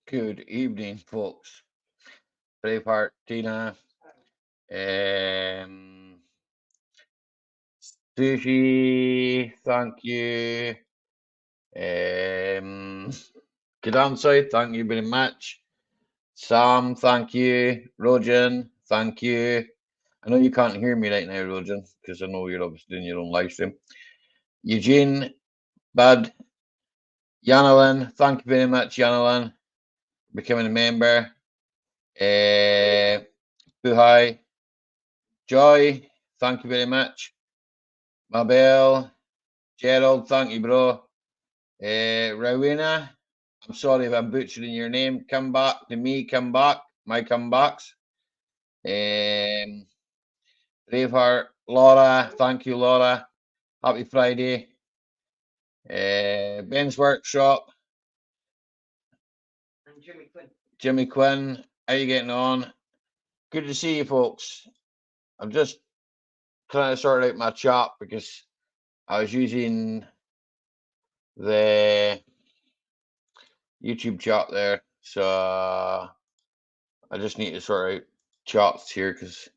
Good evening, folks. Braveheart, Tina, um, Sushi, thank you. Good answer, thank you very much. Sam, thank you. Rojan, thank you. I know you can't hear me right now, Rojan, because I know you're obviously doing your own live stream. Eugene, Bud, Yanalyn, thank you very much, Yanalyn, becoming a member. Buhai, Joy, thank you very much. Mabel, Gerald, thank you, bro. Rowena, I'm sorry if I'm butchering your name. Come back to me, come back. My comebacks. Braveheart, Laura, thank you, Laura. Happy Friday. Ben's Workshop. And Jimmy Quinn. Jimmy Quinn, how you getting on? Good to see you, folks. I'm just trying to sort out my chat because I was using the YouTube chat there, so I just need to sort out charts here because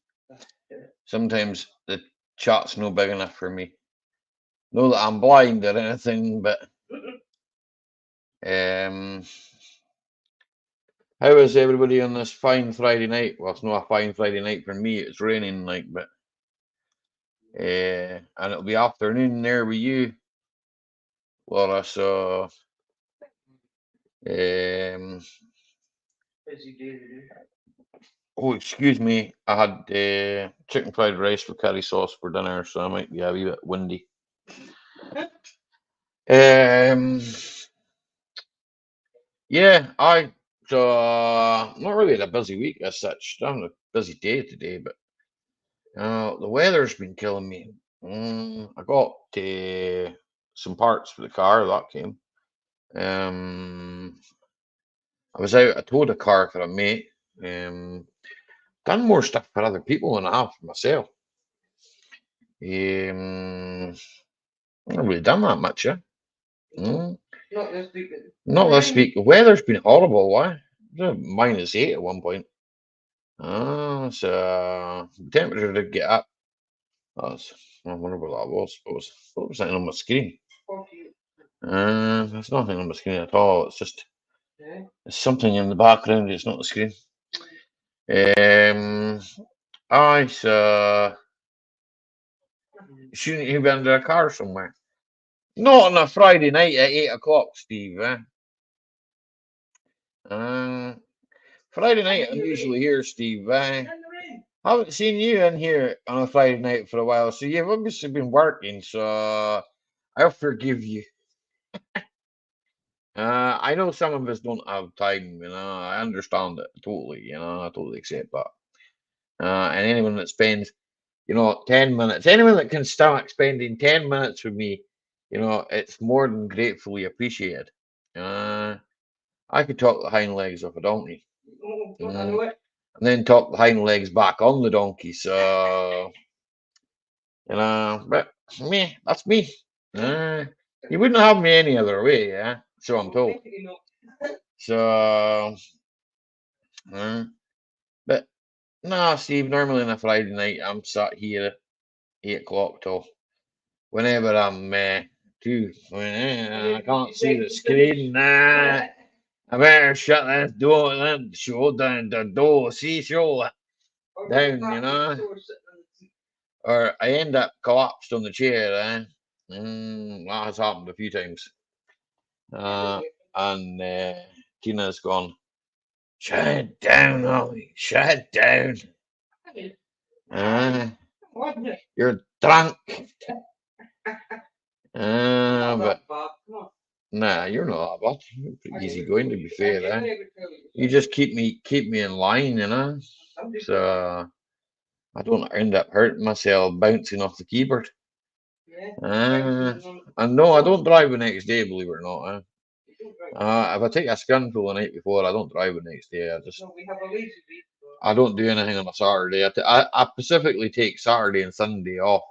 sometimes the chart's no big enough for me. Not that I'm blind or anything, but how is everybody on this fine Friday night? Well, it's not a fine Friday night for me. It's raining, but and it'll be afternoon there with you, Laura. So Busy day today. oh, excuse me. I had chicken fried rice with curry sauce for dinner, so I might be a wee bit windy. Yeah, not really had a busy week as such. Not a busy day today, but the weather's been killing me. I got some parts for the car that came. I was out. I towed a car for a mate. Done more stuff for other people than I have for myself. I've not really done that much, yeah. Not this week. Not this week. The weather's been horrible. Why? -8 at one point. So the temperature did get up. I wonder what that was. What was that on my screen? 48. There's nothing on my screen at all. It's just there's something in the background. It's not the screen. So shouldn't you be under a car somewhere? Not on a Friday night at 8 o'clock, Steve. Friday night I'm usually here, Steve. Haven't seen you in here on a Friday night for a while, so you've obviously been working, so I'll forgive you. I know some of us don't have time, I understand it totally, I totally accept that. And anyone that spends, 10 minutes, anyone that can stomach spending 10 minutes with me, it's more than gratefully appreciated. I could talk the hind legs off a donkey. And then talk the hind legs back on the donkey, so, but me, that's me. You wouldn't have me any other way, yeah? So I'm told. So, but no, Steve, normally on a Friday night, I'm sat here at 8 o'clock till whenever I'm I can't see the screen. I better shut that door, that show down the door, see, show down, or I end up collapsed on the chair, that has happened a few times. And Tina's gone, shut it down, Ollie, shut it down. You're drunk. But nah, you're not that bad. You're pretty easy going, to be fair. You just keep me in line, so I don't end up hurting myself bouncing off the keyboard. And no, I don't drive the next day, believe it or not. If I take a skinful the night before, I don't drive the next day. I don't do anything on a Saturday. I specifically take Saturday and Sunday off.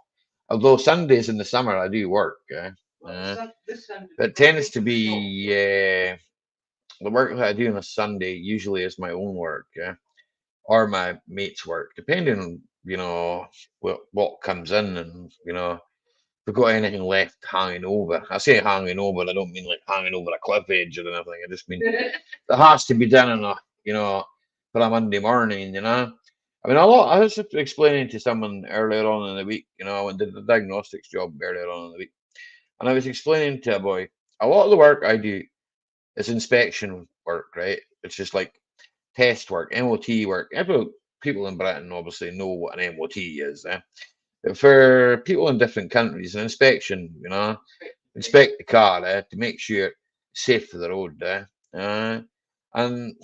Although Sundays in the summer I do work. It tends to be the work that I do on a Sunday usually is my own work, yeah, or my mate's work, depending on, what comes in, and, if we've got anything left hanging over. I say hanging over, I don't mean like hanging over a cliff edge or anything. I just mean it has to be done for a Monday morning, I mean, I was just explaining to someone earlier on in the week, I went to the diagnostics job earlier on in the week, and I was explaining to a boy, a lot of the work I do is inspection work, right? It's just like test work, MOT work. People in Britain obviously know what an MOT is. But for people in different countries, an inspection, inspect the car to make sure it's safe for the road. Uh, and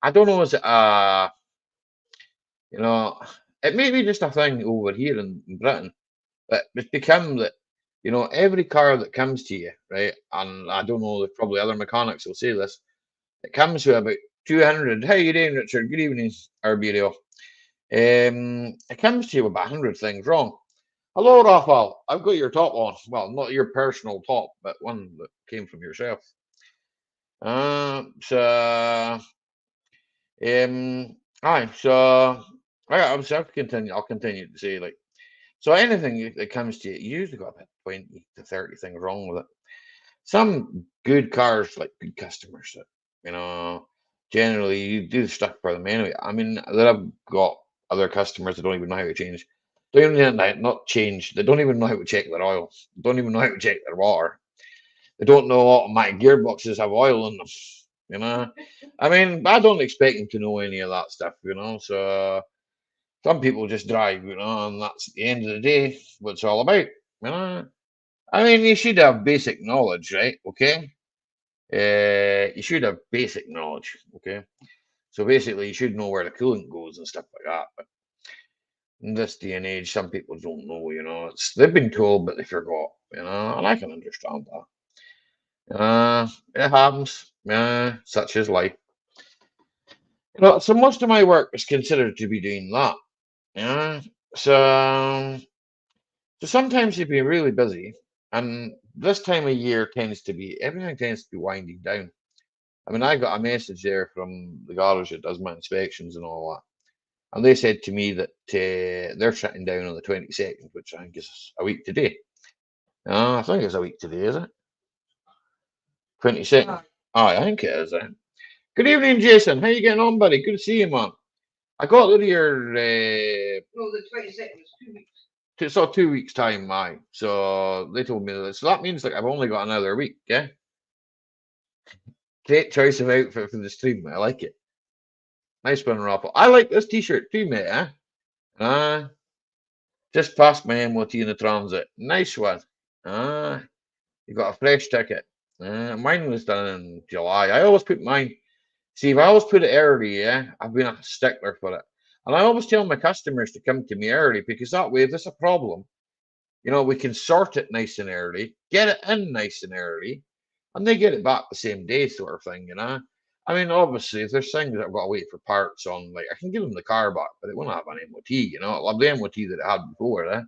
I don't know, is it you know, it may be just a thing over here in Britain, but it's become that, every car that comes to you, right? And I don't know, there's probably other mechanics will say this. It comes with about 200. How you doing, Richard? Good evening, Arberio. It comes to you with about 100 things wrong. Hello, Raphael. I've got your top on. Well, not your personal top, but one that came from yourself. So, aye, so, I'll continue. I'll continue to say, like, so anything that comes to you, you usually got about 20 to 30 things wrong with it. Some good cars, like good customers, that, generally you do stuff for them anyway. I mean, that I've got other customers that don't even know how to change. Don't even know, not change. They don't even know how to check their oil. Don't even know how to check their water. They don't know automatic gearboxes have oil in them. You know, I mean, I don't expect them to know any of that stuff. So some people just drive. And that's at the end of the day what it's all about. I mean, you should have basic knowledge, right? Okay. You should have basic knowledge. Okay. So basically, you should know where the coolant goes and stuff like that. But in this day and age, some people don't know. They've been told, but they forgot. And I can understand that. It happens. Such is life. So most of my work is considered to be doing that. Yeah. So sometimes you'd be really busy, and this time of year tends to be everything tends to be winding down. I mean, I got a message there from the garage that does my inspections and all that. And they said to me that they're shutting down on the 22nd, which I think is a week today. I think it's a week today, is it? 22nd. I think it is. Good evening, Jason. How you getting on, buddy? Good to see you, man. I got rid of your. No, the 22nd is 2 weeks. So 2 weeks time, aye. So they told me that. So that means like I've only got another week. Yeah. Great choice of outfit for the stream. I like it. Nice one, Raffle. I like this T-shirt too, mate. Uh, just passed my MOT in the transit. Nice one. Ah, you got a fresh ticket. Mine was done in July. I always put mine. See, if I always put it early, yeah, I've been a stickler for it. And I always tell my customers to come to me early because that way, if there's a problem, we can sort it nice and early, get it in nice and early, and they get it back the same day, sort of thing. I mean, obviously, if there's things that I've got to wait for parts on, like I can give them the car back, but it won't have an MOT. It'll have the MOT that it had before. I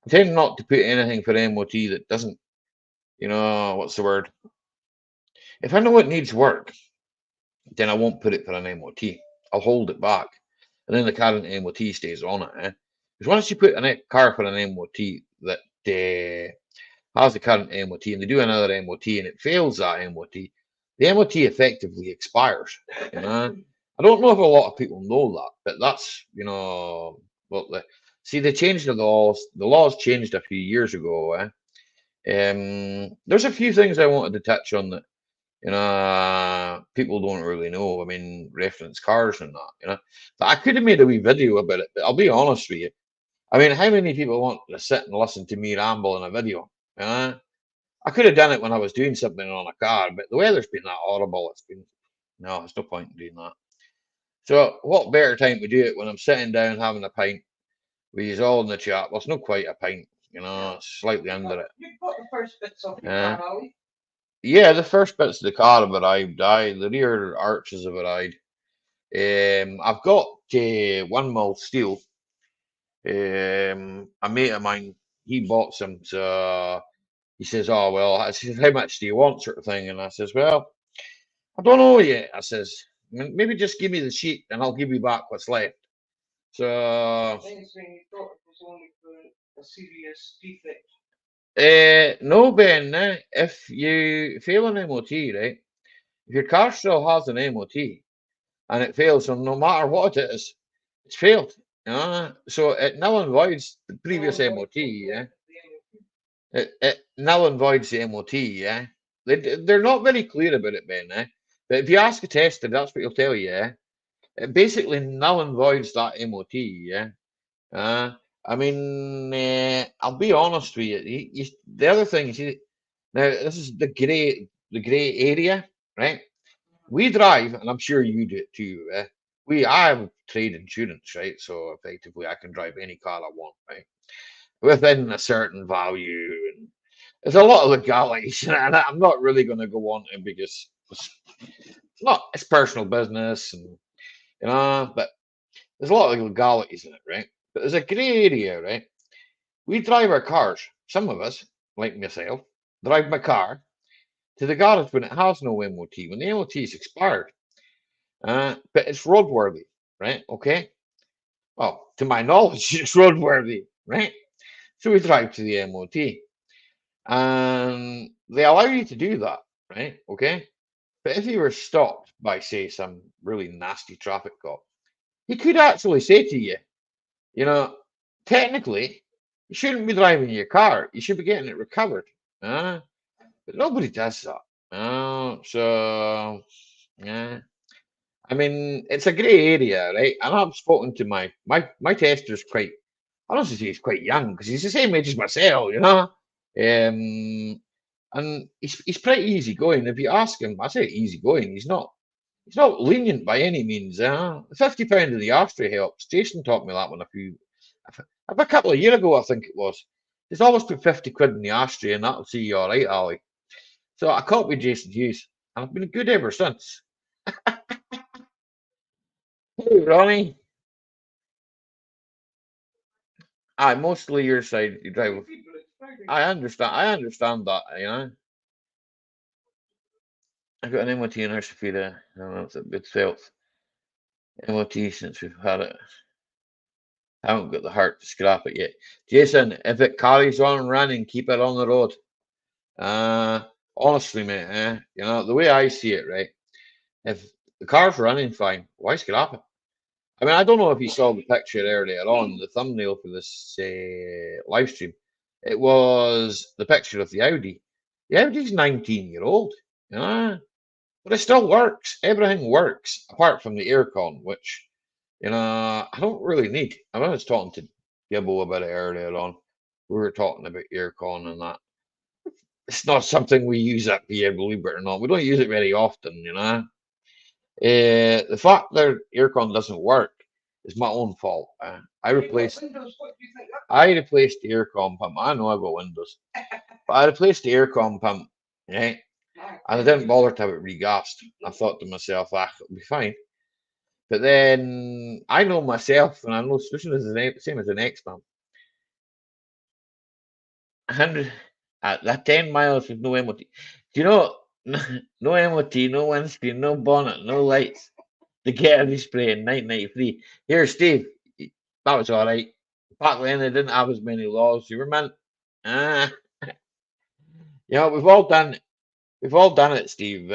tend not to put anything for MOT that doesn't, what's the word? If I know it needs work, then I won't put it for an MOT. I'll hold it back, and then the current MOT stays on it. Because once you put a car for an MOT that has the current MOT and they do another MOT and it fails that MOT, the MOT effectively expires. I don't know if a lot of people know that, but that's what see they changed the laws. The laws changed a few years ago. There's a few things I wanted to touch on that people don't really know. I mean, reference cars and that. But I could have made a wee video about it. But I'll be honest with you. I mean, how many people want to sit and listen to me ramble in a video? I could have done it when I was doing something on a car, but the weather's been that horrible. No, there's no point in doing that. So, what better time to do it when I'm sitting down having a pint with you all in the chat? Well, it's not quite a pint, it's slightly under it. You've got the first bits off your car, Ali. Yeah, the first bits of the car have arrived. The rear arches have arrived. I've got 1 mil steel. A mate of mine, he bought some. So he says, "Oh well," I says, "How much do you want?" Sort of thing, and I says, "Well, I don't know yet. I says, maybe just give me the sheet and I'll give you back what's left. So, Then saying you thought it was only for a serious defect. no, Ben, if you fail an MOT, right? If your car still has an MOT and it fails, so no matter what it is, it's failed. So it null and voids the previous MOT, yeah. It null and voids the MOT, yeah. They're not very clear about it, Ben, But if you ask a tester, that's what he'll tell you, yeah. It basically null and voids that MOT, yeah. I mean, I'll be honest with you. The other thing is, now this is the grey area, right? We drive, and I'm sure you do it too. I have trade insurance, right? So effectively, I can drive any car I want, right? Within a certain value, and there's a lot of legalities, and I'm not really going to go on to because it's personal business, and but there's a lot of legalities in it, right? But there's a grey area, right? We drive our cars. Some of us, like myself, drive my car to the garage when it has no MOT, when the MOT is expired. But it's roadworthy, right? Okay. Well, to my knowledge, it's roadworthy, right? So we drive to the MOT, and they allow you to do that, right? Okay. But if you were stopped by, say, some really nasty traffic cop, he could actually say to you, you know, technically, you shouldn't be driving your car. You should be getting it recovered. But nobody does that. So, yeah. I mean, it's a grey area, right? And I've spoken to my tester's quite, honestly, he's quite young because he's the same age as myself, and he's pretty easygoing. If you ask him, I say easygoing. He's not lenient by any means. £50 of the ashtray helps. Jason taught me that one a couple of years ago, I think it was. He's always put 50 quid in the ashtray, and that'll see you all right, Ali. So I caught with Jason Hughes, and I've been good ever since. Hey, Ronnie. Aye, mostly your side. You drive. I understand. I understand that. I got an MOT in Ursafida. I don't know if it's felt MOT since we've had it. I haven't got the heart to scrap it yet. Jason, if it carries on running, keep it on the road. Honestly, mate, the way I see it, right? If the car's running fine, why scrap it? I mean, I don't know if you saw the picture earlier on, the thumbnail for this live stream. It was the picture of the Audi. The Audi's 19-year-old, but it still works. Everything works apart from the aircon, which I don't really need. I was talking to Gibbo about it earlier on. We were talking about aircon and that. It's not something we use up here, believe it or not. We don't use it very often. The fact that aircon doesn't work is my own fault. I replaced the aircon pump. I know I got Windows, but I replaced the aircon pump, right? And I didn't bother to have it regassed. I thought to myself, it'll be fine. But then I know myself, and I know solution is the same as the next one. 100 at that 10 miles with no MOT. Do you know no MOT, no windscreen, no bonnet, no lights? The getaway spray in 1993. Here, Steve, that was all right. Back then, they didn't have as many laws. You remember? We've all done it, Steve.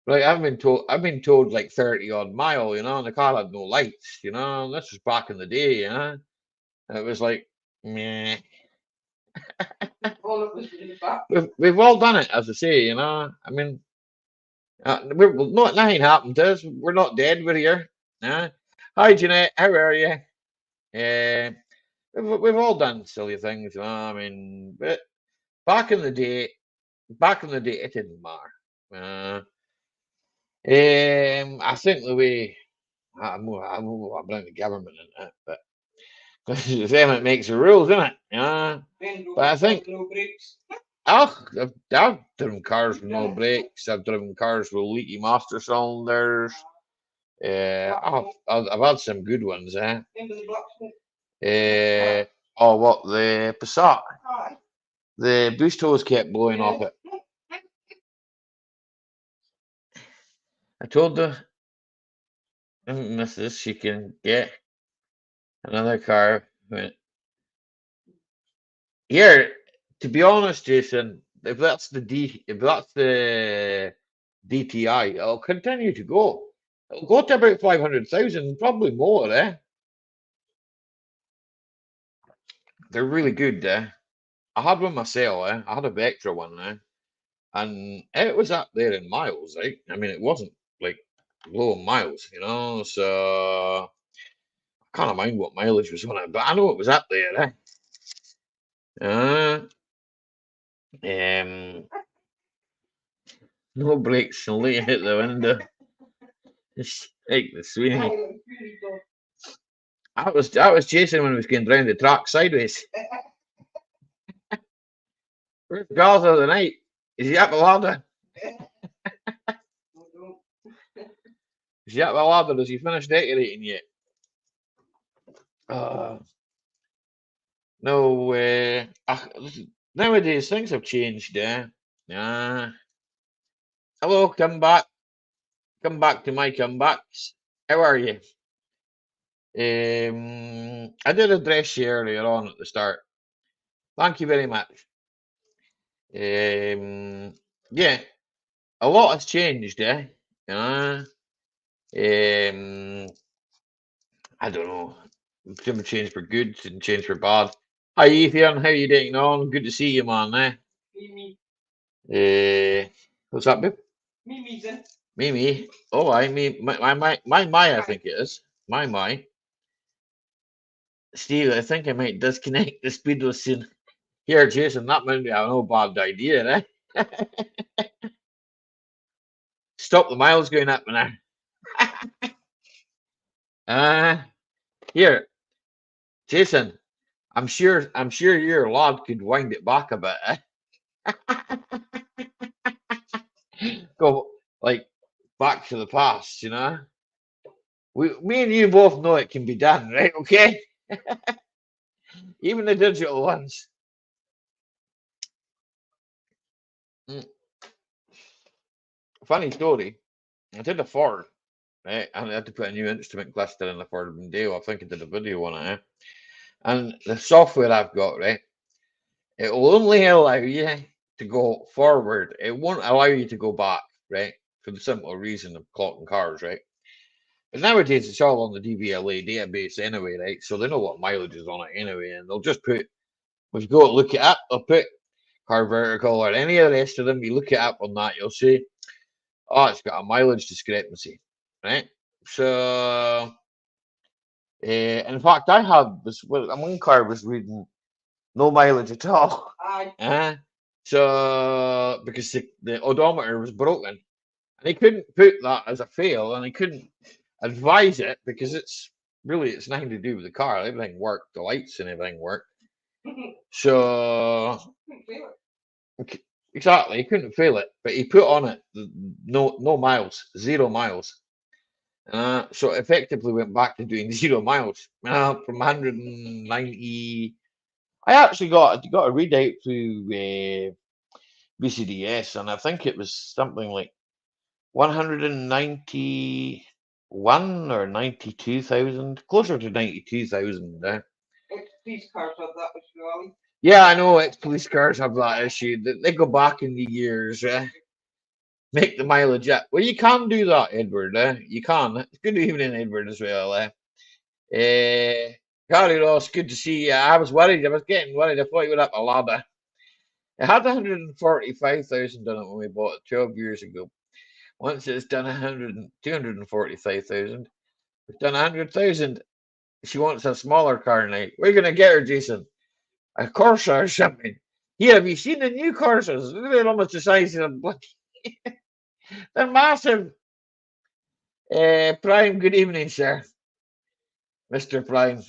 Like I've been told like 30 odd mile, and the car had no lights, and this was back in the day, and it was like, meh. We've all done it, as I say, I mean, nothing happened to us. We're not dead. We're here. Hi, Jeanette. How are you? We've all done silly things, I mean, but back in the day, it didn't matter. I think the way I'm blaming the government in it, but them that makes the rules, isn't it? But I think I've driven cars with no brakes. I've driven cars with leaky master cylinders. I've had some good ones, what, the Passat? The boost hose kept blowing off it. I told the missus she can get another car. Here, to be honest, Jason, if that's the DTI, it'll continue to go. It'll go to about 500,000, probably more, eh? They're really good, eh? I had one myself, eh? I had a Vectra one, eh? And it was up there in miles, right? I mean, it wasn't like low in miles, you know. So I can't mind what mileage was on it, but I know it was up there, eh? Um, no brakes and looking out the window. Just like the Sweeney. I was chasing when he was going round the track sideways. Where's the girls of the night? Is he up the ladder? Is he up the ladder? Has he finished decorating yet? No, nowadays things have changed, hello, come back. Come back to my comebacks. How are you? I did address you earlier on at the start. Thank you very much. Yeah, a lot has changed, Uh, I don't know. Some change for good and change for bad. Hi, Ethan. How you getting on? Good to see you, man. Mimi. What's up, babe? Mimi's in. Mimi. Oh, I think it is. My. Steve, I think I might disconnect the speedo soon. Here, Jason, that might be a no bad idea, eh? Stop the miles going up now. Here, Jason. I'm sure your lad could wind it back a bit, Go like back to the past, you know. Me and you both know it can be done, right? Okay. Even the digital ones. Mm. Funny story. I did a Ford, right? And I had to put a new instrument cluster in the Ford Mondeo. I think I did a video on it, And the software I've got, right? It will only allow you to go forward. It won't allow you to go back, right? For the simple reason of clocking cars, right? But nowadays it's all on the DVLA database anyway, right? So they know what mileage is on it anyway, and they'll just put, if you go to look it up, they'll put car vertical or any of the rest of them. You look it up on that, you'll see, oh, it's got a mileage discrepancy, right? So, in fact, I had this. Well, one car was reading no mileage at all. So because the odometer was broken, and he couldn't put that as a fail, and he couldn't advise it because it's nothing to do with the car. Everything worked, the lights and everything worked. So exactly, he couldn't fail it, but he put on it no miles, 0 miles. So it effectively went back to doing 0 miles from 190. I actually got a readout through BCDS, and I think it was something like 191 or 92,000, closer to 92,000. These cars have that issue, Yeah, I know ex-police cars have that issue. They go back in the years, make the mileage up. Well, you can do that, Edward. You can. Good evening, Edward, as well. Gary Ross, good to see you. I was worried. I was getting worried. I thought you were up a ladder. It had 145,000 on it when we bought it 12 years ago. Once it's done 245,000, it's done 100,000. She wants a smaller car now. We're going to get her, Jason. A Corsa or something. Here, have you seen the new Corsas? They're almost the size of a bloody. They're massive. Prime, good evening, sir. Mr. Prime.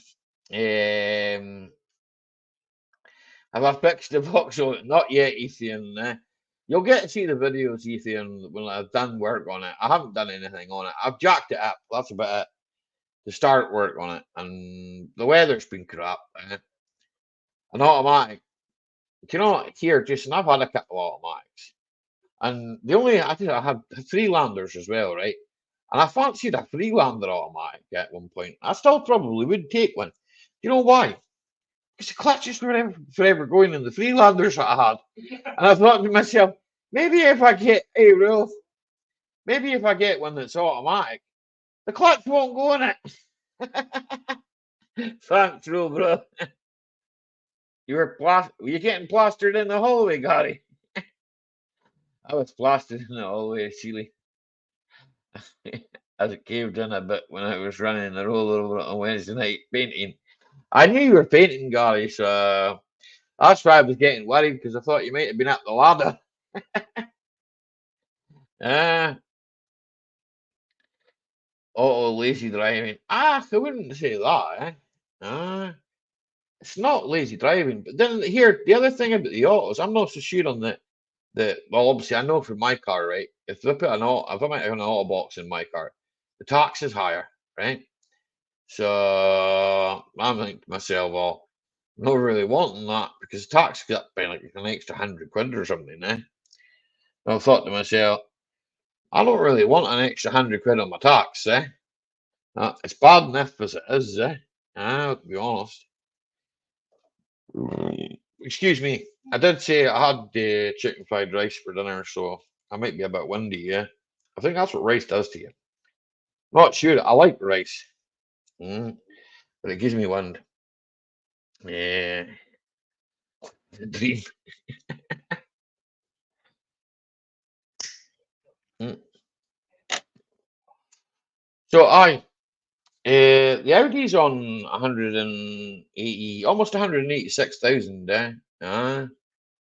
Have I fixed the box on it? Not yet, Ethan. You'll get to see the videos, Ethan, when I've done work on it. I haven't done anything on it. I've jacked it up. That's about it. To start work on it. And the weather's been crap. An automatic. Do you know what? Here, Jason, I've had a couple of automatics. And I think I had Freelanders as well, right? And I fancied a Freelander automatic at one point. I still probably would take one. You know why? Because the clutches were forever going in the Freelanders that I had. And I thought to myself, maybe if I get a real, maybe if I get one that's automatic, the clutch won't go in it. Thanks, real bro. You're getting plastered in the hallway, Gary. I was plastered in the hallway, Sealy. As it caved in a bit when I was running the roller over on Wednesday night painting. I knew you were painting, Gary, so that's why I was getting worried because I thought you might have been up the ladder. Ah, lazy driving. I wouldn't say that, eh? Ah, it's not lazy driving. But then here, the other thing about the autos, I'm not so sure on well, obviously I know for my car, right? If I might have an auto box in my car, the tax is higher, right? So I'm thinking to myself, well, not really wanting that because the tax got by like an extra £100 or something, eh? And I thought to myself, I don't really want an extra £100 on my tax, eh? It's bad enough as it is, eh? To be honest. Excuse me. I did say I had chicken fried rice for dinner, so I might be a bit windy, yeah. I think that's what rice does to you. Not sure. I like rice, but it gives me wind. Yeah, the dream. Mm. So the Audi's on 180, almost 186,000.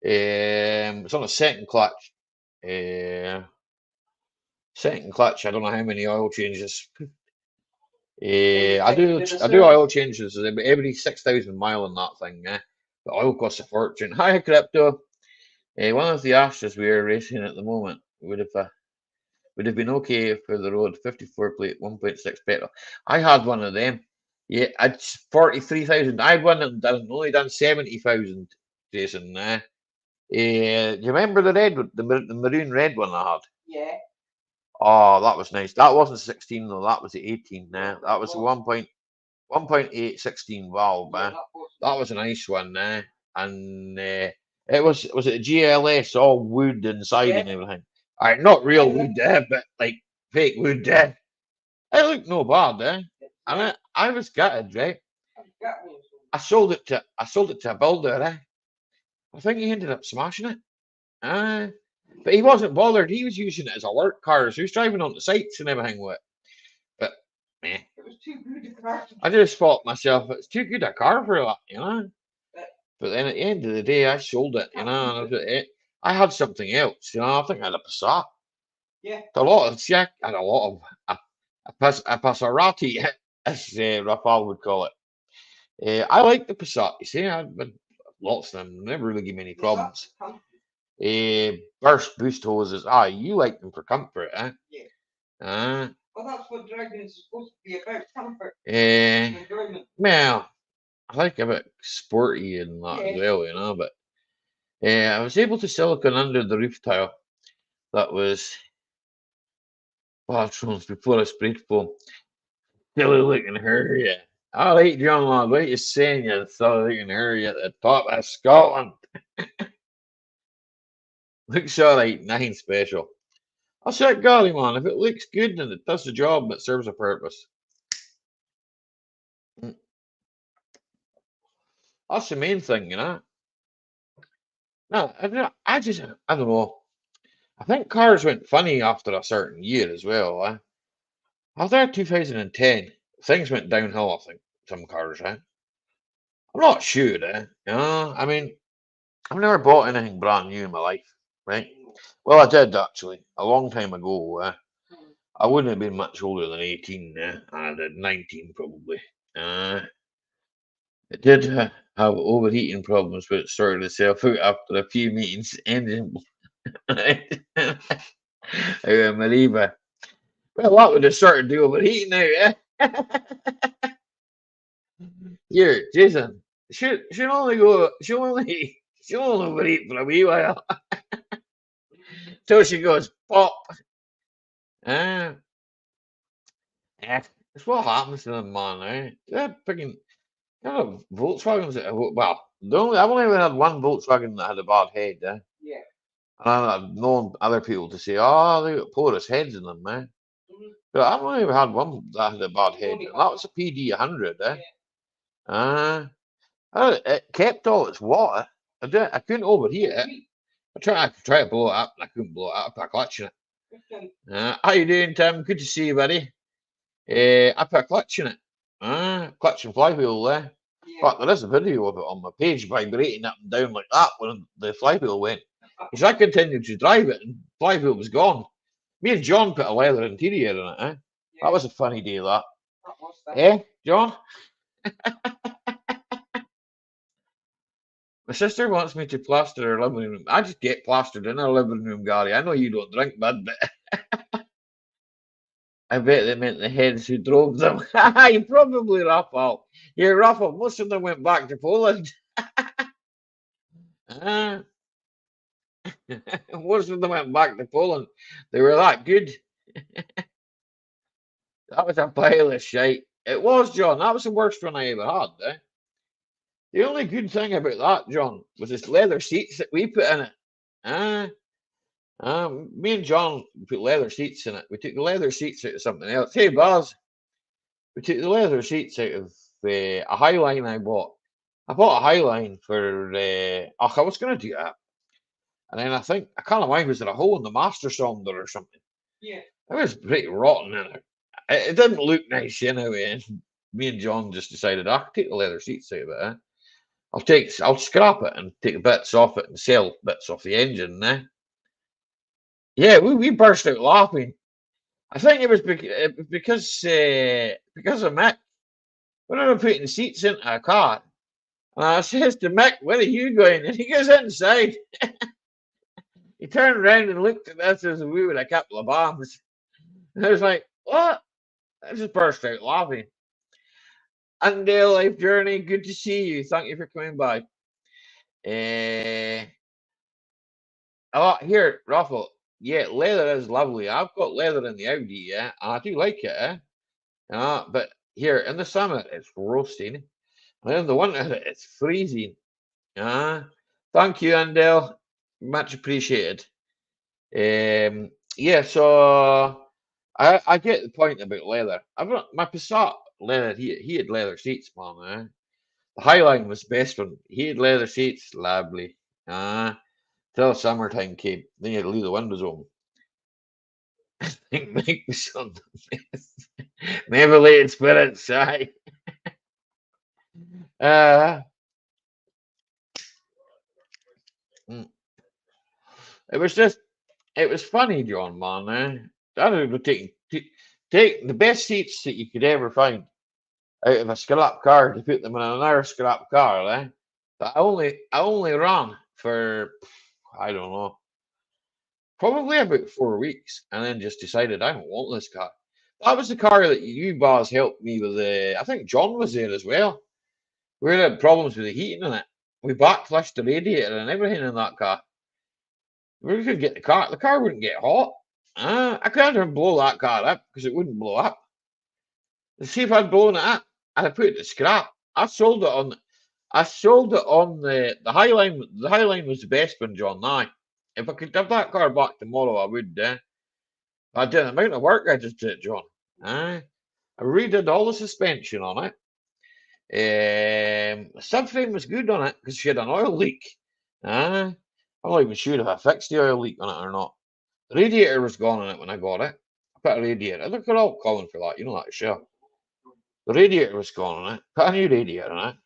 It's on a second clutch. Second clutch. I don't know how many oil changes. I do oil changes every 6,000 mile on that thing. The oil costs a fortune. Hi, crypto. One of the Astras we are racing at the moment would have been okay for the road. 54 plate, 1.6 petrol. I had one of them. Yeah, I'd 43,000. I had one that only done 70,000. Jason. Do you remember the red one, the maroon red one I had? Yeah. Oh, that was nice. That wasn't 16 though. That was the 18. That was the 1.8 16 valve. That was a nice one. And it was it GLS all wood inside and everything. Alright, not real wood, but like fake wood. It looked no bad, and I was gutted, right? I sold it to a builder. I think he ended up smashing it. But he wasn't bothered. He was using it as a work car, so he was driving on the sites and everything with it. But it was too good a car. I just thought myself, it's too good a car for that, you know. But then at the end of the day, I sold it, you know. And I had something else, you know. I think I had a Passat. Yeah. I had a lot of a Passerati, as Rafal would call it. I like the Passat. You see, I had lots of them. Never really give me any problems. Burst boost hoses. You like them for comfort, eh? Yeah. Well, that's what driving is supposed to be about, comfort. Well, I like a bit sporty and that as well, you know. But I was able to silicon under the roof tile. That was patrons before I sprayed foam. Silly looking area. I like John lad. What you saying? You silly looking area at the top of Scotland. Looks alright, nothing special. I'll say, golly man, if it looks good and it does the job, it serves a purpose. That's the main thing, you know. No, I don't know. I think cars went funny after a certain year as well. After 2010, things went downhill, I think, some cars, I'm not sure, You know, I mean, I've never bought anything brand new in my life, right? Well, I did actually, a long time ago. I wouldn't have been much older than 18, I did 19 probably. It did have overheating problems, but it sorted itself out after a few meetings. Engine Mariba. Well, that would have started to overheating now, Here, Jason. She'll only overheat for a wee while. So she goes, pop. Uh, yeah, it's what happens to them, man. They're picking kind of Volkswagens. Well, I've only ever had one Volkswagen that had a bad head. Yeah. And I've known other people to say, oh, they got porous heads in them, man. But I've only ever had one that had a bad head, and that was a PD 100. It kept all its water. I couldn't overheat it. I tried to blow it up, and I couldn't blow it up. I put a clutch in it. How you doing, Tim? Good to see you, buddy. I put a clutch in it. Clutch and flywheel there. But there is a video of it on my page vibrating up and down like that when the flywheel went. Because I continued to drive it, and flywheel was gone. Me and John put a leather interior in it. That was a funny day, that. John? My sister wants me to plaster her living room. I just get plastered in her living room, Gary. I know you don't drink, bud, but I bet they meant the heads who drove them. You probably Rafał. You're Rafał. Most of them went back to Poland. Most of them went back to Poland. They were that good. That was a pile of shite. It was, John. That was the worst one I ever had. The only good thing about that, John, was the leather seats that we put in it. Me and John put leather seats in it. We took the leather seats out of something else. Hey, Baz, we took the leather seats out of a Highline I bought. I bought a Highline for, I was going to do that. And then I can't remember, was there a hole in the master cylinder or something? Yeah. It was pretty rotten in it. It didn't look nice anyway. And me and John just decided, I could take the leather seats out of it. I'll scrap it and take bits off it and sell bits off the engine. Yeah, we burst out laughing. I think it was because of Mick. When we were putting seats into a car, and I says to Mick, "Where are you going?" And he goes inside. He turned around and looked at us as we were a couple of bombs. And I was like, "What?" I just burst out laughing. And Life Journey, good to see you. Thank you for coming by. Here, Rafał. Yeah, leather is lovely. I've got leather in the Audi, and I do like it. But here in the summer it's roasting, and in the winter it's freezing. Thank you, Andel. Much appreciated. Yeah, so I get the point about leather. My Passat leather. He had leather seats, man. The Highline was best one. He had leather seats, lovely. Till summertime came, then you had to leave the windows open. Make me some Never spirits, aye. It was funny, John, man. I don't know, take the best seats that you could ever find out of a scrap car to put them in another scrap car, But I only ran for, I don't know, probably about 4 weeks, and then just decided I don't want this car. That was the car that you Baz helped me with. I think John was there as well. We had problems with the heating in it. We backflashed the radiator and everything in that car. We could get the car. The car wouldn't get hot. I couldn't blow that car up because it wouldn't blow up. See if I'd blown it up, I'd have put it to scrap. I sold it on the Highline. The Highline was the best one, John. Now, if I could have that car back tomorrow, I would. I did the amount of work I just did, John. I redid all the suspension on it. The subframe was good on it because she had an oil leak. I'm not even sure if I fixed the oil leak on it or not. The radiator was gone on it when I got it. I put a radiator. Look, they're all calling for that. You know that, sure. The radiator was gone on it. Put a new radiator in it.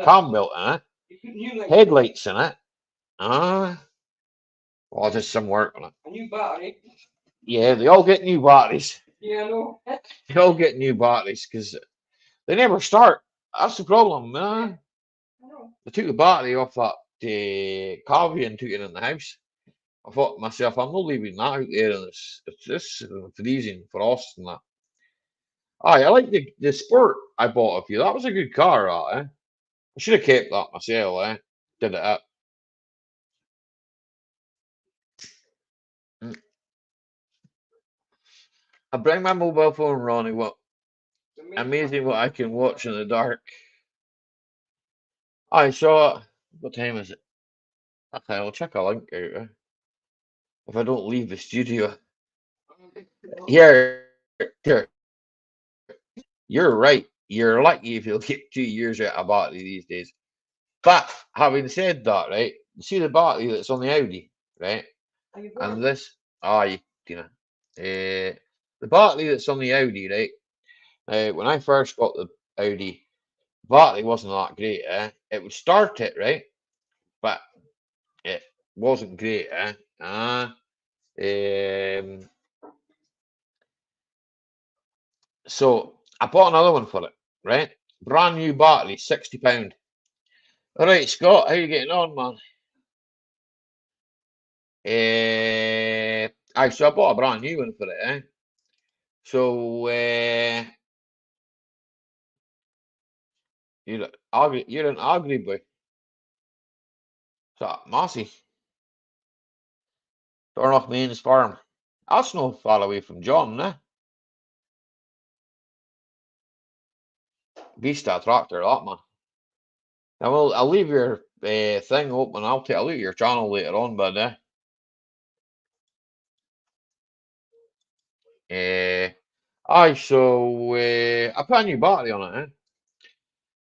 Cam belt in it. Headlights in it. Just some work on it. A new battery. Yeah, they all get new batteries. Yeah, I know. They all get new batteries because they never start. That's the problem, man. I took the battery off that Carvey and took it in the house. I thought to myself, I'm not leaving that out there, and it's just freezing, frost and that. I like the Sport I bought of you. That was a good car, I should have kept that myself, Did it up. I bring my mobile phone, Ronnie. What The main amazing one. what I can watch in the dark. I saw it. What time is it? Okay, I'll check a link out if I don't leave the studio. Here, you're right. You're lucky if you'll get 2 years out of battery these days. But having said that, right, you see the battery that's on the Audi, right? Are you And going? this, you, Tina, the battery that's on the Audi, right? When I first got the Audi, battery wasn't that great, eh? It would start it, right? But it wasn't great, eh? Um, so I bought another one for it, right? Brand new battery, £60. All right, Scott, how you getting on, man? So I bought a brand new one for it, eh? So you're an agri boy. So Massey, Dornoch Main's farm. That's not far away from John, eh? Beast that tractor, that man. I'll leave your thing open. I'll leave your channel later on, but I put a new battery on it, eh?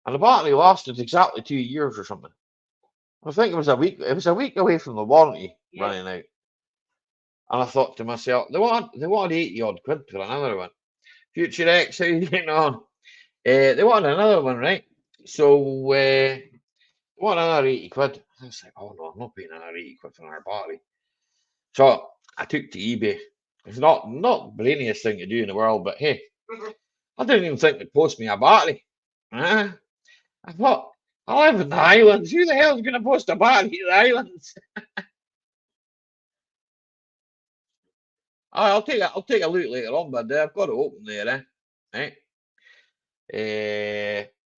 And the battery lasted exactly 2 years or something. I think it was a week. It was a week away from the warranty running out. And I thought to myself, they wanted 80 odd quid for another one. Future X, how you getting on? They wanted another one, right? So they wanted another 80 quid. I was like, oh no, I'm not paying another 80 quid for another battery. So I took to eBay. It's not the brainiest thing to do in the world, but hey, I didn't even think they'd post me a battery. I thought, I live in the Highlands. Who the hell's going to post a battery in the Highlands? I'll take a look later on, but I've got it open there, right?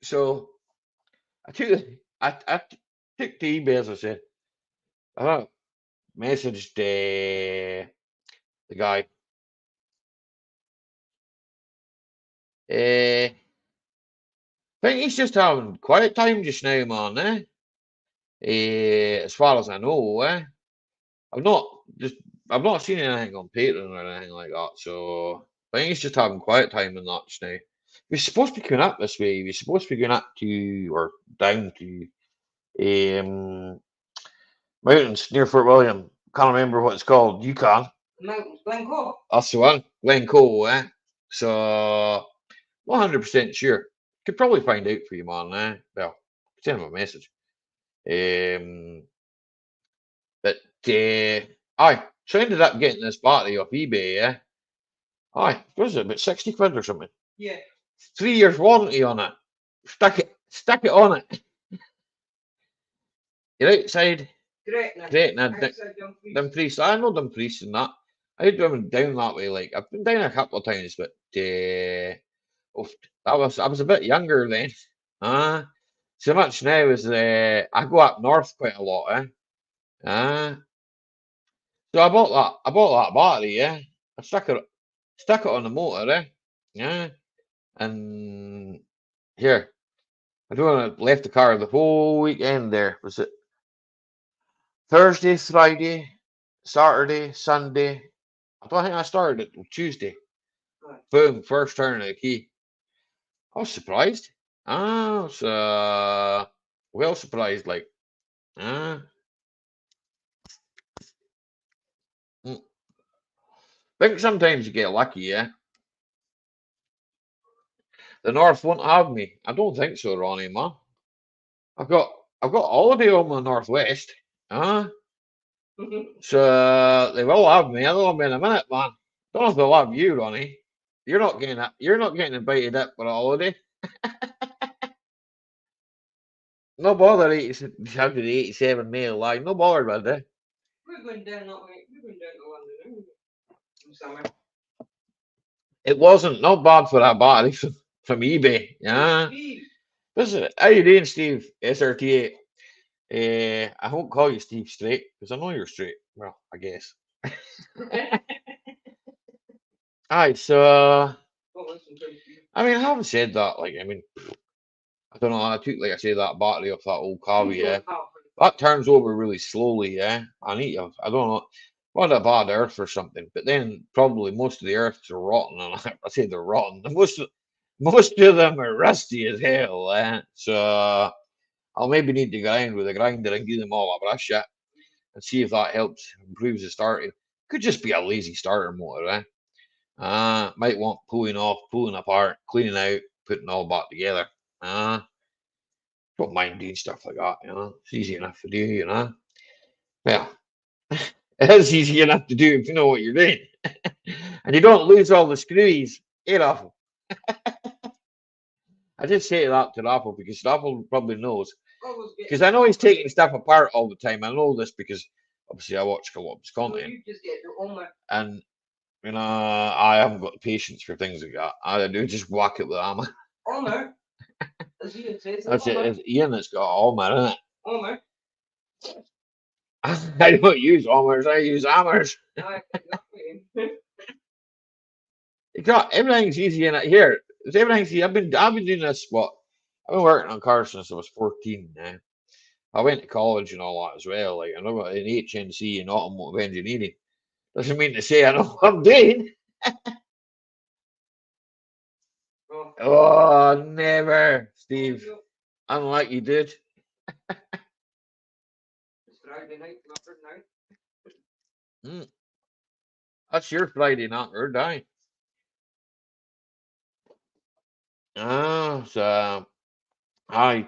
So I took took to eBay, as I said. I messaged the guy. I think he's just having quiet time just now, man. As far as I know, I've not just I've not seen anything on Patreon or anything like that. So I think he's just having quiet time and that just now. We're supposed to be going up this way. We're supposed to be going up to or down to um mountains near Fort William. Can't remember what it's called. You can. Mountains, Glencoe. That's the one. Glencoe, So 100% sure. Could probably find out for you, man. Well, send him a message. But aye. So I ended up getting this battery off eBay, Aye, what was it? About 60 quid or something. Yeah. 3 years warranty on it. Stick it on it. You're outside. Great, now Dumfries. I know Dumfries and that. I driven down that way. Like I've been down a couple of times, but I was a bit younger then. So much now is I go up north quite a lot, So I bought that battery, I stuck it on the motor, Yeah. And here, I don't want to left the car the whole weekend there. Was it Thursday, Friday, Saturday, Sunday? I don't think I started it till Tuesday. Right. Boom, first turn of the key. I was surprised. I was well surprised, like. I think sometimes you get lucky, The North won't have me. I don't think so, Ronnie, man. I've got holiday on the Northwest. So they will have me. They'll have me in a minute, man. Don't know if they'll have you, Ronnie. You're not getting that. You're not getting invited up for a holiday. No bother. 87 mile line. No bother about that. We're going down that way. We're going down to London in summer. It wasn't not bad for that battery from eBay. Steve. Listen, how you doing, Steve? SRT8. I won't call you Steve straight because I know you're straight. Well, I guess. Aye, so Don't listen to you. I mean, having said that, like, I mean, I don't know. I took, like I say, that battery off that old car, You yeah. don't have That turns over really slowly, yeah. I need to, I don't know, what a bad earth or something. But then probably most of the earths are rotten, and I say they're rotten. Most of them are rusty as hell, eh? So I'll maybe need to grind with a grinder and give them all a brush yet and see if that helps improves the starting. Could just be a lazy starter motor, eh? Might want pulling off, pulling apart, cleaning out, putting all back together. Don't mind doing stuff like that, It's easy enough to do. Well, it is easy enough to do if you know what you're doing. And you don't lose all the screwies. Hey, Raffle. I just say that to Raffle because Raffle probably knows. always get. Because I know he's taking stuff apart all the time. I know this because obviously I watch a lot of his No, content. you just get your own. And, I haven't got the patience for things like that. I do just whack it with hammer. Honour, as Ian says, That's it. honour, It's Ian that's got hammer, isn't it? honour. I don't use hammers, I use hammers. Aye, exactly. You got everything's easy in it here. Everything's easy. I've been doing this what I've been working on cars since I was 14 now. I went to college and all that as well. Like I know an HNC in automotive engineering. Doesn't mean to say I know what I'm doing. Oh, Oh, never, Steve. you know, Unlike you did. it's Friday night, not for night. Hmm. That's your Friday, not her dying. So I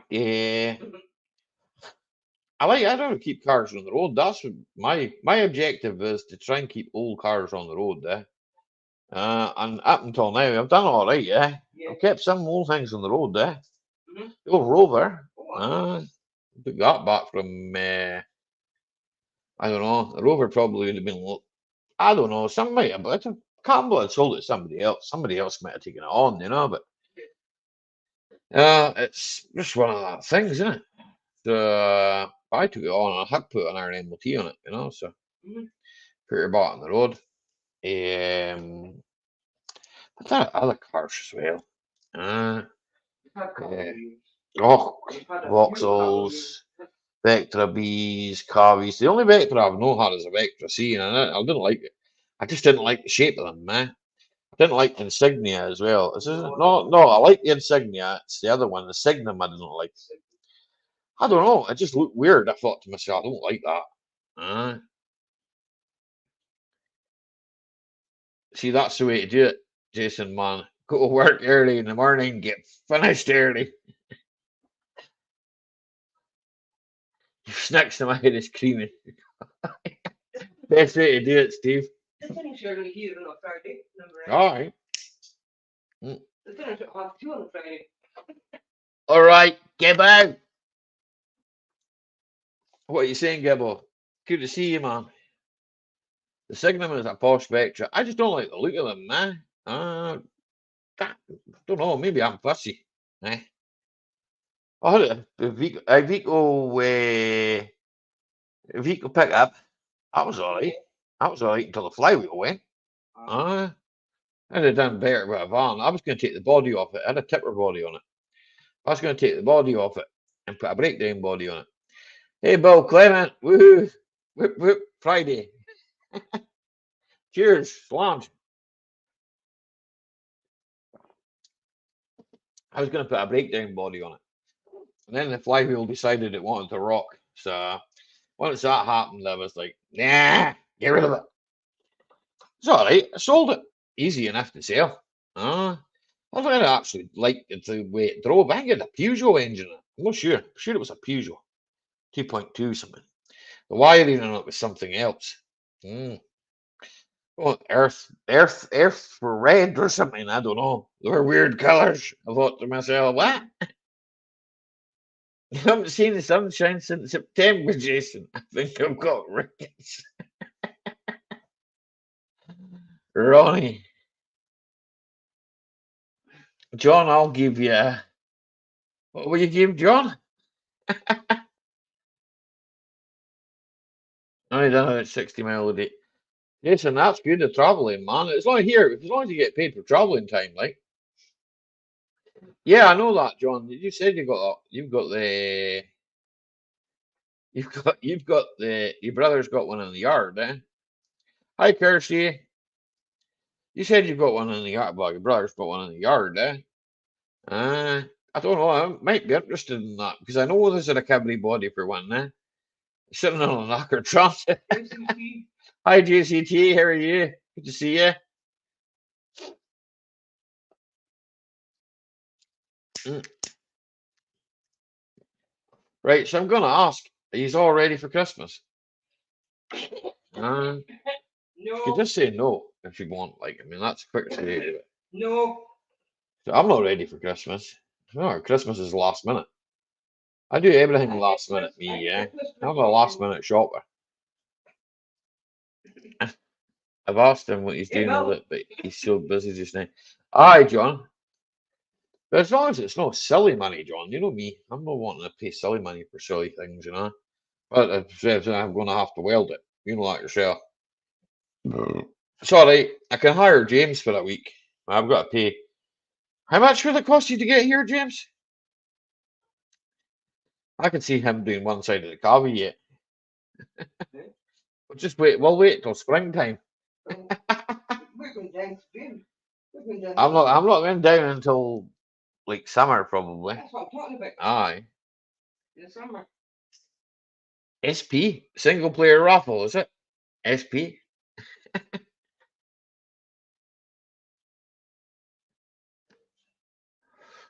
don't keep cars on the road. That's what my objective is to try and keep old cars on the road. And up until now, I've done all right. Yeah, Yeah. I've kept some old things on the road. Mhm. The old Rover. Oh, I Took that back from I don't know. The Rover probably would have been. I don't know. Somebody, but I can't believe I sold it to somebody else. Somebody else might have taken it on. But it's just one of that things, isn't it? So I took it on. I had put an iron MOT on it. So Mhm. put it back on the road. But there are other cars as well. You've had Uh, Cavalries. oh, You've had a few Vauxhalls, Cavalries. Vectra Bs, Cavies. The only Vectra I've known had is a Vectra C, and I didn't like it. I just didn't like the shape of them, man. I didn't like the insignia as well. No, I like the insignia. It's the other one, the Signum. I didn't like. I don't know. It just looked weird. I thought to myself, I don't like that. Uh, See, that's the way to do it, Jason, man. Go to work early in the morning, get finished early. Next to my head is creaming. Best way to do it, Steve. They finish early here on a Friday. Number eight. All right. They finish at 2:30 on a Friday. All right, Gibbo. What are you saying, Gibbo? Good to see you, man. The Signum is a posh Vectra. I just don't like the look of them, man. Don't know. Maybe I'm fussy. Eh? I had a Vico pickup. That was all right. That was all right until the flywheel went. I'd have done better with a van. I was going to take the body off it. I had a tipper body on it. I was going to take the body off it and put a breakdown body on it. Hey, Bill Clement. Woohoo. Whoop, whoop. Friday. Cheers. Slant. I was going to put a breakdown body on it. And then the flywheel decided it wanted to rock. So once that happened, I was like, nah, get rid of it. It's all right. I sold it. Easy enough to sell. I don't actually like the way it drove. I think it had a Peugeot engine in it. I'm not sure. I'm sure it was a Peugeot 2.2 something. The wiring on it was something else. Oh, earth were red or something. I don't know. They were weird colours. I thought to myself, what? I haven't seen the sunshine since September, Jason. I think I've got rickets. Ronnie. John, I'll give you. What will you give, John? Only done about 60 mile a day. Jason, that's good at traveling, man. It's not here, as long as you get paid for traveling time, like. Yeah, I know that, John. You said your brother's got one in the yard, eh? Hi, Kirsty. You said you've got one in the yard. Well, your brother's got one in the yard, eh? I don't know. I might be interested in that because I know there's a recovery body for one, eh? Sitting on a knocker trot. JCT. Hi, JCT. How are you? Good to see you. Right, so I'm going to ask, are you all ready for Christmas? You No. could just say no if you want. Like, I mean, that's a quick way to do it. No. So I'm not ready for Christmas. No, Christmas is last minute. I do everything last minute, me, yeah. I'm a last minute shopper. I've asked him what he's doing with it, but he's so busy just now. Aye, John. But as long as it's not silly money, John, you know me. I'm not wanting to pay silly money for silly things, you know. But I'm going to have to weld it. You know that yourself. Sorry, I can hire James for a week. I've got to pay. How much will it cost you to get here, James? I can see him doing one side of the car with you. We'll just wait. We'll wait till springtime. We're going down to June. We're going down. I'm not going down until like summer probably. That's what I'm talking about. Aye. In the summer. SP single player raffle, is it? SP.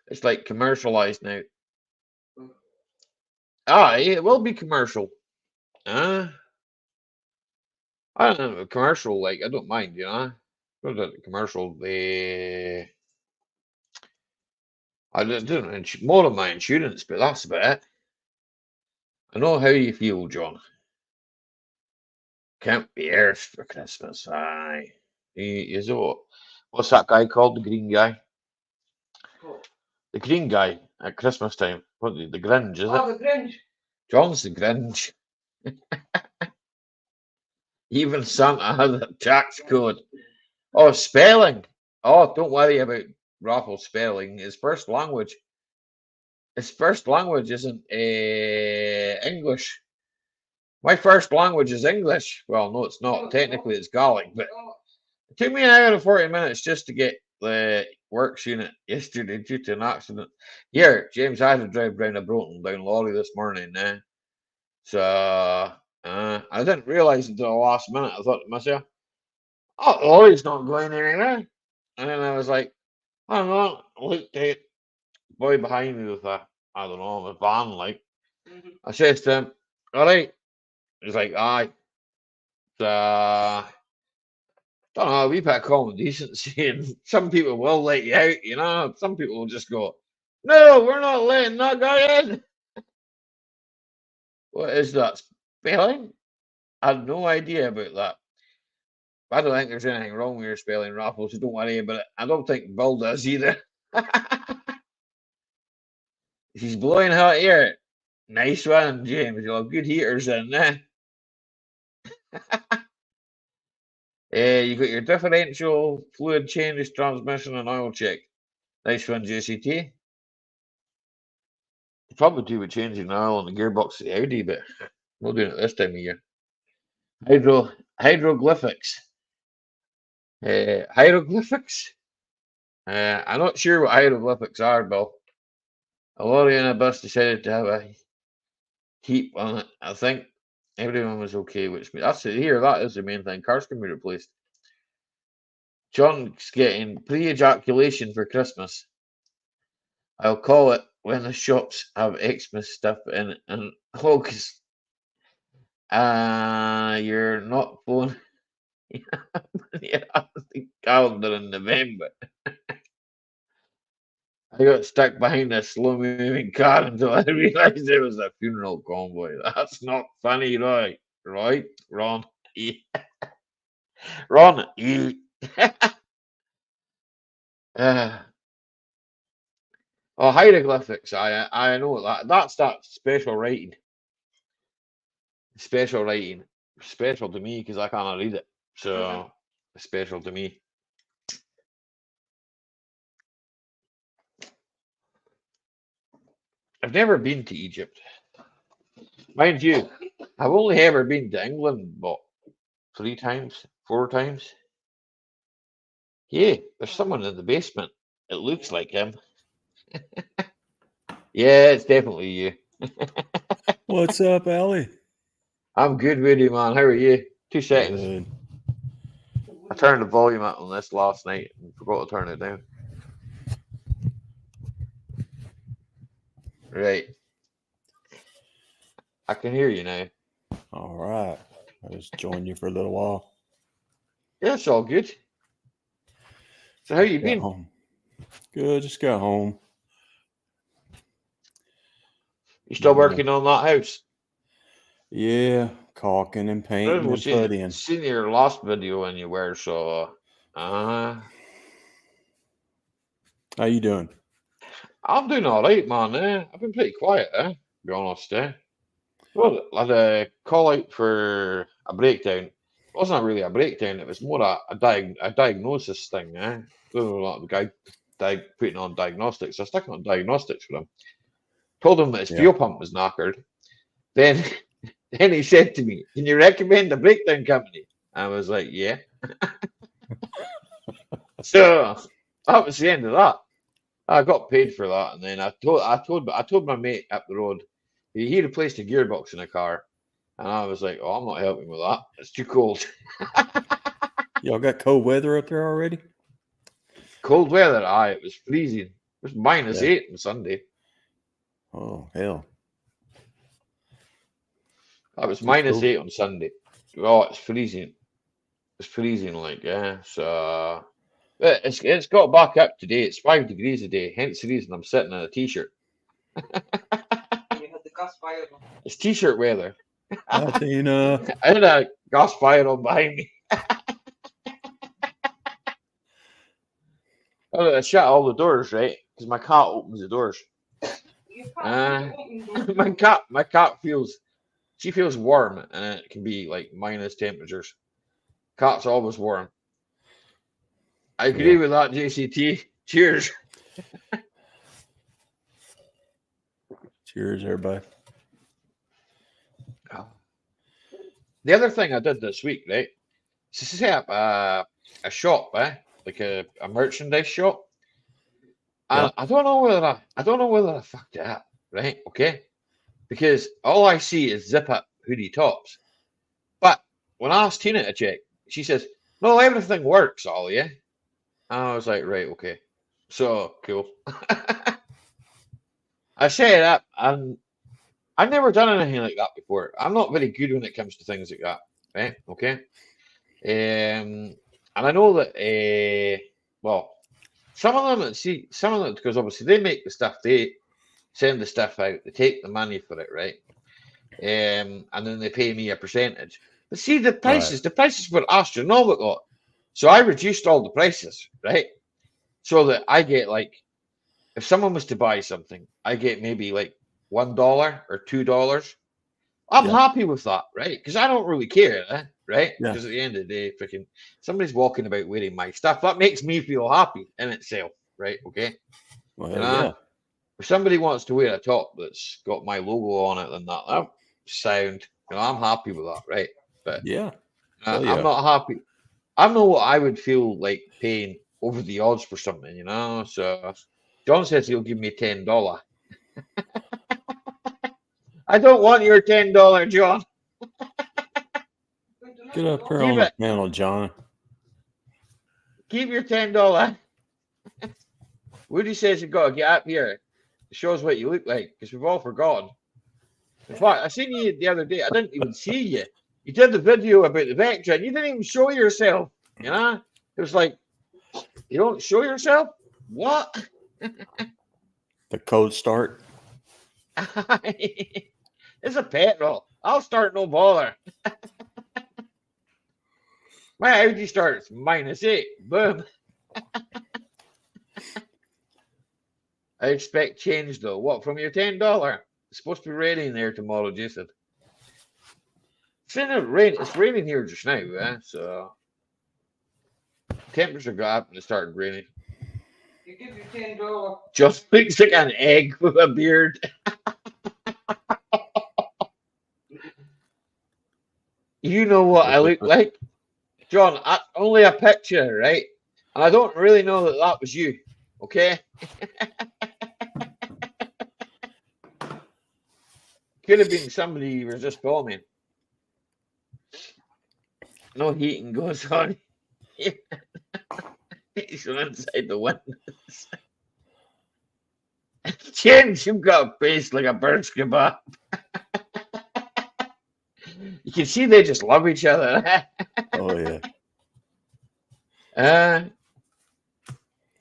It's like commercialized now. Aye, it will be commercial. I don't know, commercial, like, I don't mind, you know. What about the commercial? I don't know, more of my insurance, but that's about it. I know how you feel, John. Can't be earth for Christmas. Aye. He is what's that guy called? The green guy? What? The green guy at Christmas time. What the Grinch, is it? Oh, the Grinch. John's the Grinch. Even Santa has a tax code. Oh, spelling. Oh, don't worry about Raffle's spelling. His first language. His first language isn't English. My first language is English. Well, no, it's not. Technically, it's Gaelic, but it took me an hour and 40 minutes just to get the works unit yesterday due to an accident. Here, James, I had to drive round a broken down lorry this morning. So I didn't realise until the last minute. I thought to myself, oh, the lorry's not going anywhere. And then I was like, hang on, looked at boy behind me with I don't know, a van, like. I says to him, all right. He's like, aye. Don't know, we've had common decency, and some people will let you out, you know. Some people will just go, no, we're not letting that guy in. What is that spelling? I had no idea about that. I don't think there's anything wrong with your spelling, Raffles, so don't worry about it. I don't think Bill does either. He's blowing hot air. Nice one, James. You'll have good heaters in there. You got your differential fluid changes, transmission, and oil check. Nice one, JCT. Probably do with changing the oil on the gearbox of the Audi, but we're doing it this time of year. Hieroglyphics. Hieroglyphics? I'm not sure what hieroglyphics are, Bill. A lorry and a bus decided to have a heap on it. I think everyone was okay, which that's it here. That is the main thing. Cars can be replaced. John's getting pre-ejaculation for Christmas. I'll call it when the shops have Xmas stuff in it and August. You're not phone. Yeah, the calendar in November. I got stuck behind a slow moving car until I realised it was a funeral convoy. That's not funny, Roy. Roy? Ron? Ron? uh, oh, hieroglyphics. I know that. That's that special writing. Special writing. Special to me because I can't read it. So it's special to me. I've never been to Egypt. Mind you, I've only ever been to England, but 3 times, 4 times. Yeah, there's someone in the basement. It looks like him. Yeah, it's definitely you. What's up, Allie? I'm good with you, man. How are you? 2 seconds. Good. I turned the volume up on this last night and forgot to turn it down. Right. I can hear you now. All right. I just joined you for a little while. Yeah, it's all good. So how you Got been? home. Good. Just got home. You still Yeah. working on that house? Yeah, caulking and I painting was and puttying. seen your last video anywhere, so How you doing? I'm doing all right, man. I've been pretty quiet, to be honest. Well, I had a call out for a breakdown. It wasn't really a breakdown, it was more a diagnosis thing. Don't know, like the guy putting on diagnostics. I stuck on diagnostics for him. Told him that his Yeah. fuel pump was knackered. Then then he said to me, "Can you recommend a breakdown company?" I was like, "Yeah." So that was the end of that. I got paid for that, and then I told my mate up the road. He replaced a gearbox in a car, and I was like, "Oh, I'm not helping with that. It's too cold." Y'all got cold weather up there already? Cold weather. It was freezing. It was minus Yeah. 8 on Sunday. Oh, hell. It was Too minus cool. 8 on Sunday. Oh, it's freezing. It's freezing, like, yeah. So but it's got back up today. It's 5 degrees a day. Hence the reason I'm sitting in a t-shirt. You had the gas fire on. It's t-shirt weather. Hi, Tina. I had a gas fire on behind me. I shut all the doors, right? Because my cat opens the doors. You can't open My cat feels warm, and it can be like minus temperatures. Cat's always warm. I agree Yeah. with that, JCT. Cheers. Cheers, everybody. The other thing I did this week, right, is to set up a shop, like a merchandise shop. And Yeah. I don't know whether I fucked it up, right? Okay, because all I see is zip up hoodie tops. But when I asked Tina to check, she says, "No, everything works, all yeah." And I was like, "Right, okay, so cool." I set it up, and I've never done anything like that before. I'm not very good when it comes to things like that, right? Okay. And I know that well, some of them because obviously they make the stuff, they send the stuff out, they take the money for it, right? And then they pay me a percentage. But see, the prices were astronomical. So I reduced all the prices, right? So that I get like, if someone was to buy something, I get maybe like $1 or $2. I'm Yeah. happy with that, right? Because I don't really care, right? Yeah. Because at the end of the day, freaking somebody's walking about wearing my stuff. That makes me feel happy in itself, right? Okay. Well, You know, yeah. if somebody wants to wear a top that's got my logo on it, then that sound, I'm happy with that, right? But Yeah. I'm not happy. I know what I would feel like paying over the odds for something, So John says he'll give me $10. I don't want your $10, John. Get up here Keep on the it. panel, John. Keep your $10. Woody says you've got to get up here. It shows what you look like because we've all forgotten. In fact, I seen you the other day. I didn't even see you. You did the video about the Vectra and you didn't even show yourself. It was like, you don't show yourself? What? The code start. It's a petrol. I'll start no bother. My Audi starts -8. Boom. I expect change though. What, from your $10? It's supposed to be raining there tomorrow, Jason. It's raining here just now, so temperature got up and it started raining. You give you $10. Just looks like an egg with a beard. You know what I look like? John, only a picture, right? And I don't really know that that was you, okay? Could have been somebody you were just filming. No heating goes on. He's from inside the windows. James, you've got a face like a bird's kebab. You can see they just love each other. Oh yeah.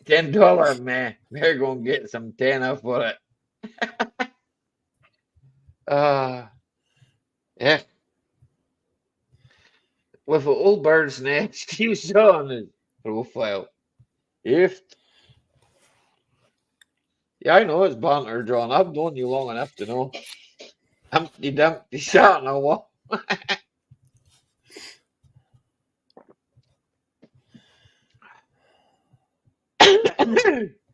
$10, man. We're going to get some tenner for it. Yeah. With an old bird's nest you saw on his profile. If yeah, I know it's banter, John. I've known you long enough to know. Humpty Dumpty sat on a wall.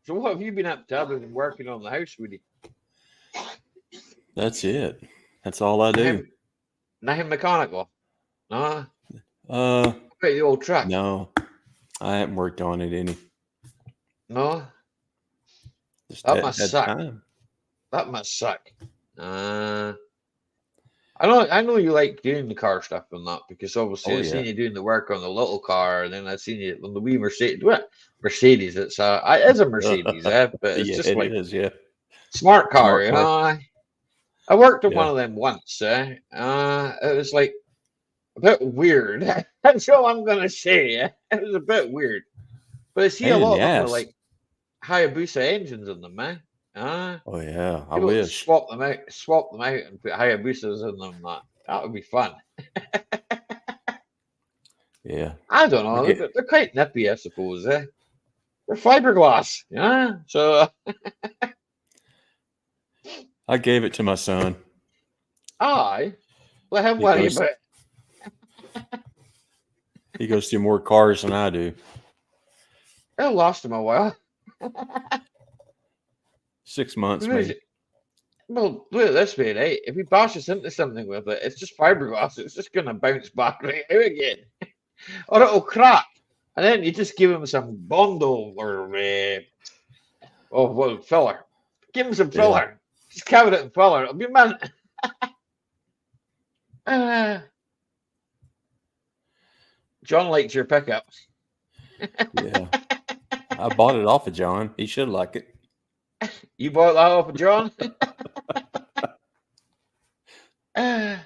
So what have you been up to other than working on the house, Woody? That's it. That's all I do. Nothing mechanical? No? Uh, The old truck? no, I haven't worked on it any. No? Just That had must suck. time. That must suck. I know you like doing the car stuff and that because obviously Oh, I've seen yeah. you doing the work on the little car, and then I've seen you on the wee Mercedes. What Mercedes? It's a Mercedes, but it's Yeah, just it like is. Yeah. smart car, Smart you car. know. I worked on Yeah. one of them once. It was like a bit weird. That's all I'm gonna say. It was a bit weird, but I see Pain a in lot the of them with ass. like Hayabusa engines in them, man. Oh yeah, I People wish. swap them out and put Hayabusas in them. That would be fun. Yeah. I don't know. I get- They're quite nippy, I suppose. They're fiberglass, yeah. So I gave it to my son. aye, let him He worry goes- about it. He goes through more cars than I do. It'll last him a while. 6 months, Who is maybe. it? Well, look at it this way, right? If he bashes into something with it, it's just fiberglass. It's just gonna bounce back right out again, or it'll crack, and then you just give him some Bondo or filler. Give him some Yeah. filler. Just cover it in filler. It'll be mint. John likes your pickup. Yeah. I bought it off of John. He should like it. You bought that off of John? I'm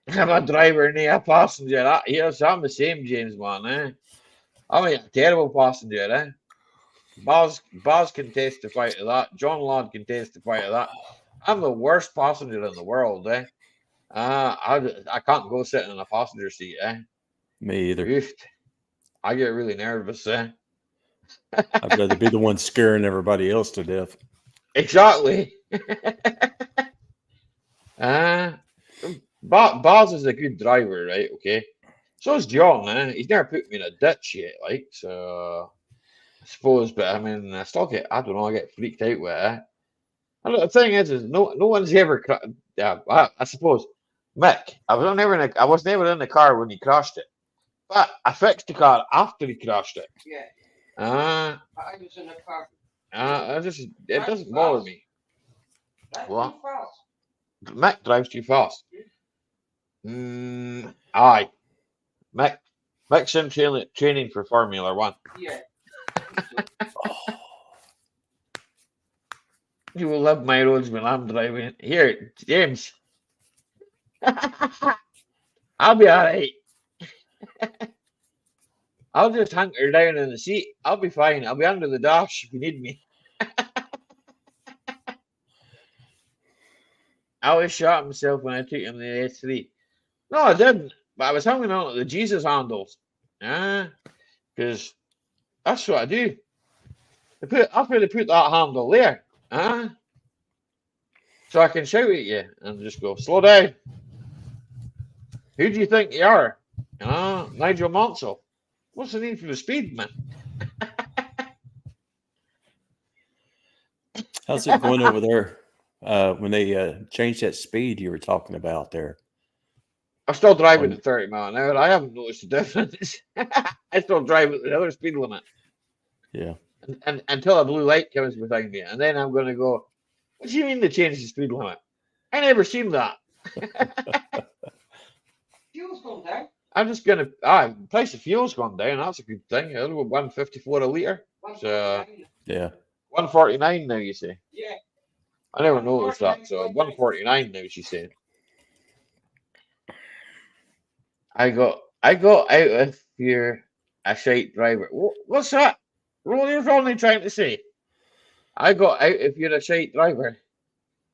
a driver and a passenger. Yes, I'm the same, James, man. I'm a terrible passenger. Baz can testify to that. John Ladd can testify to that. I'm the worst passenger in the world. I can't go sitting in a passenger seat. Me either. Oof. I get really nervous. I'd rather be the one scaring everybody else to death. Exactly. Baz is a good driver, right? Okay. So is John. He's never put me in a ditch yet, like, so I suppose, but I mean, I don't know, I get freaked out with it. And the thing is no one's ever, I suppose, Mick, I was never in the car when he crashed it, but I fixed the car after he crashed it. Yeah, I I was in a car. it doesn't bother me. That's What? too fast. Mick drives too fast. Aye. Mick's in training for Formula One. Yeah. You will love my roads when I'm driving. Here, James. I'll be alright. I'll just hunker down in the seat. I'll be fine. I'll be under the dash if you need me. I always shot myself when I took him the S3. No, I didn't. But I was hanging on to the Jesus handles. Because that's what I do. I've really put that handle there. So I can shout at you and just go, slow down. Who do you think you are? Nigel Mansell. What's the need for the speed, man? How's it going over there? When they changed that speed you were talking about there? I'm still driving On, at 30 mile an hour. I haven't noticed the difference. I still drive at the other speed limit. yeah. And until a blue light comes behind me. And then I'm going to go, what do you mean they changed the speed limit? I never seen that. Fuel's gone down. I'm just going to, price of fuel's gone down. That's a good thing. It'll go 154 a litre. So, Yeah. 149 now, you say? Yeah. I never noticed that. So, 149 now, she's saying. I got out of here a shite driver. What's that? What are you only trying to say? I got out if you're a shite driver.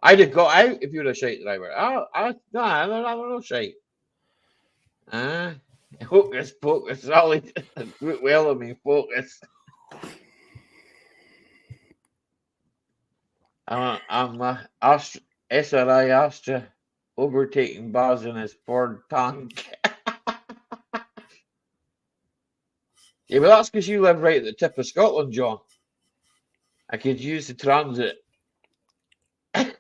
I'd have got out if you're a shite driver. No, I don't know shite. Focus, focus, Ollie. Well, I mean, focus. I'm SRI Astra overtaking Baz in his Ford tank. Yeah, but that's because you live right at the tip of Scotland, John. I could use the transit. The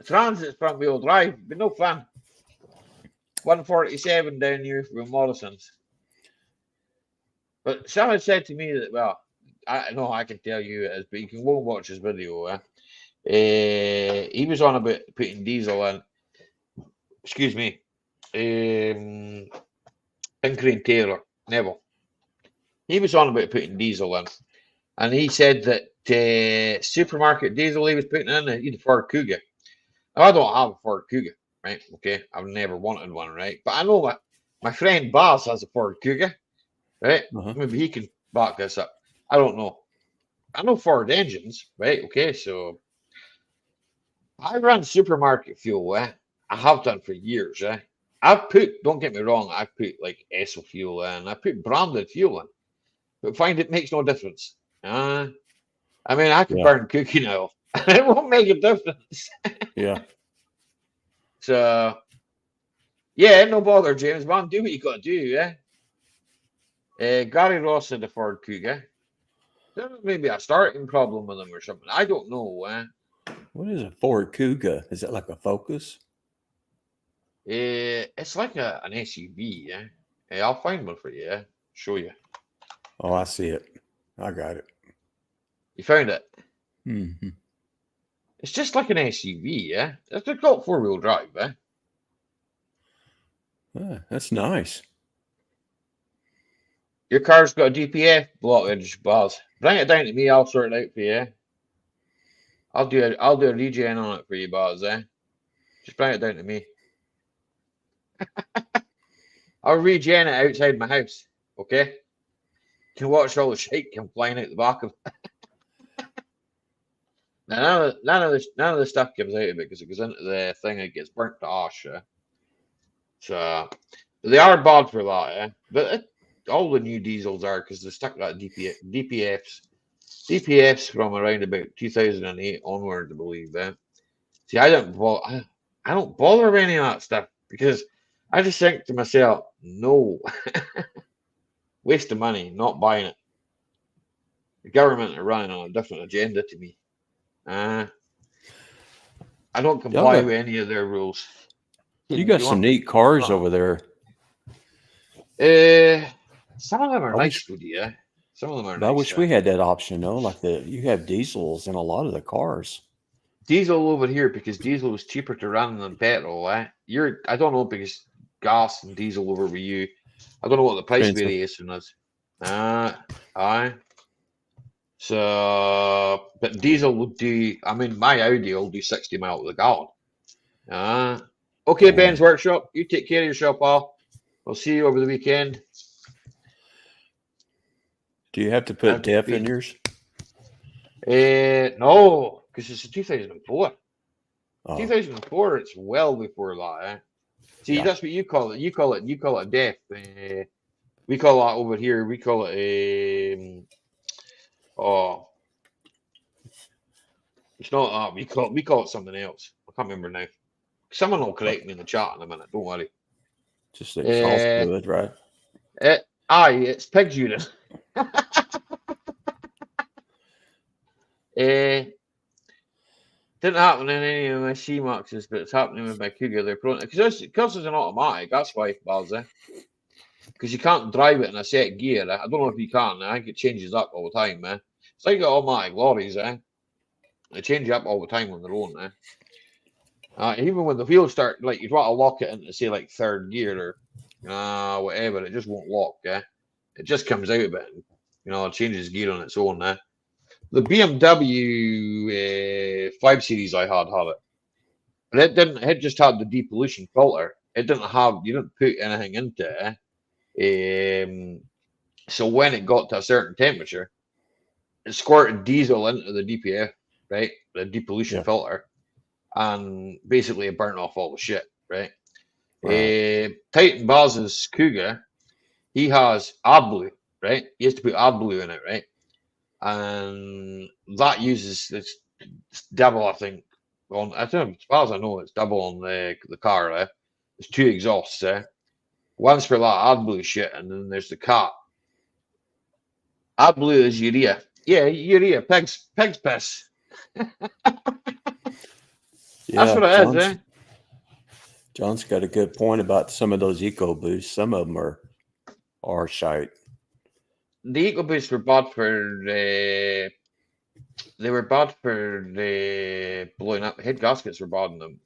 transit's front wheel drive, but no fun. 147 down here from Morrison's. But someone said to me that, well, I know I can tell you it is, but you can go and watch his video. He was on about putting diesel in. Excuse me. Pinker and Taylor, Neville. He was on about putting diesel in. And he said that supermarket diesel he was putting in, he had a Ford Kuga. Now, I don't have a Ford Kuga, right? Okay, I've never wanted one, right? But I know my friend Baz has a Ford Kuga, right? Maybe he can back this up. I don't know. I know Ford engines, right? Okay, so I run supermarket fuel, I have done for years, don't get me wrong, I've put like Esso fuel in, I put branded fuel in, but find it makes no difference. I mean, I can burn cooking oil. It won't make a difference. Yeah. So, yeah, no bother, James, man. Do what you got to do, yeah? Gary Ross had a Ford Kuga. Maybe a starting problem with him or something. I don't know. What is a Ford Kuga? Is it like a Focus? It's like an SUV, yeah? I'll find one for you, yeah? Show you. Oh, I see it. I got it. You found it? Mm-hmm. It's just like an SUV, yeah? It's got four-wheel drive, That's nice. Your car's got a DPF blockage, Baz. Bring it down to me, I'll sort it out for you. I'll do a regen on it for you, Baz, Just bring it down to me. I'll regen it outside my house, okay? You can watch all the shit come flying out the back of it. Now, none of the stuff comes out of it because it goes into the thing, it gets burnt to ash, So they are bad for that, But all the new diesels are because they stuck that DPFs from around about 2008 onward, I believe. See, I don't bother with any of that stuff because I just think to myself, no, waste of money, not buying it. The government are running on a different agenda to me. I don't comply with any of their rules. You got some neat cars over there. Some of them are nice, yeah. Some of them are nice. I wish we had that option, though. Like you have diesels in a lot of the cars. Diesel over here because diesel was cheaper to run than petrol. I don't know because gas and diesel over with you. I don't know what the price variation is. So, but diesel would do. I mean, my Audi will do 60 miles to the gallon. Okay, Ben's Workshop. You take care of yourself, pal. I'll see you over the weekend. Do you have to put DEF in yours? No, because it's a 2004. Oh. 2004, it's well before that. See, that's what you call it. You call it DEF. We call that over here. We call it it's not that. We call it something else. I can't remember now. Someone will correct me in the chat in a minute. Don't worry. Just exhaust fluid, right? Aye, it's pig's urine. Didn't happen in any of my C Maxes, but it's happening with my Cougar. They're prone because it's an automatic. That's why, Baz. Because you can't drive it in a set gear. I don't know if you can. I think it changes up all the time, man. It's like the automatic lorries, They change up all the time on their own, even when the wheels start, like you want to lock it into, say, like third gear or whatever, it just won't lock, It just comes out of it, and, it changes gear on its own, The BMW 5 Series I had it, but it didn't. It just had the depollution filter. It didn't have. You didn't put anything into it. So when it got to a certain temperature, it squirted diesel into the DPF, right, the depollution filter, and basically it burnt off all the shit, right? Titan Baz's Cougar, he has AdBlue, right? He has to put AdBlue in it, right? And that uses this double, I think. On I don't know, as far as I know, it's double on the car. There's 2 exhausts. One's for that AdBlue shit, and then there's the cat. AdBlue is urea. Yeah, urea. Pig's piss. That's what it is, John's got a good point about some of those EcoBoosts. Some of them are shite. The EcoBoosts were bad for they were bad for the blowing up. Head gaskets were bad in them.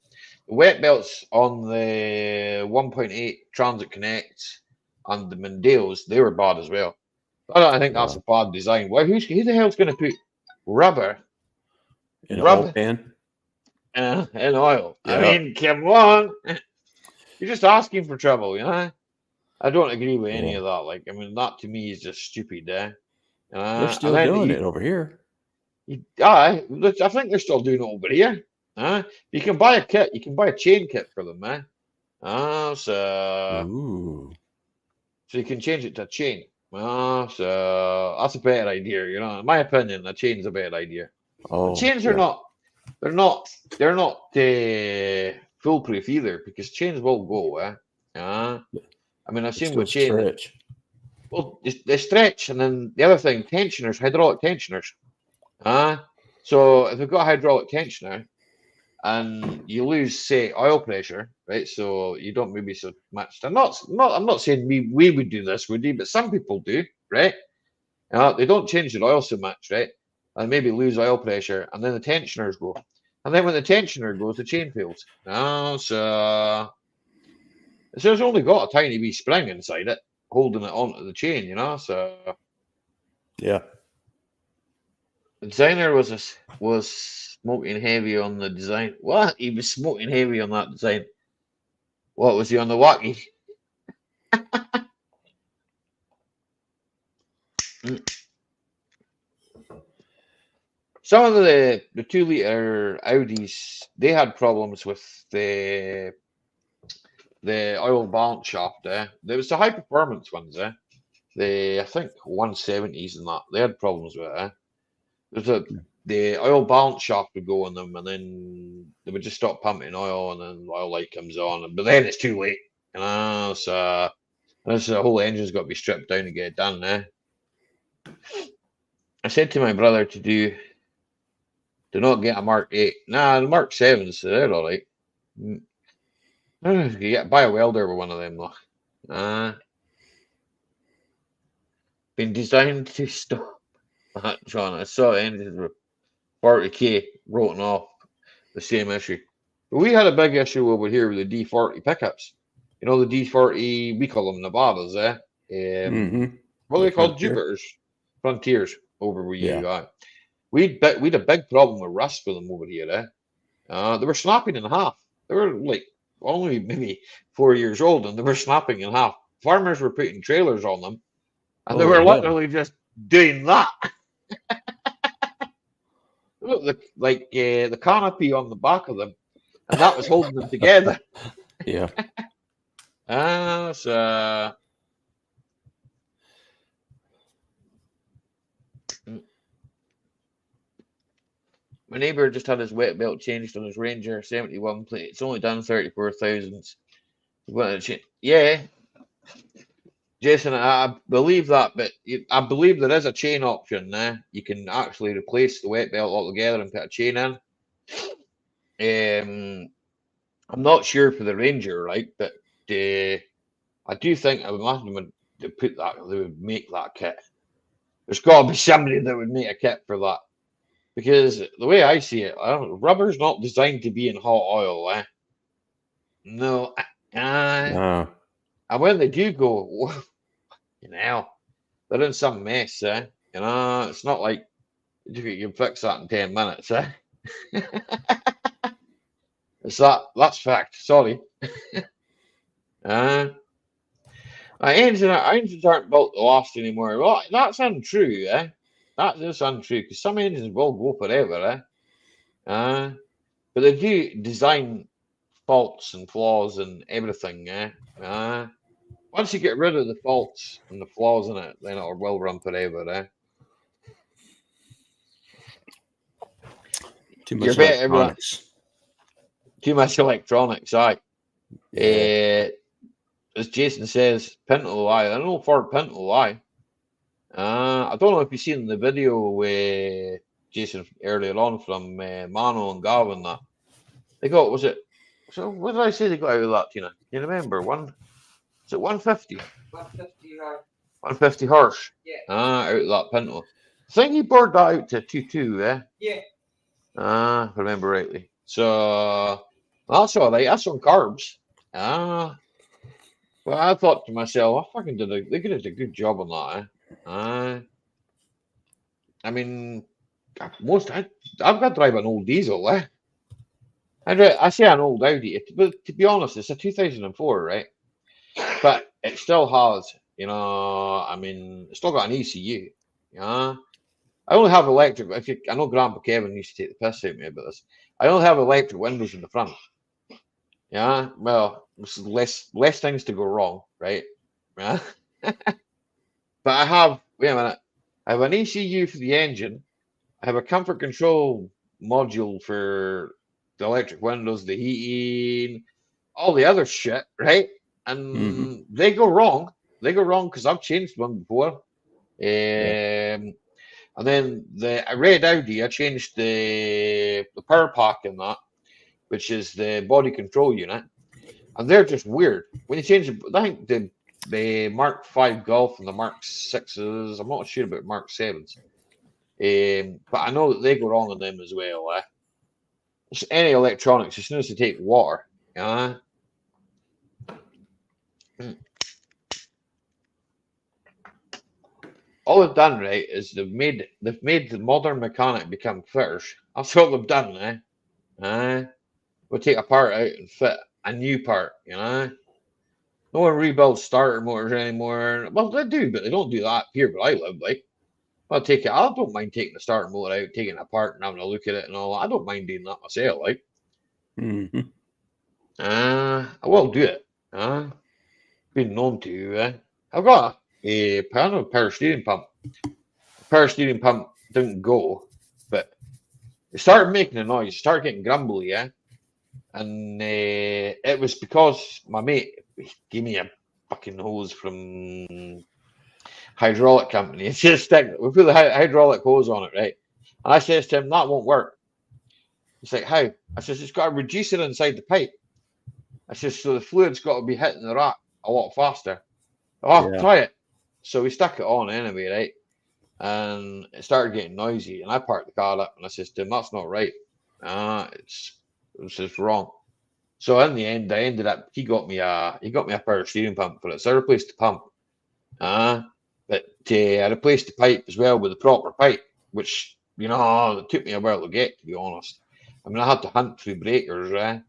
The wet belts on the 1.8 Transit Connects and the Mendeos, they were bad as well. I think that's a bad design. Why? Who the hell's going to put rubber in an oil pan? In oil. I mean, come on. You're just asking for trouble, I don't agree with any of that. Like, I mean, that to me is just stupid, They're still doing it over here. I think they're still doing it over here. You can buy a kit. You can buy a chain kit for them, man. So you can change it to a chain. So that's a better idea, In my opinion, a chain's a better idea. The chains are not. They're not foolproof either, because chains will go. I mean, I've seen with chains. Stretch. Well, they stretch, and then the other thing, tensioners, hydraulic tensioners. So if you've got a hydraulic tensioner and you lose, say, oil pressure, right? So you don't maybe so much. I'm not saying we would do this, would you? But some people do, right? They don't change their oil so much, right? And maybe lose oil pressure, and then the tensioners go. And then when the tensioner goes, the chain fails. So it's only got a tiny wee spring inside it, holding it onto the chain, So yeah. the designer was smoking heavy on the design. What? He was smoking heavy on that design. What was he on the wacky? Some of the 2-liter Audis, they had problems with the oil balance shaft. There was the high performance ones. I think 170s and that, they had problems with it. The oil balance shaft would go on them, and then they would just stop pumping oil, and then the oil light comes on, but then it's too late. So the whole engine's got to be stripped down to get it done. I said to my brother do not get a Mark 8. Nah, the Mark 7s, they're all right. You buy a welder with one of them, though. Been designed to stop. John, I saw engines with 40k written off. The same issue. But we had a big issue over here with the D40 pickups. The D40, we call them Nevadas, What are they called? Jupiters. Frontiers over where you are. We had a big problem with rust with them over here. They were snapping in half. They were like only maybe 4 years old, and they were snapping in half. Farmers were putting trailers on them, and they were literally just doing that. Look, the canopy on the back of them, and that was holding them together. Yeah. So my neighbour just had his wet belt changed on his Ranger 71 plate. It's only done 34,000. Yeah. Jason, I believe that, but I believe there is a chain option there. You can actually replace the wet belt altogether and put a chain in. I'm not sure for the Ranger, right? But I do think I would imagine when they put that, they would make that kit. There's got to be somebody that would make a kit for that. Because the way I see it, rubber's not designed to be in hot oil, eh? No. No. And when they do go, you know, they're in some mess, eh? You know, it's not like you can fix that in 10 minutes, eh? It's that's fact. Sorry. Engines aren't built to last anymore. Well, that's untrue, eh? That is untrue because some engines will go forever, eh? But they do design faults and flaws and everything, eh? Once you get rid of the faults and the flaws in it, then it will run forever, eh? Too much electronics. Too much electronics, aye. Yeah. As Jason says, Pinto, aye. I know Ford Pinto, aye. I don't know if you've seen the video with Jason earlier on from Mano and Gavin that they got, was it? So what did I say they got out of that, Tina? Do you remember? Is it 150? 150, 150 horse. Yeah. Out of that Pinto. I think he bored that out to 2.2, eh? Yeah. If I remember rightly. So that's all right. That's on carbs. Well, I thought to myself, I fucking they could have done a good job on that, eh? I mean, I've got to drive an old diesel, eh? I say an old Audi, but to be honest, it's a 2004, right? But it still has, you know, I mean, it's still got an ECU, yeah. I only have electric. I know Grandpa Kevin used to take the piss out of me about this. I only have electric windows in the front. Yeah, well, there's less things to go wrong, right? Yeah. But I have. Wait a minute. I have an ECU for the engine. I have a comfort control module for the electric windows, the heating, all the other shit, right? And they go wrong. They go wrong because I've changed one before. And then the red Audi, I changed the power pack in that, which is the body control unit, and they're just weird. When you change, I think the Mark 5 Golf and the Mark 6s, I'm not sure about Mark 7s, but I know that they go wrong on them as well. Just any electronics, as soon as they take water, all they've done, right, is they've made the modern mechanic become fitters. That's what they've done, we'll take a part out and fit a new part, you know. No one rebuilds starter motors anymore. Well, they do, but they don't do that here where I live. Like, I don't mind taking the starter motor out, taking it apart, and having a look at it and all. I don't mind doing that myself. Like, I will do it. Been known to. I've got a power steering pump. The power steering pump didn't go, but it started making a noise. It started getting grumbly, and it was because my mate gave me a fucking hose from hydraulic company. It's just we put the hydraulic hose on it, right? And I says to him, that won't work. He's like, how? I says, it's got a reducer inside the pipe. I says, so the fluid's got to be hitting the rack a lot faster. Try it. So we stuck it on anyway, right? And it started getting noisy, and I parked the car up, and I says to him, that's not right. It's just wrong. So in the end, I ended up he got me a power steering pump for it. So I replaced the pump. But I replaced the pipe as well with the proper pipe, which it took me a while to get, to be honest. I mean, I had to hunt through breakers,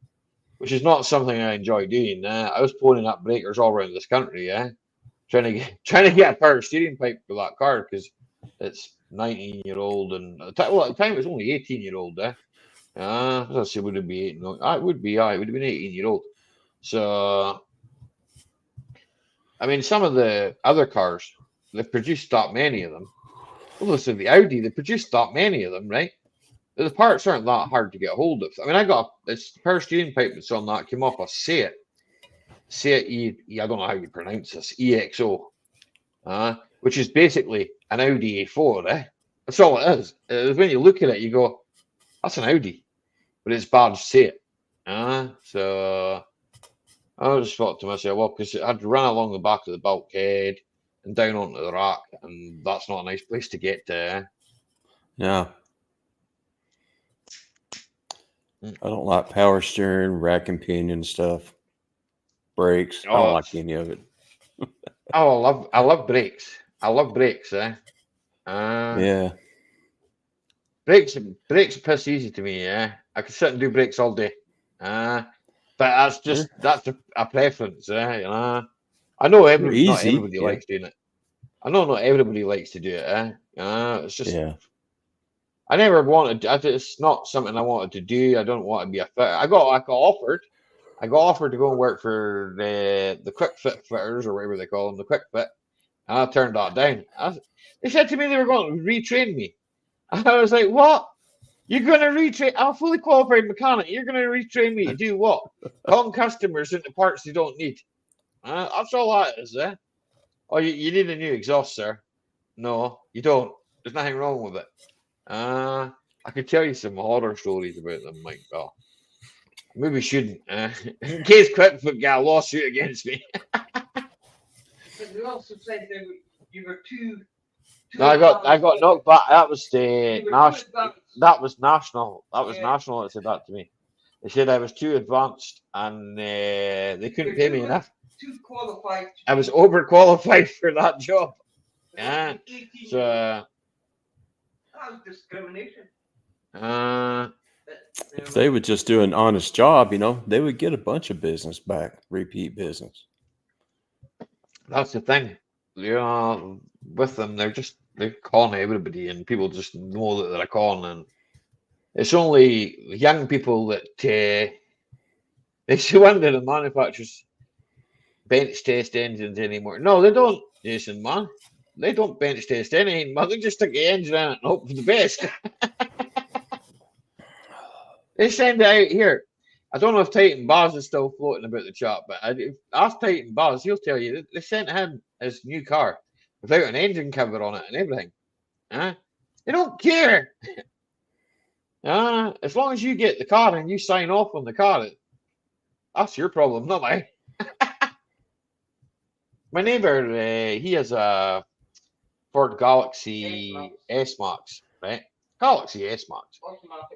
which is not something I enjoy doing. I was pulling up breakers all around this country, trying to get a power steering pipe for that car because it's 19-year-old, and at the time it was only 18-year-old, let's see, would it be 8? No, it would be, it would have been 18-year-old. So, I mean, some of the other cars, they've produced that many of them. Well, listen, the Audi, they produced that many of them, right? The parts aren't that hard to get hold of. I mean, I got this power steering pipe that's on that came off a Seat. Seat I don't know how you pronounce this, EXO. which is basically an Audi A4. That's all it is. When you look at it, you go, "That's an Audi," but it's bad to say it. So I just thought to myself, well, because it had to run along the back of the bulkhead and down onto the rack, and that's not a nice place to get to. Yeah. I don't like power steering, rack and pinion stuff, brakes. I don't like any of it. Oh, I love brakes. I love brakes. Yeah. Brakes piss easy to me. I can sit and do brakes all day. But that's just that's a preference. You know, I know not easy, everybody likes doing it. I know not everybody likes to do it. It's just I never wanted. It's not something I wanted to do. I don't want to be a fitter. I got offered to go and work for the quick fit fitters or whatever they call them, the quick fit, and I turned that down. They said to me they were going to retrain me. I was like, what? You're going to retrain? I'm a fully qualified mechanic. You're going to retrain me to do what? Calling customers into parts they don't need. That's all that is. Oh, you need a new exhaust, sir. No, you don't. There's nothing wrong with it. I could tell you some horror stories about them, Mike. Oh, maybe shouldn't. In case Quickfoot got a lawsuit against me. But they also said you were too. No, I got knocked back. That was national. That was national. That was national that said that to me. They said I was too advanced and they couldn't pay me enough. Too qualified. I was overqualified for that job. Yeah. So that was discrimination. If they would just do an honest job, they would get a bunch of business back, repeat business. That's the thing. With them, they're calling everybody, and people just know that they're calling, and it's only young people that they still wonder the manufacturers bench test engines anymore. No, they don't, Jason, man. They don't bench test anything, man. They just stick the engine in it and hope for the best. They send it out here. I don't know if Titan Baz is still floating about the chat, but ask Titan Baz, he'll tell you they sent him his new car without an engine cover on it and everything. They don't care. As long as you get the car and you sign off on the car, that's your problem, not mine. My neighbor, he has a Ford Galaxy S-Max, right? Galaxy S-Max,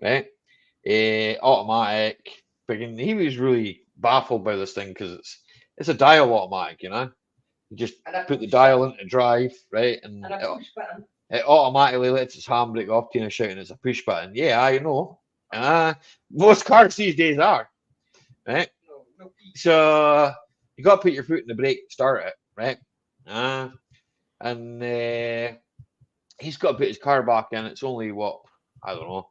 right? Automatic. He was really baffled by this thing because it's a dial automatic, You just put the dial into drive, right? And it automatically lets its handbrake off to you shouting it's a push button. Yeah, I know. Most cars these days are, right? So you got to put your foot in the brake, start it, right? And he's got to put his car back in. It's only I don't know.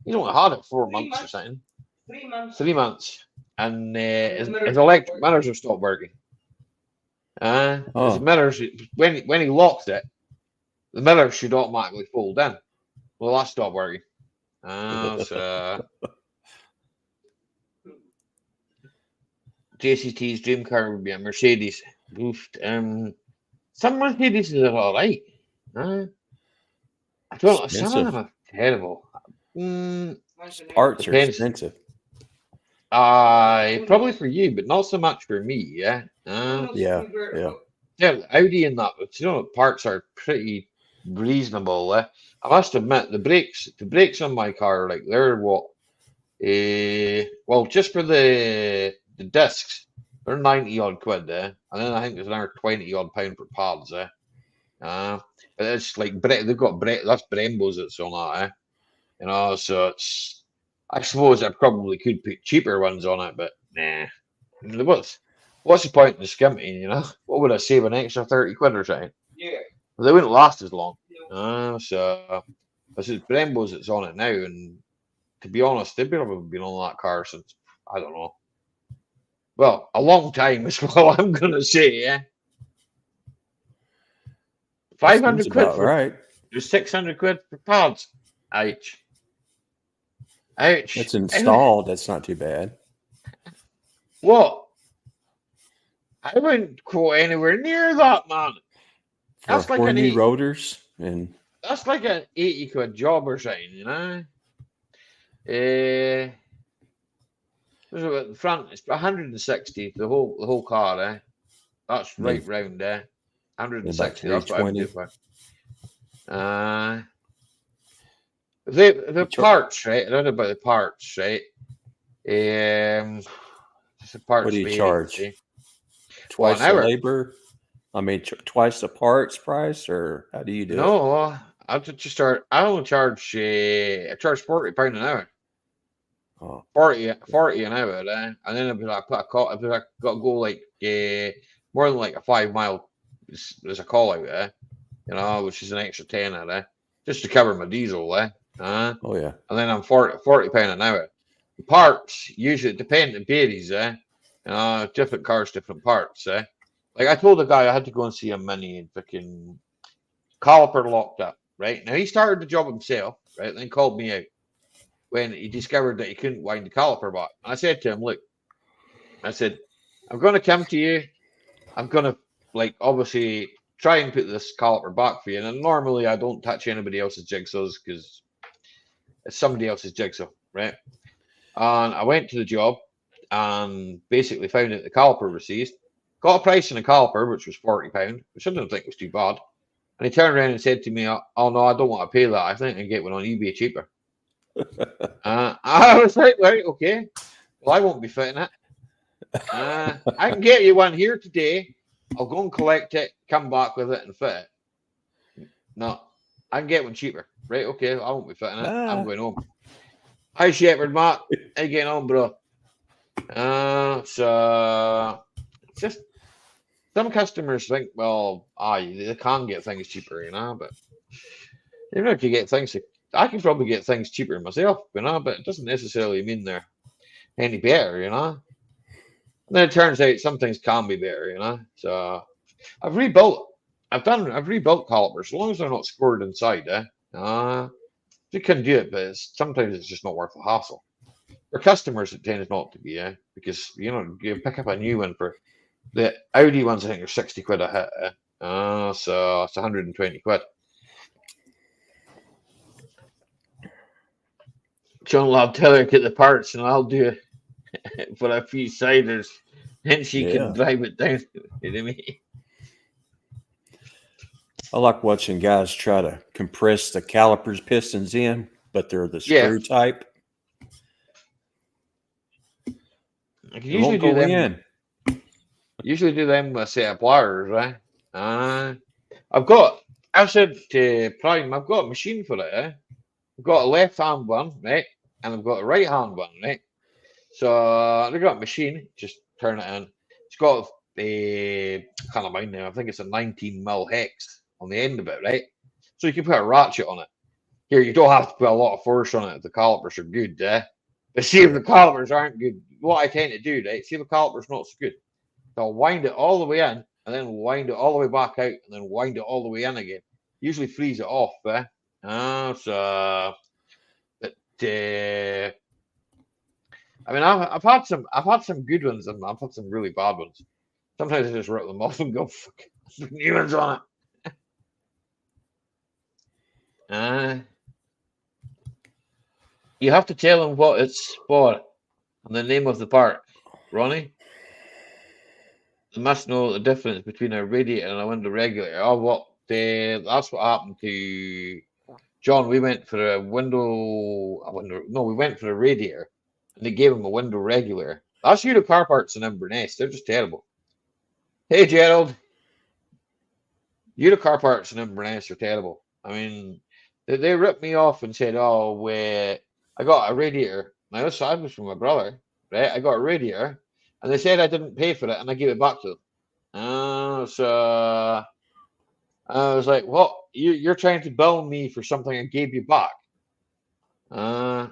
He's only had it 4 months or something. 3 months. 3 months, and his electric mirrors have stopped working. His mirrors, when he locks it, the mirrors should automatically fold in. Well, that stopped working. So JCT's dream car would be a Mercedes. Some Mercedes are all right. I don't know. Some of them are terrible. Parts are expensive. Probably for you, but not so much for me. Yeah. Yeah. Audi and that, parts are pretty reasonable. I must admit, the brakes on my car, like they're just for the discs, they're 90 odd quid. And then I think there's another 20 odd pound for pads. But it's like they've got that's Brembos that's on that. So it's. I suppose I probably could put cheaper ones on it, but nah. What's the point in the skimping, What would I save, an extra 30 quid or something? Yeah. Well, they wouldn't last as long. So this is Brembo's that's on it now, and to be honest, they've probably been on that car since, I don't know. Well, a long time is what I'm going to say, yeah. 500 quid for right. There's 600 quid for pads. Ouch. It's installed. That's not too bad. What? I wouldn't quote anywhere near that, man. for That's like four an new 80, rotors and that's like an 80 quid job or something, you know. Uh, there's about the front, it's 160 the whole car, eh? That's then right round there. about 160, that's what I would do 320. for. The You parts, right? I don't know about the parts, right? Just the What parts do you vary, charge? see? Well, an Twice the hour. labor? I mean, twice the parts price, or how do you do it? No, I just start. I only charge. I charge £40 an hour. Oh, 40 an hour, eh? And then if I put a call, if I got to go like more than like a 5 mile, there's a call out there, you know, which is an extra tenner, eh? Just to cover my diesel, eh? oh yeah. And then I'm £40 an hour. The parts usually depend, it varies, eh? You know, different cars, different parts, eh? Like I told the guy I had to go and see a mini and freaking caliper locked up, right? Now he started the job himself, right? Then called me out when he discovered that he couldn't wind the caliper back. And I said to him, look, I said, I'm going to come to you. I'm going to, like, obviously try and put this caliper back for you. And normally I don't touch anybody else's jigsaws because it's somebody else's jigsaw, right? And I went to the job and basically found out the caliper was seized. Got a price on the caliper, which was £40, which I didn't think was too bad. And he turned around and said to me, oh no, I don't want to pay that. I think I can get one on eBay cheaper. I was like, right, okay. Well, I won't be fitting it. I can get you one here today. I'll go and collect it, come back with it and fit it. No, I can get one cheaper. Right, okay, I won't be fitting it. I'm going home. Hi, Shepherd, Matt. How you getting on, bro? So just some customers think, well, they can get things cheaper, you know, but even if you get things, I can probably get things cheaper myself, you know, but it doesn't necessarily mean they're any better, you know. And then it turns out some things can be better, you know. So I've rebuilt calipers as long as they're not scored inside, you can do it, but sometimes it's just not worth the hassle. For customers, it tends not to be, because you know you pick up a new one for the Audi ones. I think are 60 quid a hit, so it's 120 quid. John will tell her get the parts, and I'll do it for a few ciders, and she can drive it down. You know what I mean? I like watching guys try to compress the calipers pistons in, but they're the screw type. I can usually do them. Usually do them with a set of pliers, right? I said to Prime, I've got a machine for it, I've got a left hand one, right? And I've got a right hand one, right? So I've got a machine, just turn it in. It's got I can't mind now, I think it's a 19mm hex on the end of it, right? So you can put a ratchet on it. Here, you don't have to put a lot of force on it if the calipers are good, But see if the calipers aren't good, what I tend to do, right? See if the caliper's not so good. So I'll wind it all the way in, and then wind it all the way back out, and then wind it all the way in again. Usually freeze it off, but I mean, I've had some good ones, and I've had some really bad ones. Sometimes I just rip them off and go, fuck, put new ones on it. You have to tell them what it's for and the name of the part, Ronnie. They must know the difference between a radiator and a window regulator. Oh, what? That's what happened to John. We went for a we went for a radiator, and they gave him a window regulator. That's you, the car parts in Inverness. They're just terrible. Hey, Gerald. You, the car parts in Inverness are terrible. I mean, they ripped me off and said, "Oh, I got a radiator." Now this was from my brother, right? I got a radiator, and they said I didn't pay for it, and I gave it back to them. So I was like, "What? You're trying to bill me for something I gave you back?" But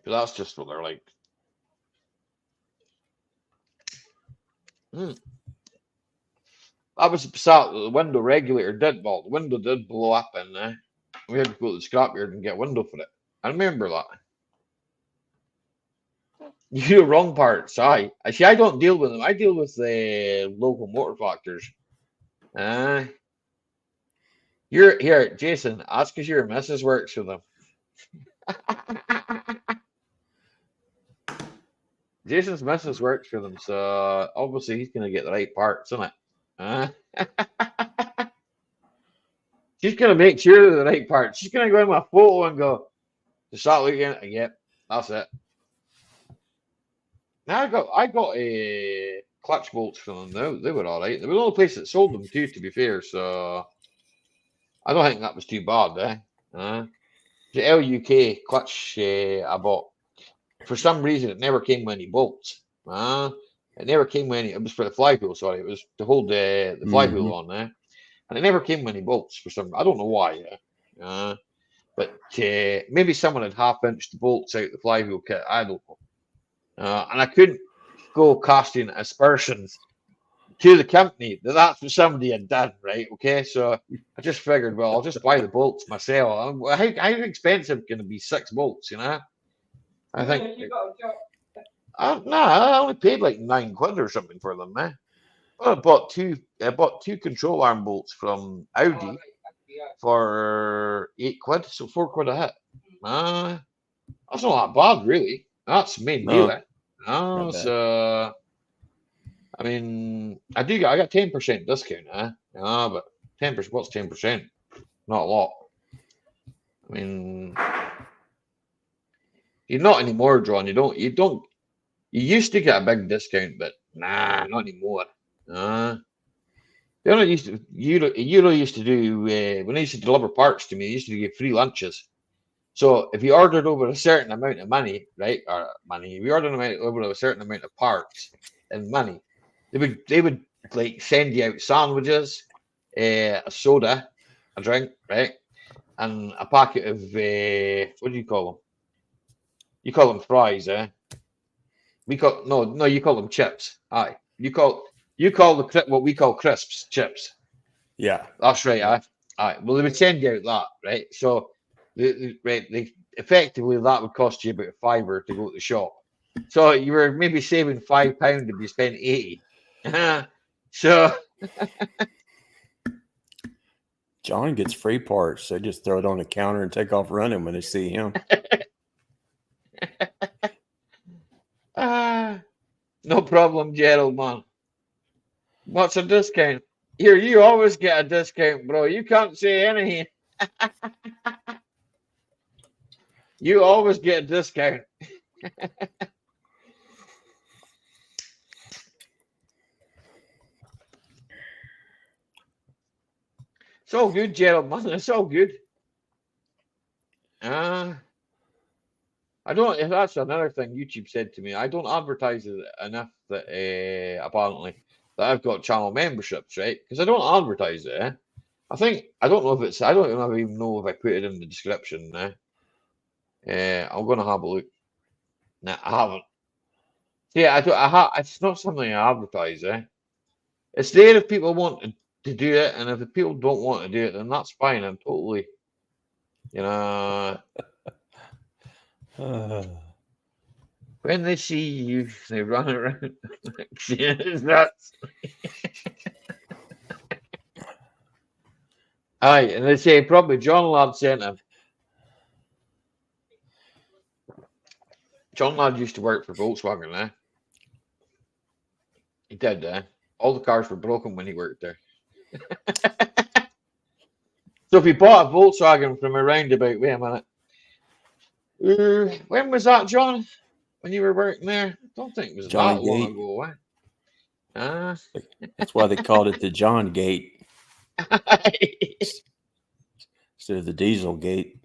that's just what they're like. I was upset that the window regulator the window did blow up, and we had to go to the scrapyard and get a window for it. I remember that. You do wrong parts. I don't deal with them. I deal with the local motor factors. Uh, you're here, Jason. Ask because your missus works for them. Jason's missus works for them, so obviously he's gonna get the right parts, isn't it? Uh, she's gonna make sure they're the right parts. She's gonna go in my photo and go, to start looking at it. Yep, that's it. Now I got a clutch bolts from them. They were all right. They were the only place that sold them too, to be fair. So I don't think that was too bad, eh? The LUK clutch I bought. For some reason, it never came with any bolts. It never came with any. It was for the flywheel. Sorry, it was to hold the flywheel on there, and it never came with any bolts for some. I don't know why. But maybe someone had half-inched the bolts out the flywheel kit. I don't know. And I couldn't go casting aspersions to the company that's what somebody had done, right? Okay, so I just figured, well, I'll just buy the bolts myself. How expensive can it be? 6 bolts, you know? I think. You got a job. No, I only paid like £9 or something for them, man. Well, I bought two control arm bolts from Audi for £8, so £4 a hit. That's not that bad, really. That's the main No, dealer. not bad. So I mean, I got 10% discount, but 10%. What's 10%? Not a lot. I mean, you're not anymore, John. You used to get a big discount, but nah, not anymore. They only used to Euro used to do when they used to deliver parts to me. They used to give free lunches. So if you ordered over a certain amount of money, right, or money, if you ordered over a certain amount of parts and money, they would like send you out sandwiches, a soda, a drink, right, and a packet of what do you call them? You call them fries, eh? We call no, you call them chips. Aye, you call what we call crisps, chips. Yeah. That's right. Aye. Well, they would send you out that, right? So, effectively that would cost you about a fiver to go to the shop. So you were maybe saving £5 if you spent 80. So John gets free parts. They just throw it on the counter and take off running when they see him. no problem, Gerald, man. What's a discount? Here, you always get a discount, bro. You can't say anything. You always get a discount. It's all good, Gerald, man. It's all good. I don't. That's another thing YouTube said to me. I don't advertise it enough that apparently that I've got channel memberships, right? Because I don't advertise it. I don't know if it's. I don't even know if I put it in the description. I'm gonna have a look. Nah, I haven't. Yeah, I don't. It's not something I advertise. It's there if people want to do it, and if the people don't want to do it, then that's fine. I'm totally, you know. When they see you, they run around like nuts. Aye, and they say probably John Ladd sent him. John Ladd used to work for Volkswagen, He did, All the cars were broken when he worked there. So if he bought a Volkswagen from a roundabout, wait a minute. When was that, John? When you were working there? I don't think it was John that long Gate. ago, That's why they called it the John Gate instead of the Diesel Gate.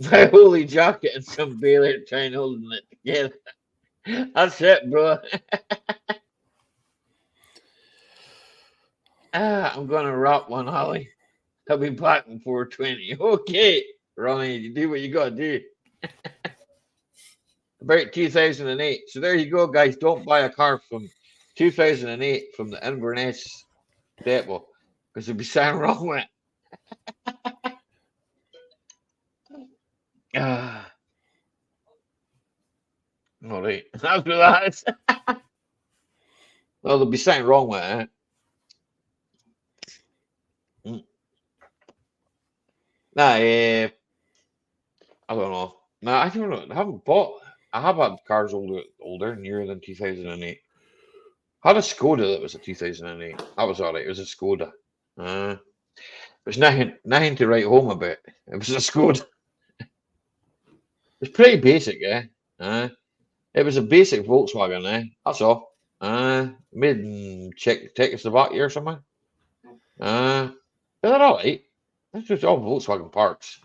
My holy jacket and some baler trying holding it together. That's it, bro. I'm gonna wrap one, Holly. I'll be back in 4:20. Okay, Ronnie, you do what you gotta do. About 2008. So there you go, guys. Don't buy a car from 2008 from the Inverness depot because there'll be something wrong with it. All right, that's what that is. Well, there'll be something wrong with it. Nah, I don't know. Nah, I don't know. I haven't bought. I have had cars older, nearer than 2008. I had a Skoda that was a 2008. That was alright. It was a Skoda. There's nothing to write home about. It was a Skoda. It's pretty basic, yeah. It was a basic Volkswagen, That's all. Made in Czechoslovakia or something. But they're alright. That's just all Volkswagen parts.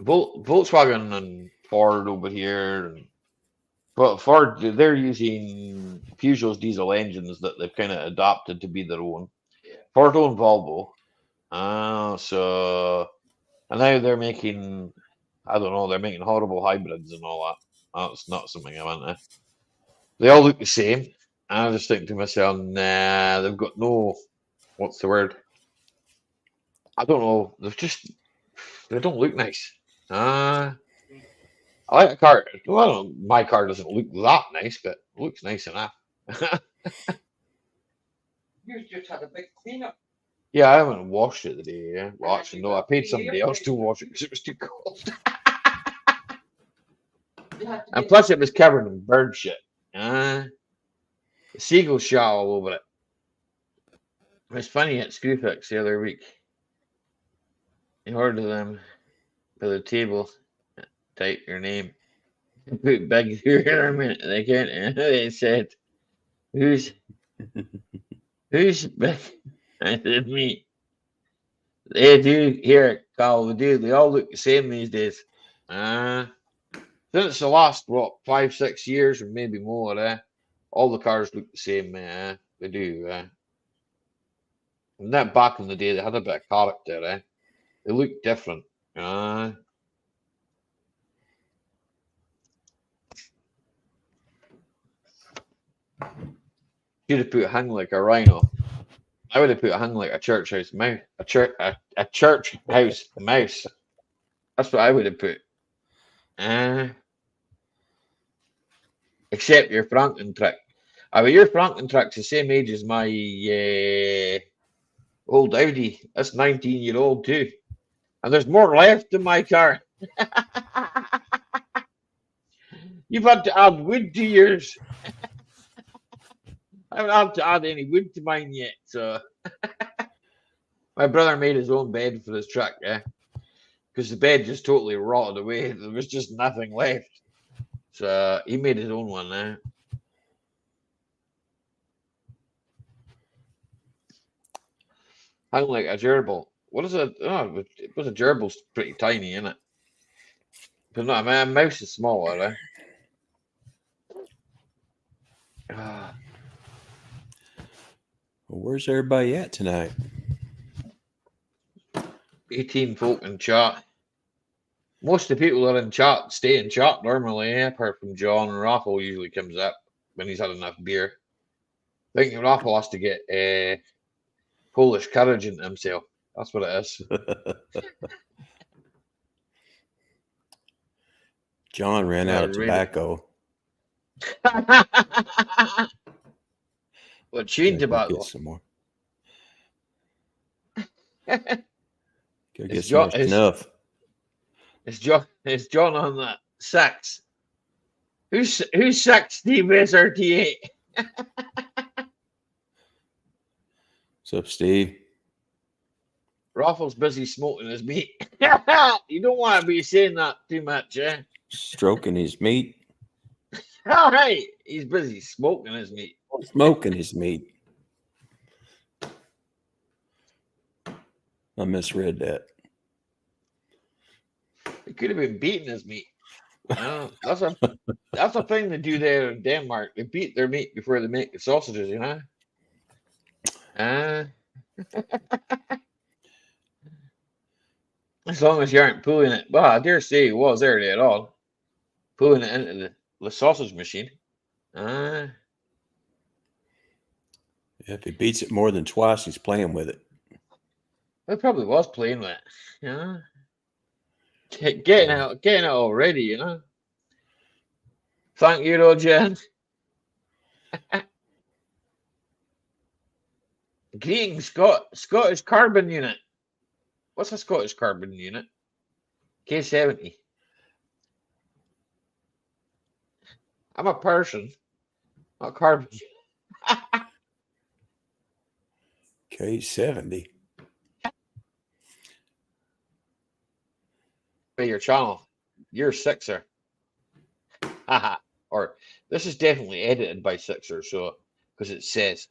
Volkswagen and Ford over here, but Ford, they're using Peugeot's diesel engines that they've kind of adapted to be their own. Ford own Volvo. And now they're making, I don't know, they're making horrible hybrids and all that. That's not something I want to. They all look the same. And I just think to myself, nah, they've got no, what's the word? I don't know. They don't look nice. I like a car. Well, my car doesn't look that nice, but it looks nice enough. You just had a big cleanup. Yeah, I haven't washed it today. Yeah. Well, actually, no, I paid somebody else to wash it because it was too cold. And plus, it was covered in bird shit. The seagulls shot all over it. It was funny at Screwfix the other week. I ordered them for the table. Type your name. Put big here in a minute. They can't. They said, "Who's big?" I said, "Me." They do here, Carl. They do. They all look the same these days. Since the last 5-6 years or maybe more, all the cars look the same. They do. And that back in the day, they had a bit of character. They look different. Should have put hung like a rhino. I would have put hung like a church house mouse. A church house mouse. That's what I would have put. Except your Franken trick. But your Franken trick's the same age as my old Audi. That's 19-year-old too. And there's more left in my car. You've had to add wood to yours. I haven't had to add any wood to mine yet. So my brother made his own bed for his truck, because the bed just totally rotted away. There was just nothing left. So he made his own one. Hung like a gerbil. What is it? Oh, it was a gerbil's pretty tiny, isn't it? But no, a mouse is smaller, Well, where's everybody at tonight? 18 folk in chat. Most of the people that are in chat stay in chat normally, apart from John. And Raffle usually comes up when he's had enough beer. I think Raffle has to get Polish courage into himself. That's what it is. John ran out of tobacco. What chewing tobacco? Get some more. Go get John, some more snuff. It's John on that sax. Who's sax Steve SRT8? What's up, Steve? Raffle's busy smoking his meat. You don't want to be saying that too much, Stroking his meat. All right, he's busy smoking his meat. Smoking his meat. I misread that. He could have been beating his meat. That's a thing they do there in Denmark. They beat their meat before they make the sausages, As long as you aren't pulling it. Well, I dare say he was there at all. Pulling it into the sausage machine. If he beats it more than twice, he's playing with it. He probably was playing with it. Getting out already, Thank you, Roger. Greeting Scottish carbon unit. What's a Scottish carbon unit? K70. I'm a person, not carbon. K70. By your channel. You're a Sixer. Haha. Or this is definitely edited by Sixer, so because it says,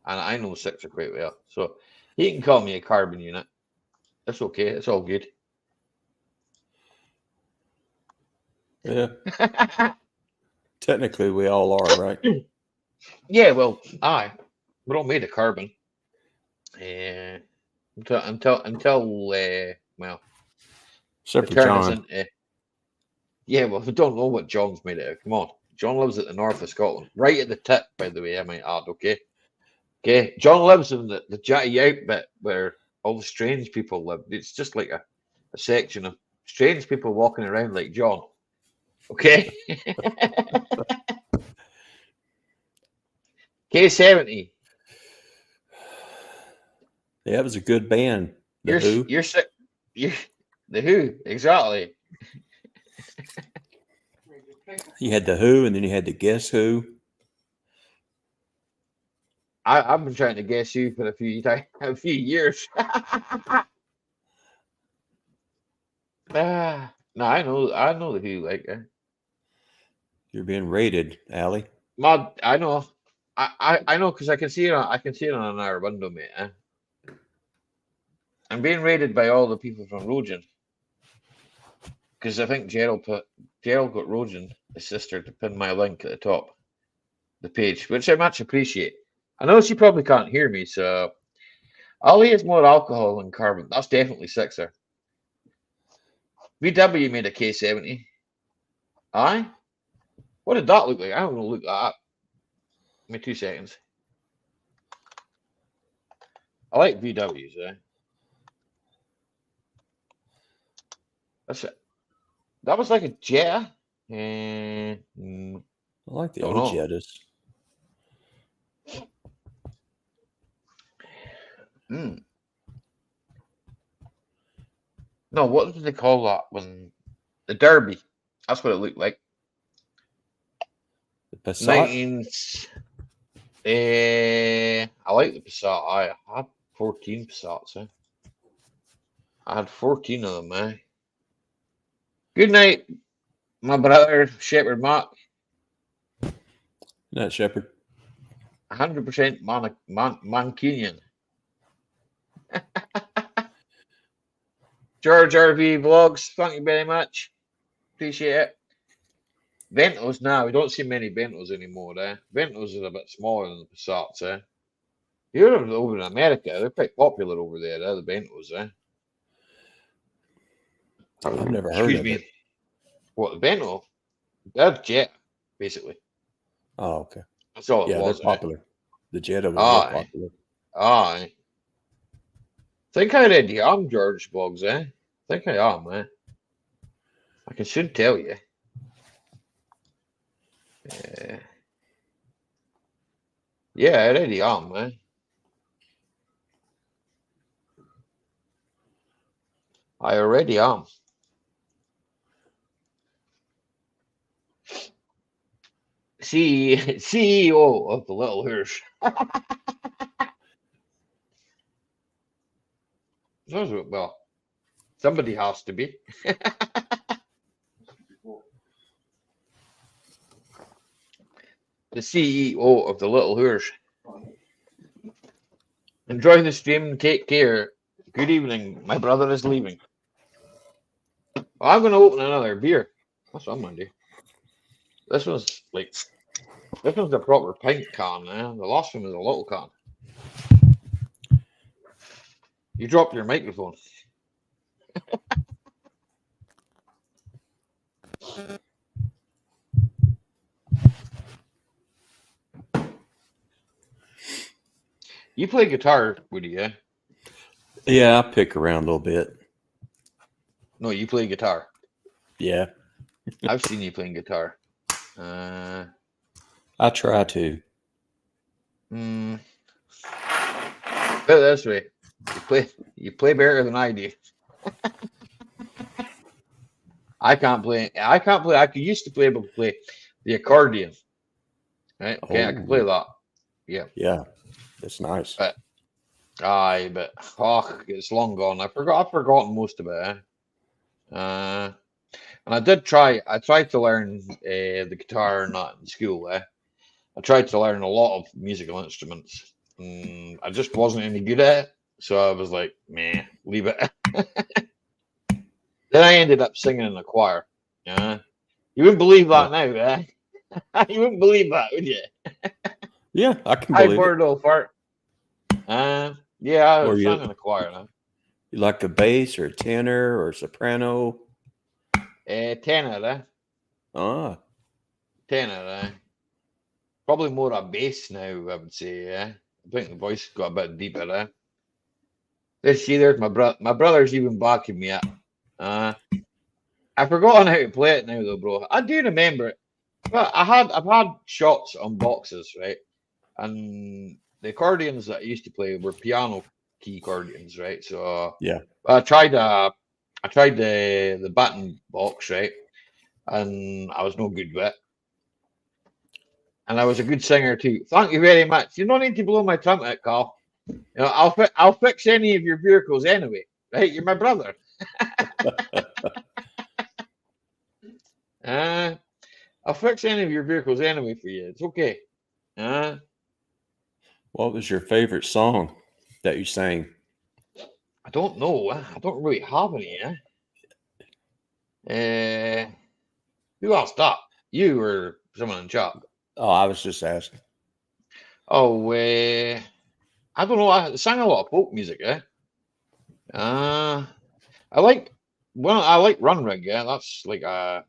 and I know Sixer quite well, so he can call me a carbon unit. That's okay. It's all good. Yeah. Technically, we all are, right? Yeah, well, we're all made of carbon. Until well, Except the for turn is John. into. Yeah, well, we don't know what John's made it of. Come on. John lives at the north of Scotland. Right at the tip, by the way, I might add, okay? Okay. John lives in the Jatty out bit where all the strange people live. It's just like a section of strange people walking around like John. Okay? K70. Yeah, it was a good band. The You're Who. you're sick. You the Who, exactly. You had the Who, and then you had the Guess Who. I've been trying to guess you for a few years. No, I know the Who. Like, You're being rated, Allie. I know, I know because I can see it on our window, mate. I'm being rated by all the people from Rogan because I think Gerald got Rogan, his sister, to pin my link at the top, the page, which I much appreciate. I know she probably can't hear me, so Ollie has more alcohol than carbon. That's definitely Sixer. VW made a K70. Aye? What did that look like? I don't know. Look that up. Give me 2 seconds. I like VWs, eh? That's it. That was like a Jetta. I like the Don't old know. Jettas. No, what did they call that when the Derby? That's what it looked like. The Passat. 19. I like the Passat. I had 14 Passats. Eh? I had 14 of them. Eh? Good night, my brother Shepherd Mack. Not Shepherd. 100% Mancunian. George RV Vlogs, thank you very much. Appreciate it. Ventos now, we don't see many Ventos anymore, eh? Ventos are a bit smaller than the Passats, eh? You're over in America, they're quite popular over there, the Ventos, eh? I've never heard of it. What, the Vento? They're Jet, basically. Oh, okay. That's all it Yeah, was. they're popular. The Jetta was real popular. Aye. Think I already am George Boggs, eh? Think I am, eh? I should tell you. Yeah, I already am, eh? I already am. CEO of the Little Hirsch. Well, somebody has to be. The CEO of the Little Hirsch. Enjoy the stream. Take care. Good evening. My brother is leaving. Well, I'm going to open another beer. That's what I'm going to do. This one's a proper pint can. Eh? The last one was a little can. You dropped your microphone. You play guitar, Woody, yeah? Yeah, I pick around a little bit. No, you play guitar. Yeah. I've seen you playing guitar. I try to. Mm, put it this way: you play better than I do. I can't play. I can't play. I could used to be able to play the accordion. Right? Okay, I can play Oh, that. Yeah, yeah, that's nice. but but oh, it's long gone. I've forgotten most of it. And I did try. I tried to learn the guitar not in school. I tried to learn a lot of musical instruments. I just wasn't any good at it. So I was like, meh, leave it. Then I ended up singing in a choir. Yeah. You wouldn't believe Yeah, that now, eh? You wouldn't believe that, would you? yeah, I can Hi, believe it. poor little fart. Yeah, I Or sang you, in a choir now. you like a bass or a tenor or soprano? Tenor, Ah, tenor, probably more a bass now, I would say, I think the voice got a bit deeper, Let's see, there's my brother. My brother's even backing me up. Uh, I've forgotten how to play it now, though, bro. I do remember it. But I've had shots on boxes, right? And the accordions that I used to play were piano key accordions, right? So yeah. I tried the button box, right? And I was no good with it. And I was a good singer too. Thank you very much. You don't need to blow my trumpet, Carl. You know, I'll fix any of your vehicles anyway, right? You're my brother. Uh, I'll fix any of your vehicles anyway for you. It's okay. Uh, What was your favorite song that you sang? I don't know. I don't really have any. Who else? That you or someone in chat? Oh, I was just asking. Oh, I don't know. I sang a lot of folk music. Uh, I like I like Run Rig. Yeah, that's like a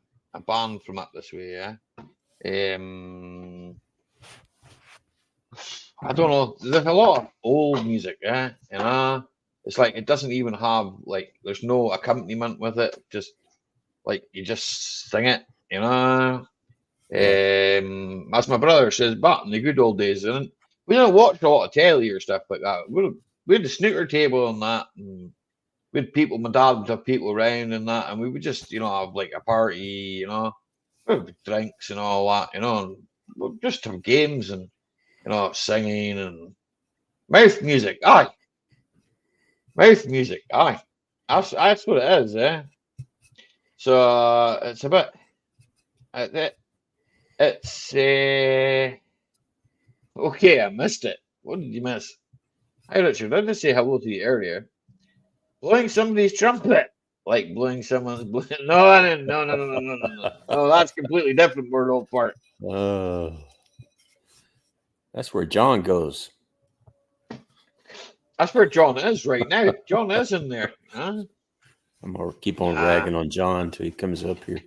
band from up this way. Um, I don't know. There's a lot of old music. It's like it doesn't even have like there's no accompaniment with it. Just like you just sing it. You know. Yeah. As my brother says, back in the good old days, and we don't watch a lot of telly or stuff like that. We had the snooker table and that, and we had people. My dad would have people around and that, and we would just, have like a party, with drinks and all that, and we'd just have games and singing and mouth music. Aye, mouth music. Aye, that's what it is, eh? So it's a bit. It, it's okay. I missed it. What did you miss? Hi, Richard. I did say hello to you earlier. Blowing somebody's trumpet. Like blowing someone's. No, I didn't. No, no, no, no, no, no, no. No, that's completely different word old part. Uh, that's where John goes. That's where John is right now. John is in there. Huh? I'm gonna keep on Ah, ragging on John until he comes up here.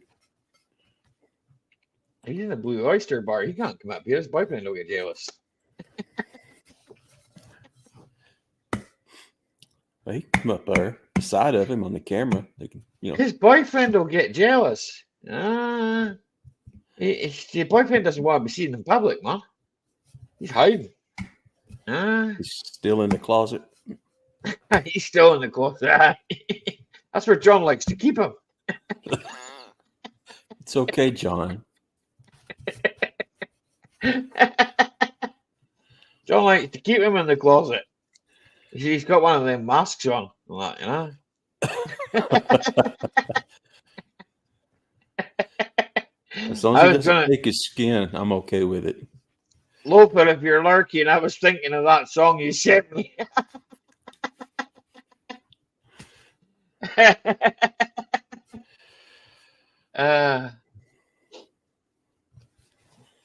he's in the Blue Oyster Bar. He can't come up here. His boyfriend will get jealous. Well, he can come up there, beside of him on the camera. They can, His boyfriend will get jealous. The boyfriend doesn't want to be seen in public, man. He's hiding. he's still in the closet. He's still in the closet. That's where John likes to keep him. It's okay, John. John likes to keep him in the closet. He's got one of them masks on, like, As long as I he was doesn't gonna take his skin, I'm okay with it. Loper, if you're lurking, I was thinking of that song you sent me.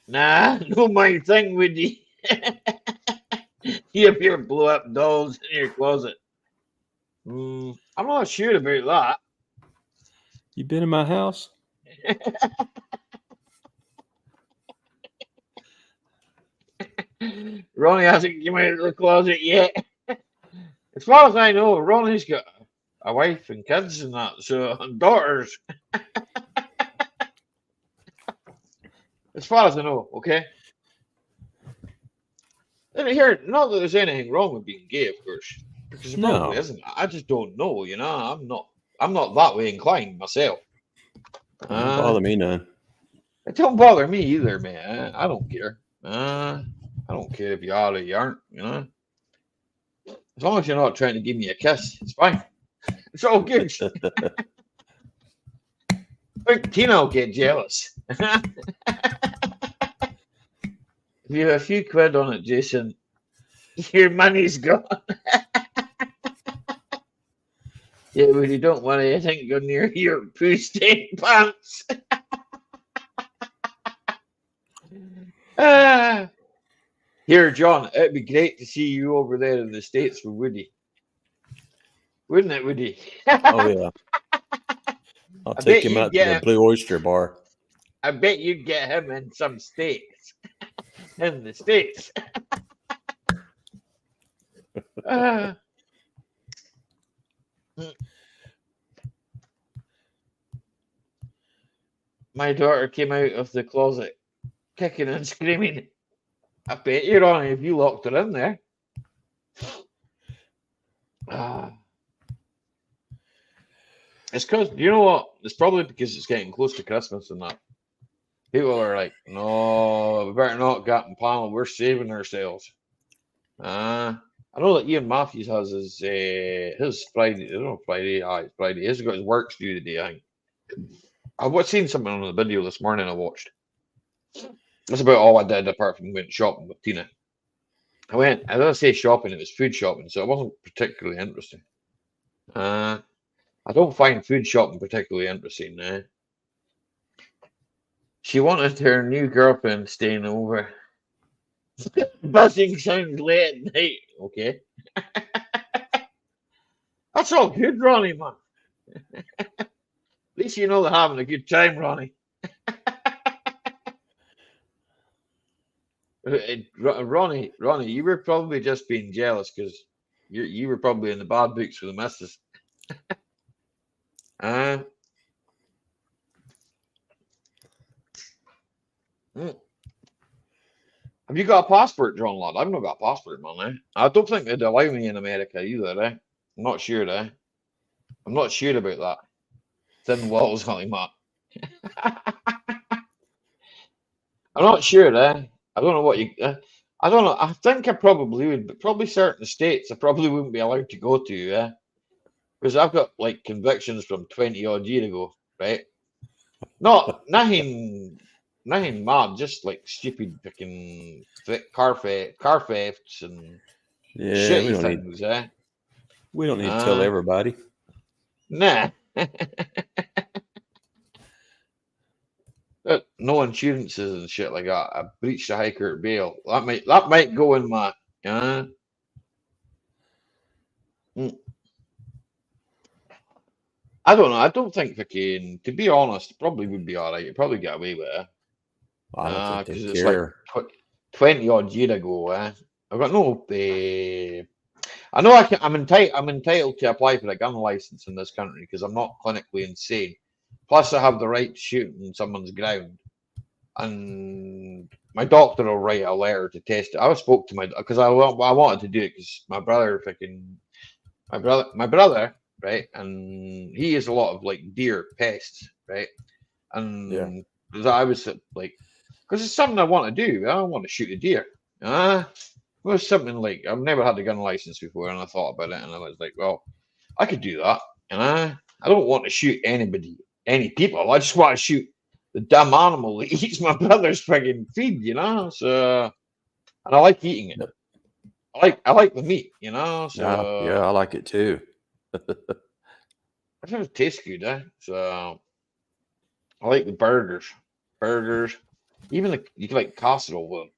Nah, no my thing with you. You have your blow up dolls in your closet. I'm not sure about You been in my house? that. Ronnie hasn't come out of the closet yet. As far as I know, Ronnie's got a wife and kids and that, and daughters. As far as I know, okay? And here, not that there's anything wrong with being gay, of course, because there probably No, isn't. I just don't know. I'm not that way inclined myself. don't bother me none. It don't bother me either, man. I don't care. I don't care if you are or you aren't. As long as you're not trying to give me a kiss, it's fine. It's all good. I think Tina will get jealous. If you have a few quid on it, Jason, your money's gone. Yeah, but you don't want anything go near your poo stain pants. Here, John, it'd be great to see you over there in the States with Woody. Wouldn't it, Woody? Oh yeah, I'll I take bet him you out to get the him. Blue Oyster Bar. I bet you'd get him in some steaks in the States. My daughter came out of the closet kicking and screaming. I bet you, Ronnie, if you locked her in there. It's because, you know what? It's probably because it's getting close to Christmas and that. People are like, no, we better not get in panel. We're saving ourselves. I know that Ian Matthews has his Friday. I don't know Friday. It's Friday. He's got his works due today. I think. I've seen something on the video this morning. I watched. That's about all I did apart from going shopping with Tina. I didn't say shopping. It was food shopping, so it wasn't particularly interesting. I don't find food shopping particularly interesting. She wanted her new girlfriend staying over. Buzzing sounds late at night. Okay. That's all good, Ronnie, man. At least you know they're having a good time, Ronnie. Ronnie, you were probably just being jealous because you were probably in the bad books with the missus. Have you got a passport, John Lad? I've not got a passport, man. I don't think they'd allow me in America either. I'm not sure. I'm not sure about that. Thin walls, Holly Matt. I'm not sure. I don't know what you. I don't know. I think I probably would, but probably certain states I probably wouldn't be allowed to go to. Because I've got like convictions from 20 odd years ago, right? Nothing mad, just like stupid fucking car thefts and Yeah, shitty things, we don't need to tell everybody. Nah. No insurances and shit like that. I breached a high court bail. That might go in my I don't know. I don't think fucking, to be honest, it probably would be alright. You'd probably get away with it. I don't think Because they it's care. like 20 odd years ago. I've got no. I know I'm entitled to apply for a gun license in this country because I'm not clinically insane. Plus, I have the right to shoot in someone's ground, and my doctor will write a letter to test it. I spoke to because I wanted to do it because my brother, right, and he has a lot of like deer pests, right, and Yeah. because I was like, because it's something I want to do. I don't want to shoot a deer. It was something like I've never had a gun license before, and I thought about it, and I was like, well, I could do that. And I don't want to shoot any people. I just want to shoot the damn animal that eats my brother's friggin' feed, So, and I like eating it. I like the meat, So Yeah, I like it too. I think it tastes good, So I like the burgers, even you can like casserole,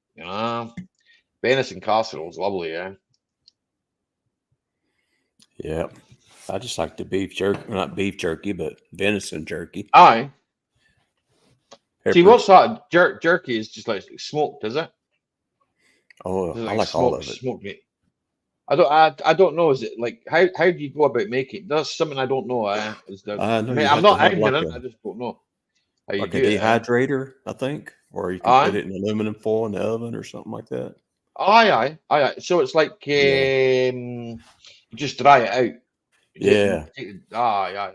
venison casserole is lovely, Yeah. I just like the beef jerky, not beef jerky, but venison jerky. Aye. See, Peppers. what's that? Jerky is just like smoked, is it? Oh, Is it I like all of it. Smoked meat. I don't know. Is it like how do you go about making it? That's something I don't know. No, I'm not ignorant. I just don't know how you like do a it. dehydrator, I think, or you can put it in aluminum foil in the oven or something like that. Aye. So it's like Yeah. you just dry it out. Yeah. Aye.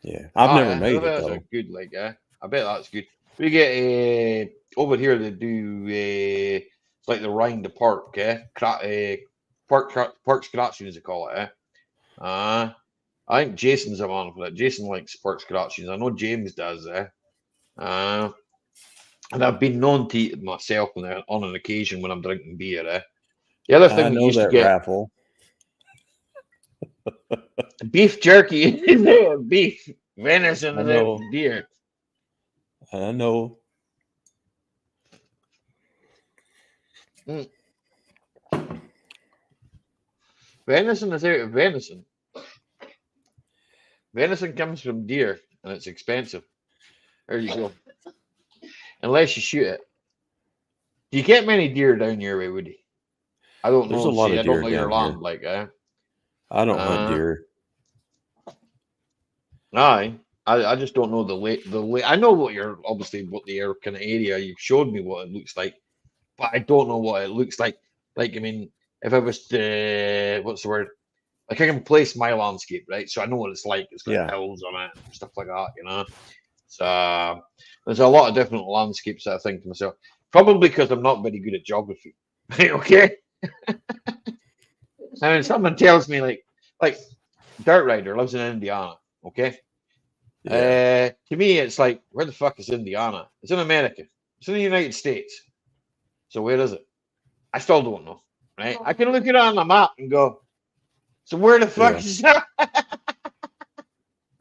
Yeah. I've Ah, never yeah, made it that's a though. good like. I bet that's good. We get over here they do like the rind to pork, pork scratchings they call it. I think Jason's a man for that. Jason likes pork scratchings. I know James does. Uh, and I've been known to eat it myself on an occasion when I'm drinking beer. The other I thing we know used to that get raffle. beef jerky is there, beef venison I is there, know. deer. I know. Mm. Venison is out of venison. Venison comes from deer and it's expensive. There you go. Unless you shoot it. Do you get many deer down your way, Woody? I don't There's a know. lot See, of I don't deer know your down land here. like I don't hunt deer. Aye. I just don't know I know what you're obviously what the kind of area you've showed me what it looks like, but I don't know what it looks like. Like I mean, if I was to what's the word? Like I can place my landscape, right? So I know what it's like. It's got Yeah. hills on it and stuff like that, you know. So there's a lot of different landscapes that I think to myself. Probably because I'm not very good at geography. Okay. I mean, someone tells me like Dirt Rider lives in Indiana. Okay. Yeah. To me, it's like, where the fuck is Indiana? It's in America. It's in the United States. So where is it? I still don't know. Right? I can look it on the map and go, so where the fuck Yeah. is that? I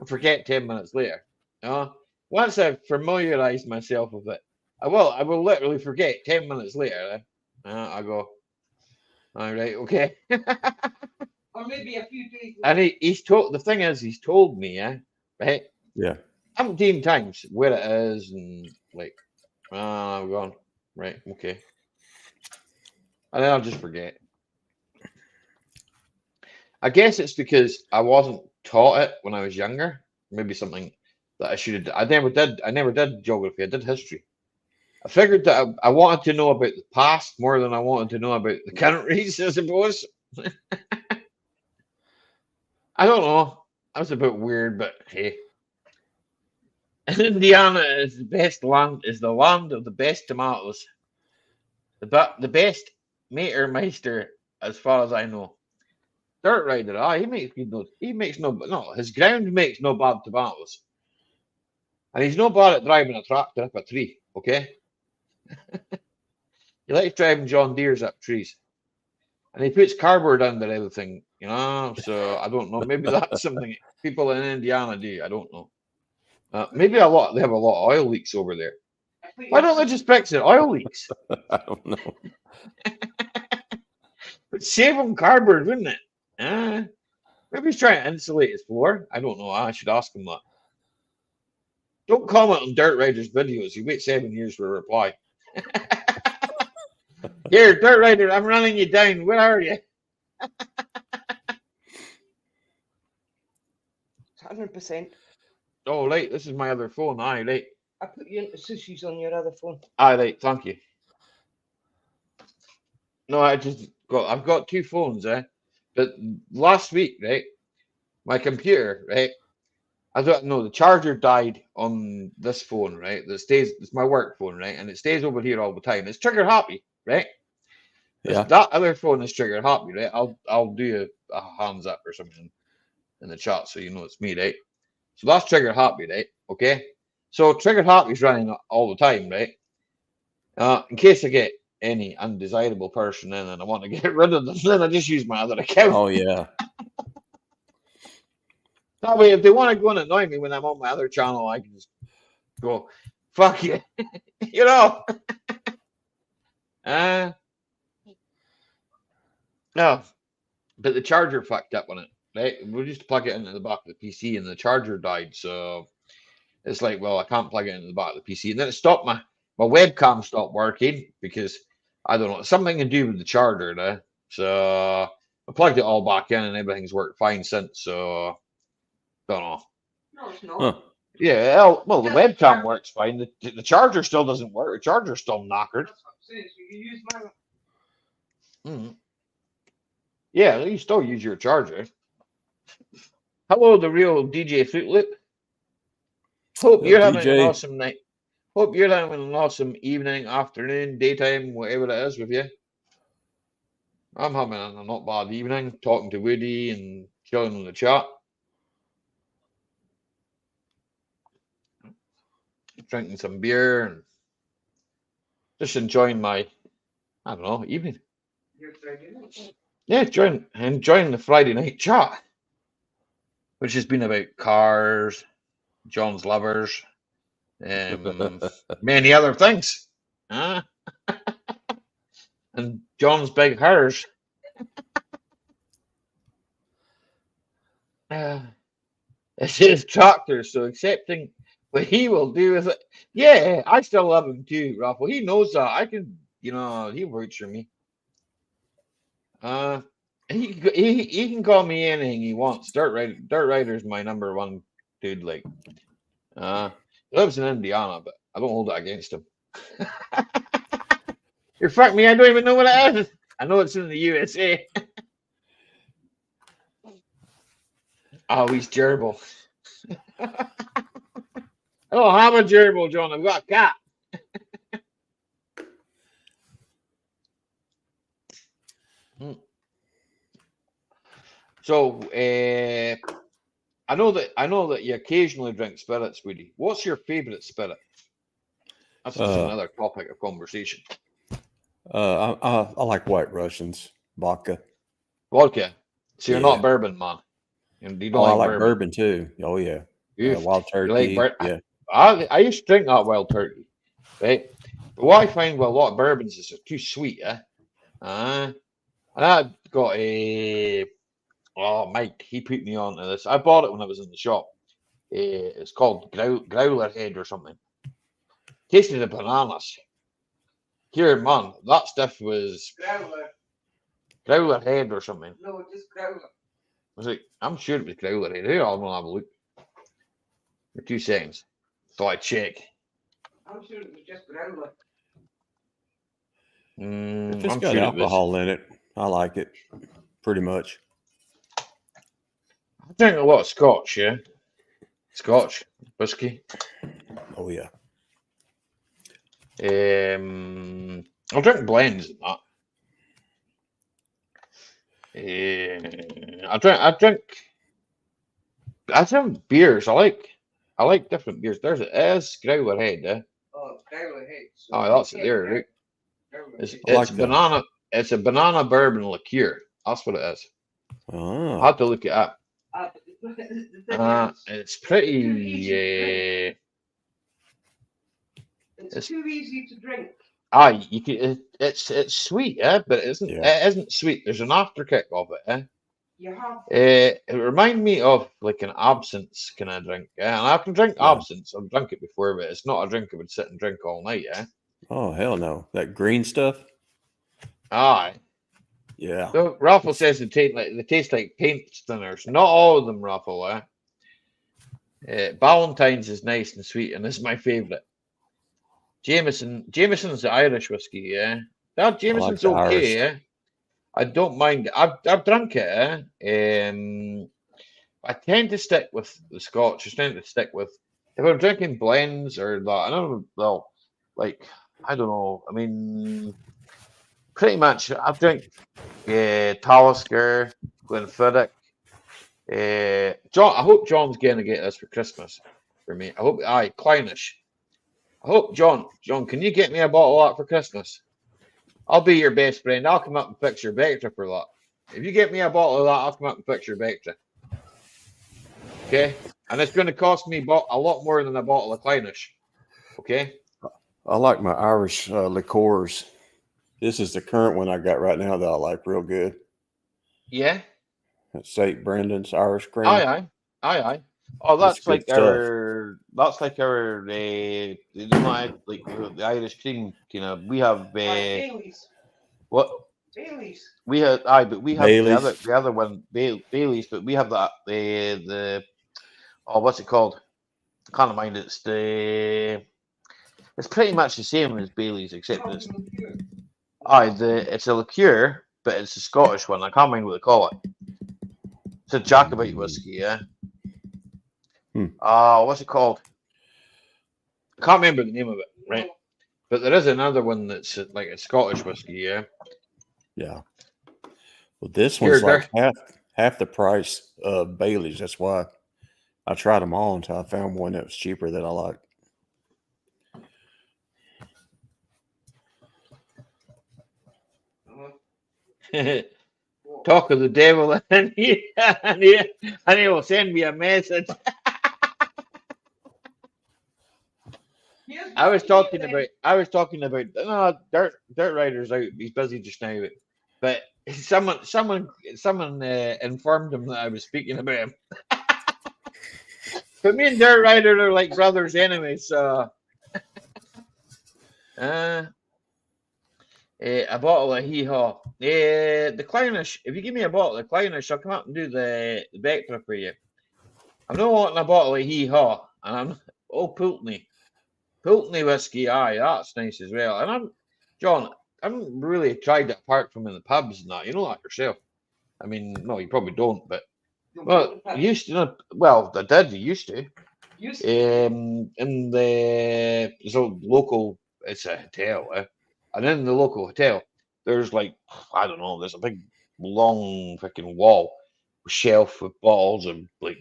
forget 10 minutes later. You know? Once I've familiarized myself with it, I will literally forget 10 minutes later. I go, all right, okay. Or maybe a few days And later. he's told, the thing is, he's told me, right? Yeah. 17 times where it is and like, I'm going, right, okay. And then I'll just forget. I guess it's because I wasn't taught it when I was younger. Maybe something that I should have. I never did. I never did geography. I did history. I figured that I wanted to know about the past more than I wanted to know about the countries. I suppose. I don't know. That was a bit weird, but hey. Indiana is the best land. Is the land of the best tomatoes. The best Matermeister, as far as I know. Dirt Rider, he makes good notes. He makes his ground makes no bad tomatoes. And he's no bad at driving a tractor up a tree, okay? He likes driving John Deere's up trees. And he puts cardboard under everything, you know? So I don't know. Maybe that's something people in Indiana do. I don't know. Maybe they have a lot of oil leaks over there. Why don't they just fix it? Oil leaks. I don't know. But save him cardboard, wouldn't it? Maybe he's trying to insulate his floor. I don't know. I should ask him that. Don't comment on Dirt Rider's videos. You wait 7 years for a reply. Here, Dirt Rider, I'm running you down. Where are you? 100%. Oh, right. This is my other phone. Aye, right. I put you into sushis on your other phone. Aye, right. Thank you. No, I've got two phones, But last week, right, my computer, right, I don't know, the charger died on this phone, right? It's my work phone, right? And it stays over here all the time. It's trigger happy, right? Yeah. That other phone is trigger happy, right? I'll do a hands up or something in the chat so you know it's me, right? So that's trigger happy, right? Okay. So trigger happy is running all the time, right? In case I get any undesirable person in and I want to get rid of them, then I just use my other account. Oh yeah. That way, if they want to go and annoy me when I'm on my other channel, I can just go, fuck you. You know? No. But the charger fucked up on it, right? We just plug it into the back of the PC and the charger died. So it's like, well, I can't plug it into the back of the PC. And then it stopped my webcam stopped working because I don't know, something to do with the charger now. So I plugged it all back in and everything's worked fine since. So don't know. No, it's not. Huh. Yeah, well, the webcam works fine. The charger still doesn't work. The charger's still knackered. That's what I'm saying. So you use my Mm. Yeah, you still use your charger. Hello, the real DJ Fruit Loop. Hope you're having an DJ. awesome night. Hope you're having an awesome evening, afternoon, daytime, whatever it is with you. I'm having a not bad evening, talking to Woody and chilling in the chat, drinking some beer, and just enjoying my, I don't know, evening. Your Friday night. Yeah, enjoying the Friday night chat, which has been about cars, John's lovers, many other things. Huh? And John's big hers. It's his tractor, so accepting what he will do with it. Yeah, I still love him too, Raffle. He knows that. I can, he works for me. He can call me anything he wants. Dirt Rider's my number one dude. Like, he lives in Indiana, but I don't hold it against him. You fuck me, I don't even know what it is. I know it's in the USA. Oh, he's gerbil. I don't have a gerbil, John. I've got a cat. So, I know that you occasionally drink spirits, Woody. What's your favorite spirit? That's just another topic of conversation. I like White Russians, vodka. Vodka. So you're Yeah. not bourbon, man. And you don't I like like bourbon too. Oh yeah, Wild You Turkey. like yeah, I used to drink that Wild Turkey, right? But what I find with a lot of bourbons is they're too sweet, and I got Mike, he put me on to this. I bought it when I was in the shop. It's called Growler Head or something. Tasted the bananas. Here, man, that stuff was Growler. Growler Head or something. No, just growler. Was it? I'm sure it was Growler Head. Here, I'm gonna have a look. For 2 seconds. So I check. I'm sure it was just growler. if it's I'm got sure alcohol in it, I like it pretty much. I drink a lot of Scotch, yeah. Scotch whiskey. Oh yeah. I'll drink blends and that. I drink beers. I like different beers. There's it is Growler Head, Oh, growler head. So Oh, that's it there, right? growler It's, head. I like it's that. banana. It's a banana bourbon liqueur. That's what it is. I Oh, had to look it up. But the thing is, It's pretty. it's too easy to drink. You can. It's sweet, but it isn't. Yeah. It isn't sweet. There's an afterkick of it, You have It reminds me of like an absinthe kind of drink. And I can drink Yeah. absinthe. I've drunk it before, but it's not a drink I would sit and drink all night. oh hell no, that green stuff. Aye. Yeah. So Raffle says they taste like paint thinners. Not all of them, Raffle. Ballantine's is nice and sweet, and this is my favourite. Jameson's the Irish whiskey, yeah. That Jameson's the okay, Irish. yeah. I don't mind. I've drunk it, I tend to stick with the Scotch. I tend to stick with if I'm drinking blends or that. I don't know. Like I don't know. I mean, pretty much I drink Talisker, Glenfiddich. John, I hope John's going to get this for Christmas for me. I hope. Kleinish. I hope John, can you get me a bottle of that for Christmas? I'll be your best friend. I'll come up and fix your Vector for that. If you get me a bottle of that, I'll come up and fix your Vector. Okay? And it's going to cost me a lot more than a bottle of Kleinish. Okay? I like my Irish liqueurs. This is the current one I got right now that I like real good. Yeah? It's St. Brendan's Irish Cream. Aye. Oh, that's It's good like our. That's like our. The Irish cream. We have. Baileys. What? Baileys. We have. But we have Baileys. the other one, Bailey's. But we have the. Oh, what's it called? I can't mind. It's It's pretty much the same as Bailey's, except it's. It's a liqueur, but it's a Scottish one. I can't remember what they call it. It's a Jacobite whiskey, yeah. What's it called? I can't remember the name of it, right? But there is another one that's like a Scottish whiskey, yeah. Yeah. Well, this one's Here, like half the price of Bailey's. That's why I tried them all until I found one that was cheaper that I liked. Talk of the devil, and he will send me a message. I was talking about no, dirt rider's out. He's busy just now, but someone informed him that I was speaking about him. But me and Dirt Rider are like brothers anyway, so a bottle of hee-haw. The Clownish, if you give me a bottle of Clownish, I'll come up and do the Vector for you. I'm not wanting a bottle of hee-haw, and I'm Pulteney whiskey, aye, that's nice as well. And John, I haven't really tried it apart from in the pubs and that. You know that yourself. I mean, no, you probably don't, but well, you used to. Well, I did. You used to. In the local, it's a hotel, and in the local hotel, there's like I don't know. There's a big long freaking wall, shelf with bottles of like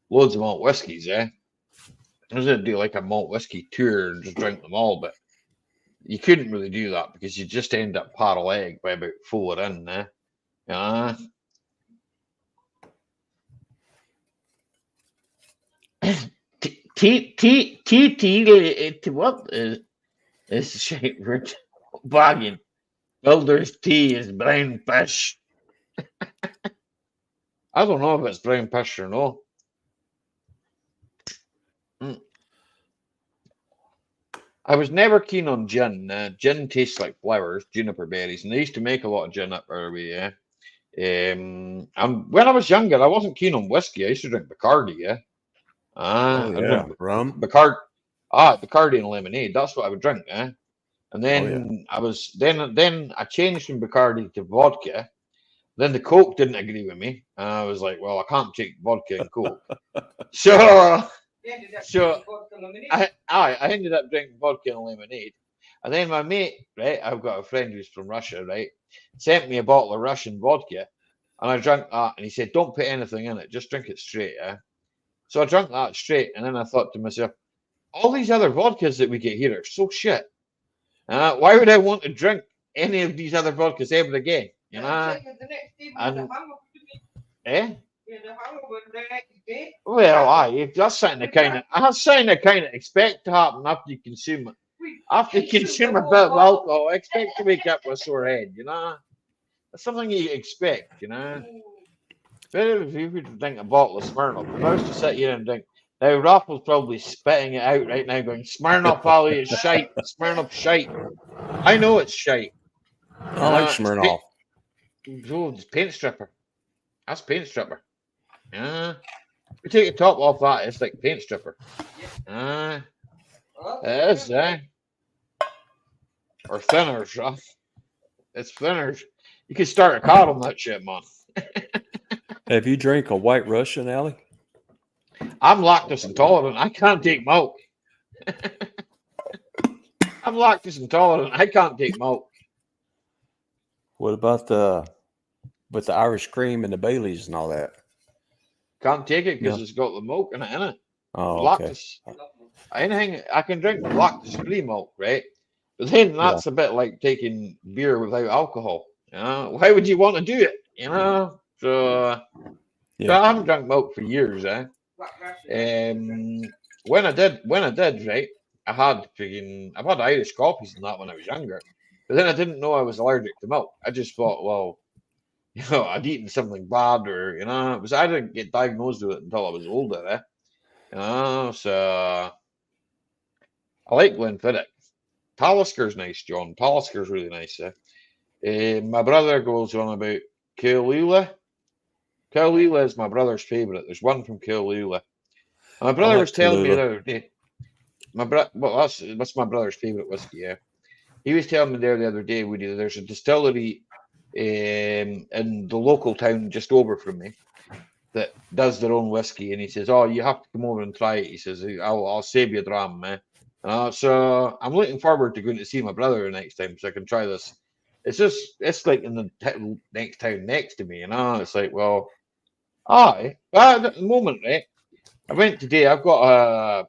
loads of malt whiskies, I was gonna do like a malt whiskey tour and just drink them all, but you couldn't really do that because you just end up par a leg by about 4 in, yeah. What is shit for bagging? Builder's tea is brown fish. I don't know if it's brown fish or no. I was never keen on gin. Gin tastes like flowers, juniper berries, and they used to make a lot of gin up our way, yeah. And when I was younger, I wasn't keen on whiskey. I used to drink Bacardi, yeah. Rum. Bacardi and lemonade. That's what I would drink, eh? And then then I changed from Bacardi to vodka. Then the Coke didn't agree with me. I was like, well, I can't take vodka and Coke. So I ended up drinking vodka and lemonade. And then my mate, right, I've got a friend who's from Russia, right, sent me a bottle of Russian vodka. And I drank that, and he said, don't put anything in it, just drink it straight, eh? So I drank that straight, and then I thought to myself, all these other vodkas that we get here are so shit. Why would I want to drink any of these other vodkas ever again? You know? And, well, that's something I kind of expect to happen after you consume it. After you consume a bit of alcohol, I expect to wake up with a sore head, you know? That's something you expect, you know? Better if you could drink a bottle of Smirnoff. If I was to sit here and drink, now Raffle's probably spitting it out right now, going, Smirnoff Valley is shite, Smirnoff shite. I know it's shite. I like Smirnoff. It's paint stripper. That's paint stripper. Yeah. You take the top off that, it's like paint stripper. It is, or thinners, Raff. It's thinners. You could start a car on that shit, man. Have you drank a White Russian, Allie? I'm lactose intolerant. I can't take milk. I'm lactose intolerant. I can't take milk. What about with the Irish cream and the Baileys and all that? Can't take it because it's got the milk in it, innit? Oh, lactose. Okay. Anything I can drink lactose-free milk, right? But then that's a bit like taking beer without alcohol. You know, why would you want to do it? You know, so I haven't drunk milk for years, eh? When I did, right, I've had Irish coffees and that when I was younger, but then I didn't know I was allergic to milk. I just thought, well, you know, I'd eaten something bad, or you know, I didn't get diagnosed with it until I was older, eh? You know, so I like Glenfiddich. Talisker's nice, John. Talisker's really nice, eh? My brother goes on about Kailua. Kailua is my brother's favourite. There's one from Kailua. My brother was telling me the other day. That's my brother's favourite whiskey. Yeah, he was telling me there the other day. There's a distillery in the local town just over from me that does their own whiskey, and he says, "Oh, you have to come over and try it." He says, "I'll save you a dram, man." So I'm looking forward to going to see my brother next time so I can try this. It's like in the next town next to me, you know. It's like, well, aye. Well, at the moment, right? I went today. I've got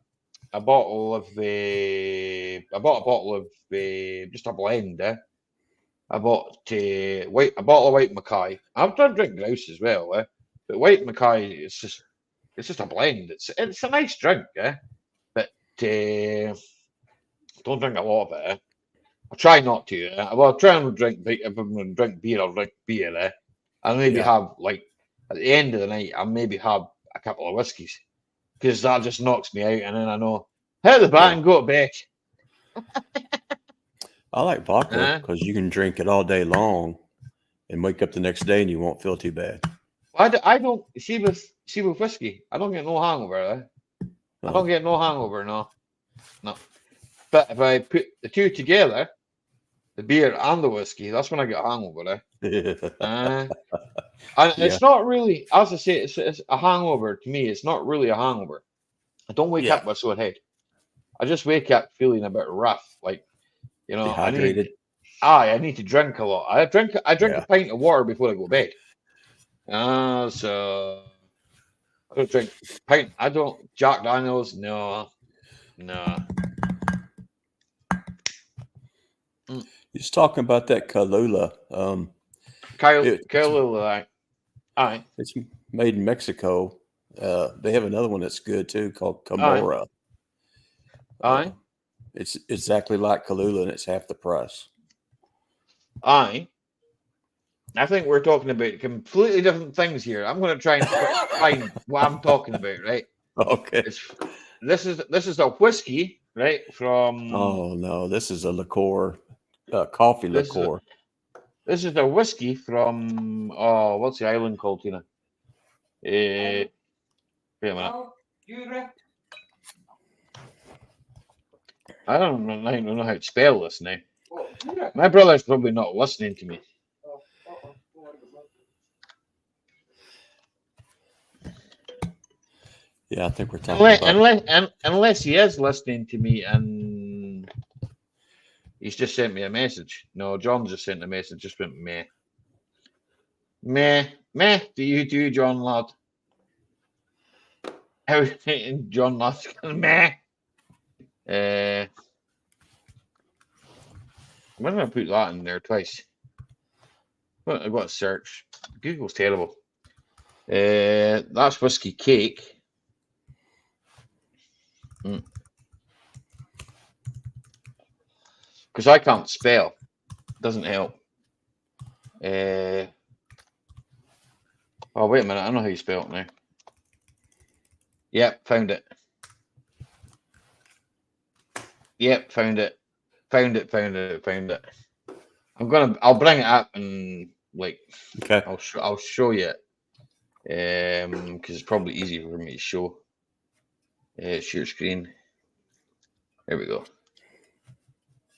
a bottle of I bought a bottle of just a blend. I bought a bottle of white Mackay. I've done drink grouse as well, but white Mackay it's just a blend. It's a nice drink, but don't drink a lot of it. I try not to. Well, I try and drink. If I'm going to drink beer, I'll drink beer. I'll maybe Yeah. have like at the end of the night, I'll maybe have a couple of whiskies because that just knocks me out, and then I know hit the bat and go to bed. I like vodka Uh, because you can drink it all day long and wake up the next day and you won't feel too bad. I don't see with whiskey. I don't get no hangover. I Uh, don't get no hangover. No. But if I put the two together, the beer and the whiskey, that's when I get a hangover. And Yeah. it's not really, as I say, it's a hangover to me. It's not really a hangover. I don't wake Yeah. up with a sore head. I just wake up feeling a bit rough, like Dehydrated. I need to drink a lot. I drink Yeah. a pint of water before I go to bed. So I don't drink pint. I don't Jack Daniels. No. He's talking about that Kalula. Kyle, aye. It's made in Mexico. They have another one that's good too called Camora. Aye. It's exactly like Kalula and it's half the price. Aye. I think we're talking about completely different things here. I'm going to try and find what I'm talking about, right? Okay. This is a whiskey, right? From Oh no, this is a liqueur, coffee this is liqueur. this is a whiskey from what's the island called, Tina? Wait a minute. Now, you I don't know how to spell this now. Oh, Jura. My brother's probably not listening to me. Oh, don't worry about it. Yeah, I think we're talking about. Unless he is listening to me and he's just sent me a message. No, John just sent a message. Just went meh. Meh. Do you do, John lad? How John lad? Meh. Why did I put that in there twice? I've got to search. Google's terrible. That's whiskey cake. Because I can't spell. Doesn't help. Oh, wait a minute. I know how you spell it now. Yep, found it. Yep, found it. Found it. I'll bring it up and like Okay. I'll show you it. Because it's probably easier for me to show. Share screen. There we go.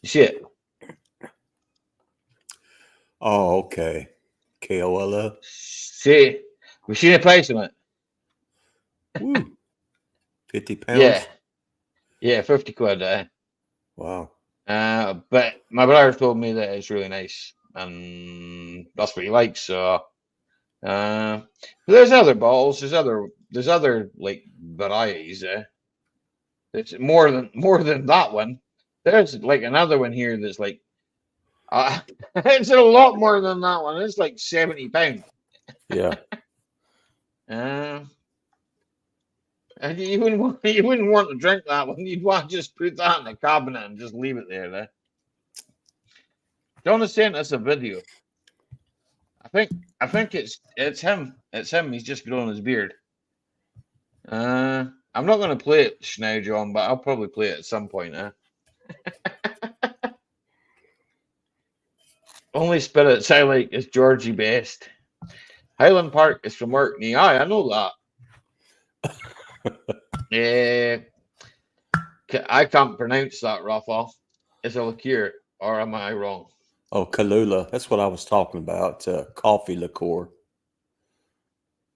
You see it? Oh, okay. KOLO. See, we seen the price on it. Woo. 50 pounds. Yeah, 50 quid. Wow. But my brother told me that it's really nice, and that's what he likes. So, there's other bottles. There's other like varieties. It's more than that one. There's like another one here that's like, it's a lot more than that one. It's like £70. Yeah. And you wouldn't want to drink that one. You'd want to just put that in the cabinet and just leave it there. John has sent us a video. I think it's him. It's him. He's just growing his beard. I'm not going to play it now, John, but I'll probably play it at some point. Only spirits I like is Georgie Best. Highland Park is from Orkney. Aye, I know that. I can't pronounce that, Rafa. It's a liqueur, or am I wrong? Oh, Kahlua. That's what I was talking about. Coffee liqueur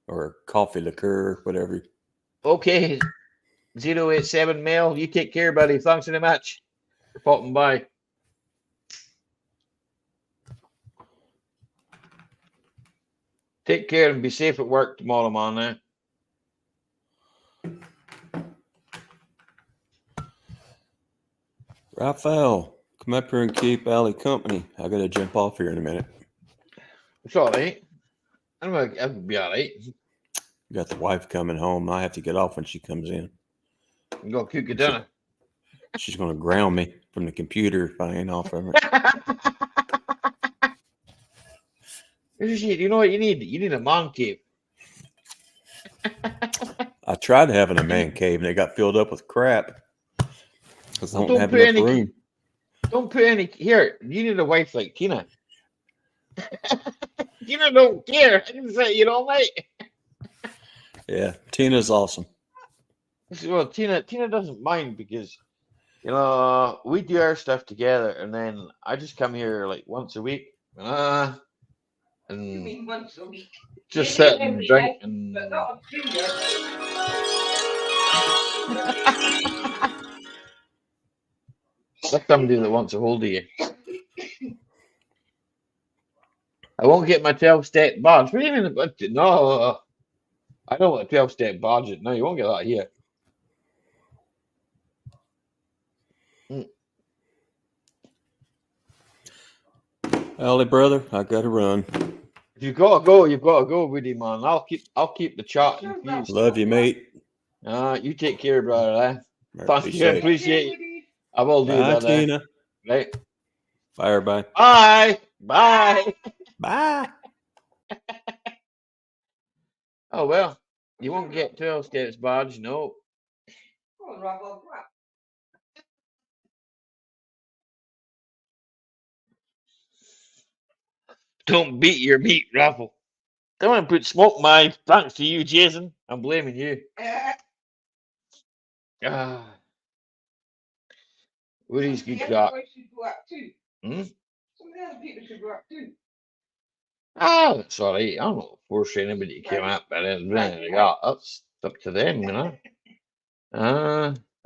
or coffee liqueur, whatever. Okay, 087 Mel. You take care, buddy. Thanks very much for popping by. Take care and be safe at work tomorrow, man. Raphael, come up here and keep Allie company. I got to jump off here in a minute. It's all right. I'll be all right. We got the wife coming home. I have to get off when she comes in. I'm going to cook your dinner. She's going to ground me from the computer if I ain't off of her. You know what you need? You need a man cave. I tried having a man cave and it got filled up with crap because I don't have enough room. Don't put any here. You need a wife like Tina. Tina don't care. I can say you don't like. Yeah, Tina's awesome. Well, Tina doesn't mind because we do our stuff together, and then I just come here like once a week. You mean once a week? Just sit and drink and. But not on Tinder. That's somebody that wants a hold of you. I won't get my 12-step badge. What do you mean? No, I don't want a 12-step badge. No, you won't get that here. Allie, brother, I got to run. If you've got to go, you've got to go, Woody, man. I'll keep the chat infused. Love you, mate. You take care, brother. Thank you. I Safe. appreciate it. I will do Bye, that. Tina. Right. Bye, everybody. Bye. Bye. Bye. Oh, well. You won't get 12 steps badge, no. Come on, Rob. Don't beat your meat, Raffle. Don't want to put smoke in my thanks to you, Jason. I'm blaming you. Woody's good crack. Hmm? Some of the other people should go up too. That's all right. I'm not forcing anybody to come up, but that's up to them, you know.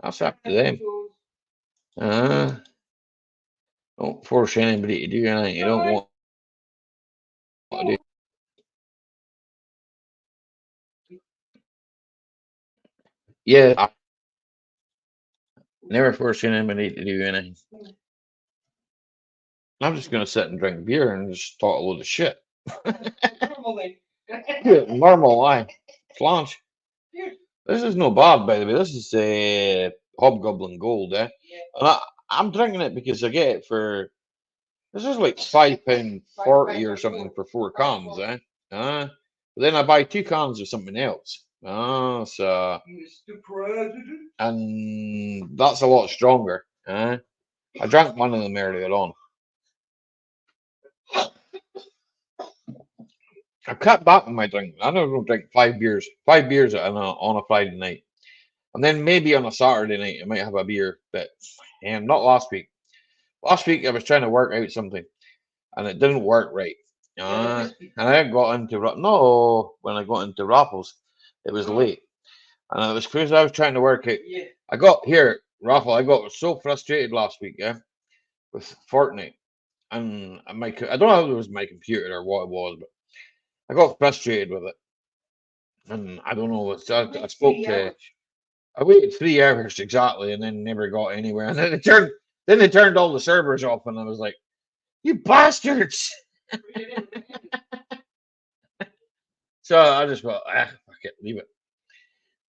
That's up to them. Don't force anybody to do anything you don't want to do. Yeah, I never force anybody to do anything. I'm just gonna sit and drink beer and just talk a load of shit. Normal line. Flange. This is no bad, by the way. This is Hobgoblin Gold, eh? Yeah. And I'm drinking it because I get it for. This is like £5.40 or something for 4 cans, eh? But then I buy 2 cans of something else. So. Mr. President. And that's a lot stronger. I drank one of them earlier on. I've cut back on my drinking. I don't drink 5 beers on a Friday night. And then maybe on a Saturday night, I might have a beer, but not last week. Last week, I was trying to work out something, and it didn't work right. And I got into when I got into Raffles, it was late, and it was because I was trying to work out. Yeah. I got so frustrated last week, with Fortnite, and I don't know if it was my computer or what it was, but I got frustrated with it, and I don't know. I spoke to. I waited 3 hours exactly, and then never got anywhere. And then they turned all the servers off, and I was like, "You bastards!" So I just thought, fuck it, leave it.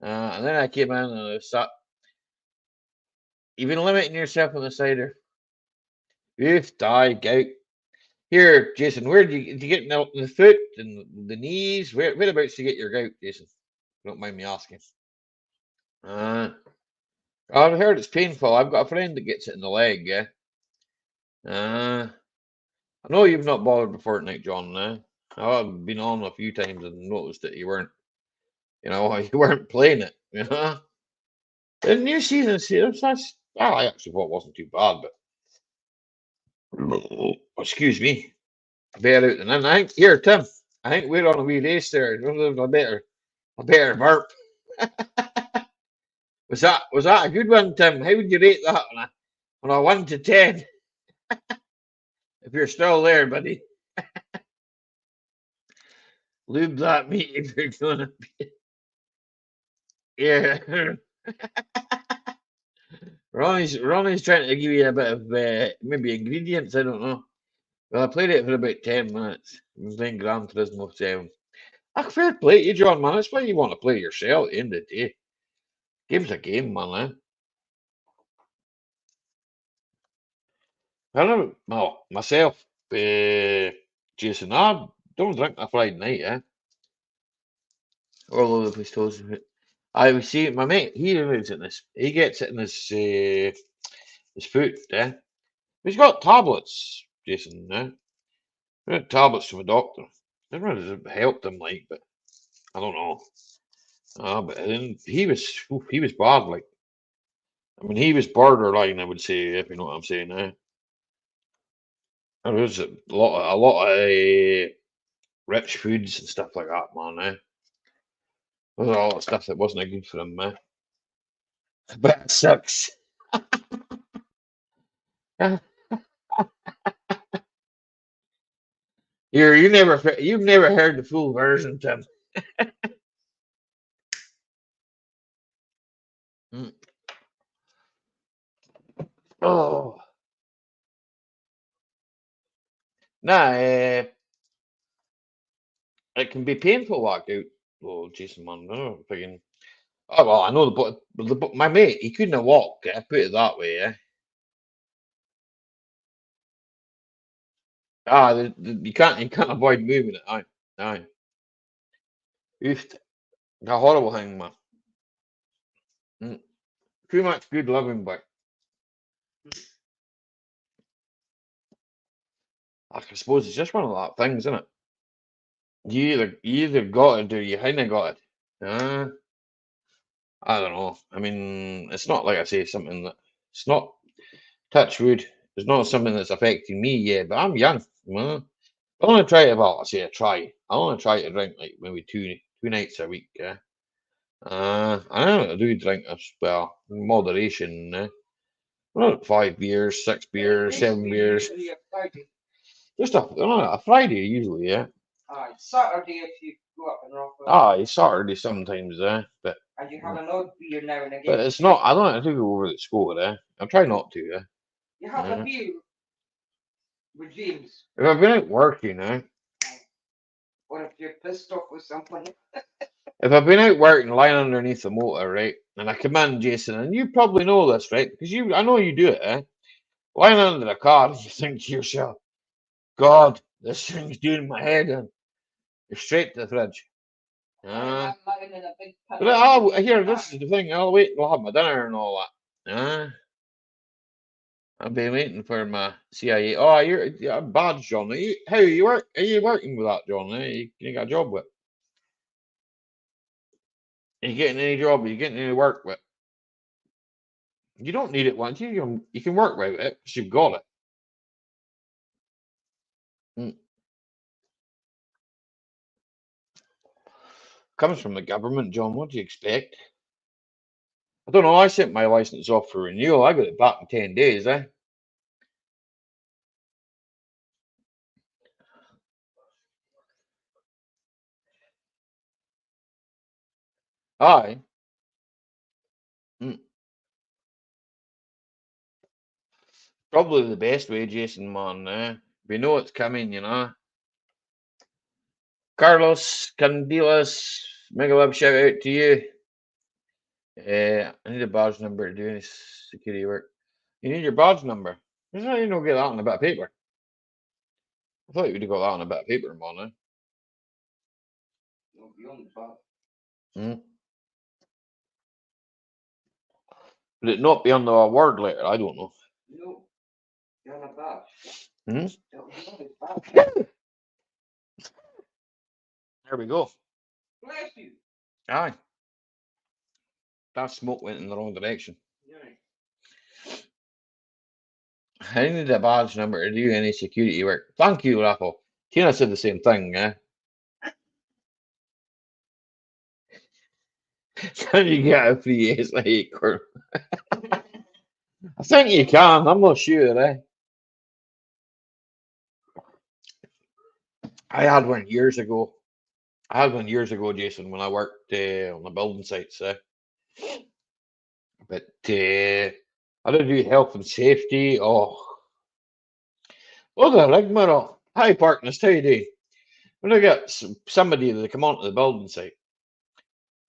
And then I came in and I sat. You've been limiting yourself on the cider. Oof, die, gout. Here, Jason, where did you get the foot and the knees? Whereabouts do you get your gout, Jason? Don't mind me asking. I've heard it's painful. I've got a friend that gets it in the leg, yeah. I know you've not bothered with Fortnite, John, I've been on a few times and noticed that you weren't playing it, The new season, I actually thought it wasn't too bad, but Excuse me. Bear out and in. I think here, Tim. I think we're on a wee race there. A better burp. Was that a good one, Tim? How would you rate that on a 1 to 10? If you're still there, buddy. Lube that meat if you're gonna be. Yeah. Ronnie's trying to give you a bit of maybe ingredients. I don't know. Well, I played it for about 10 minutes. I was playing Gran Turismo 7. Fair play to you, John, man. That's why you want to play yourself at the end of the day. Game's a game, man. I know, well, myself, Jason, I don't drink on a Friday night, all over the place toast. I was seeing my mate, he lives in this, he gets it in his foot, He's got tablets, Jason, He got tablets from a doctor. I don't know if it helped him, like, but I don't know. But then he was bad, like, I mean, he was borderline, I would say, if you know what I'm saying, There was a lot of rich foods and stuff like that, man, There was a lot of stuff that wasn't good for him, But it sucks. You've never heard the full version, Tim. Mm. Oh, nah, it can be painful workout. Oh, Jason, man, no, thinking. Oh well, I know my mate, he couldn't walk. Put it that way, you can't avoid moving it. Aye. Oof, a horrible thing, man. Mm. Too much good living, but I suppose it's just one of that things, isn't it? You either got it or you haven't got it. I don't know. I mean, it's not like I say something that it's not touch wood. It's not something that's affecting me yet, but I'm young. I want to try it. Well, I say I try. I want to try to drink like maybe two nights a week. I know I do drink as well, in moderation. Not 5 beers, 6 beers, 7 beers. Just a Friday usually, Saturday if you go up and rock. It's Saturday sometimes, but And you have an odd beer now and again. but it's not. I don't have to go over the score, I try not to, You have a beer with James. If I've been out working, Or if you're pissed off with someone. If I've been out working, lying underneath the motor, right, and I come in, Jason, and you probably know this, right, because I know you do it, lying under the car, and you think to yourself, God, this thing's doing my head in. You're straight to the fridge. I'm lying in a big But here, this is the thing. I'll wait till I have my dinner and all that. I've been waiting for my CIA. Oh, you're badge, John. How you work? Are you working with that, John? You got a job with? Are you getting any job? Are you getting any work with? You don't need it once you can work with it because you've got it. Comes from the government, John. What do you expect? I don't know. I sent my license off for renewal. I got it back in 10 days, Aye. Probably the best way, Jason, man. We know it's coming, Carlos Candilas, mega love shout out to you. I need a badge number to do any security work. You need your badge number. There's no, you don't get that on a bit of paper. I thought you would have got that on a bit of paper, man. Would it not be on the word letter? I don't know. No, you're on a badge. There we go. Bless you. Aye. That smoke went in the wrong direction. I need a badge number to do any security work. Thank you, Raffle. Tina said the same thing, eh? Can you get a free SA card? I think you can. I'm not sure, eh? I had one years ago. Jason, when I worked on the building sites, eh? But I did do health and safety. Oh, the rigmarole. Hi, partners. How you doing? When I get somebody that come onto the building site,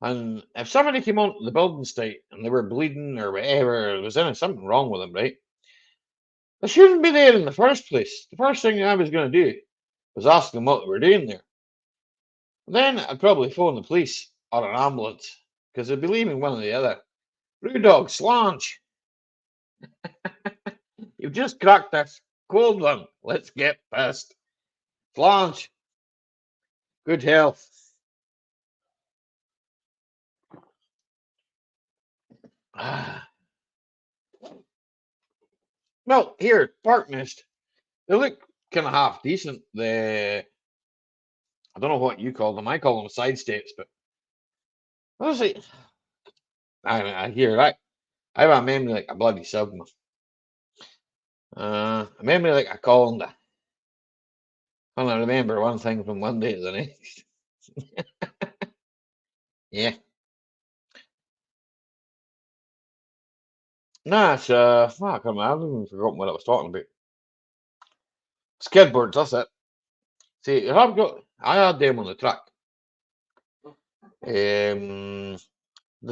and if somebody came onto the building site and they were bleeding or whatever, there was something wrong with them, right? They shouldn't be there in the first place. The first thing I was going to do was ask them what they were doing there. Then I'd probably phone the police or an ambulance because they'd be leaving one or the other. Blue dog, slange. You've just cracked this cold one. Let's get pissed. Slange. Good health. Well, here, Park Mist. They look kind of half decent. I don't know what you call them. I call them side steps, but honestly, I hear that. I have a memory like a bloody Sigma. A memory like a colander. And I remember one thing from one day to the next. Yeah. Nah, it's I can't remember. I've even forgotten what I was talking about. Skidboards, that's it. See, I had them on the truck. The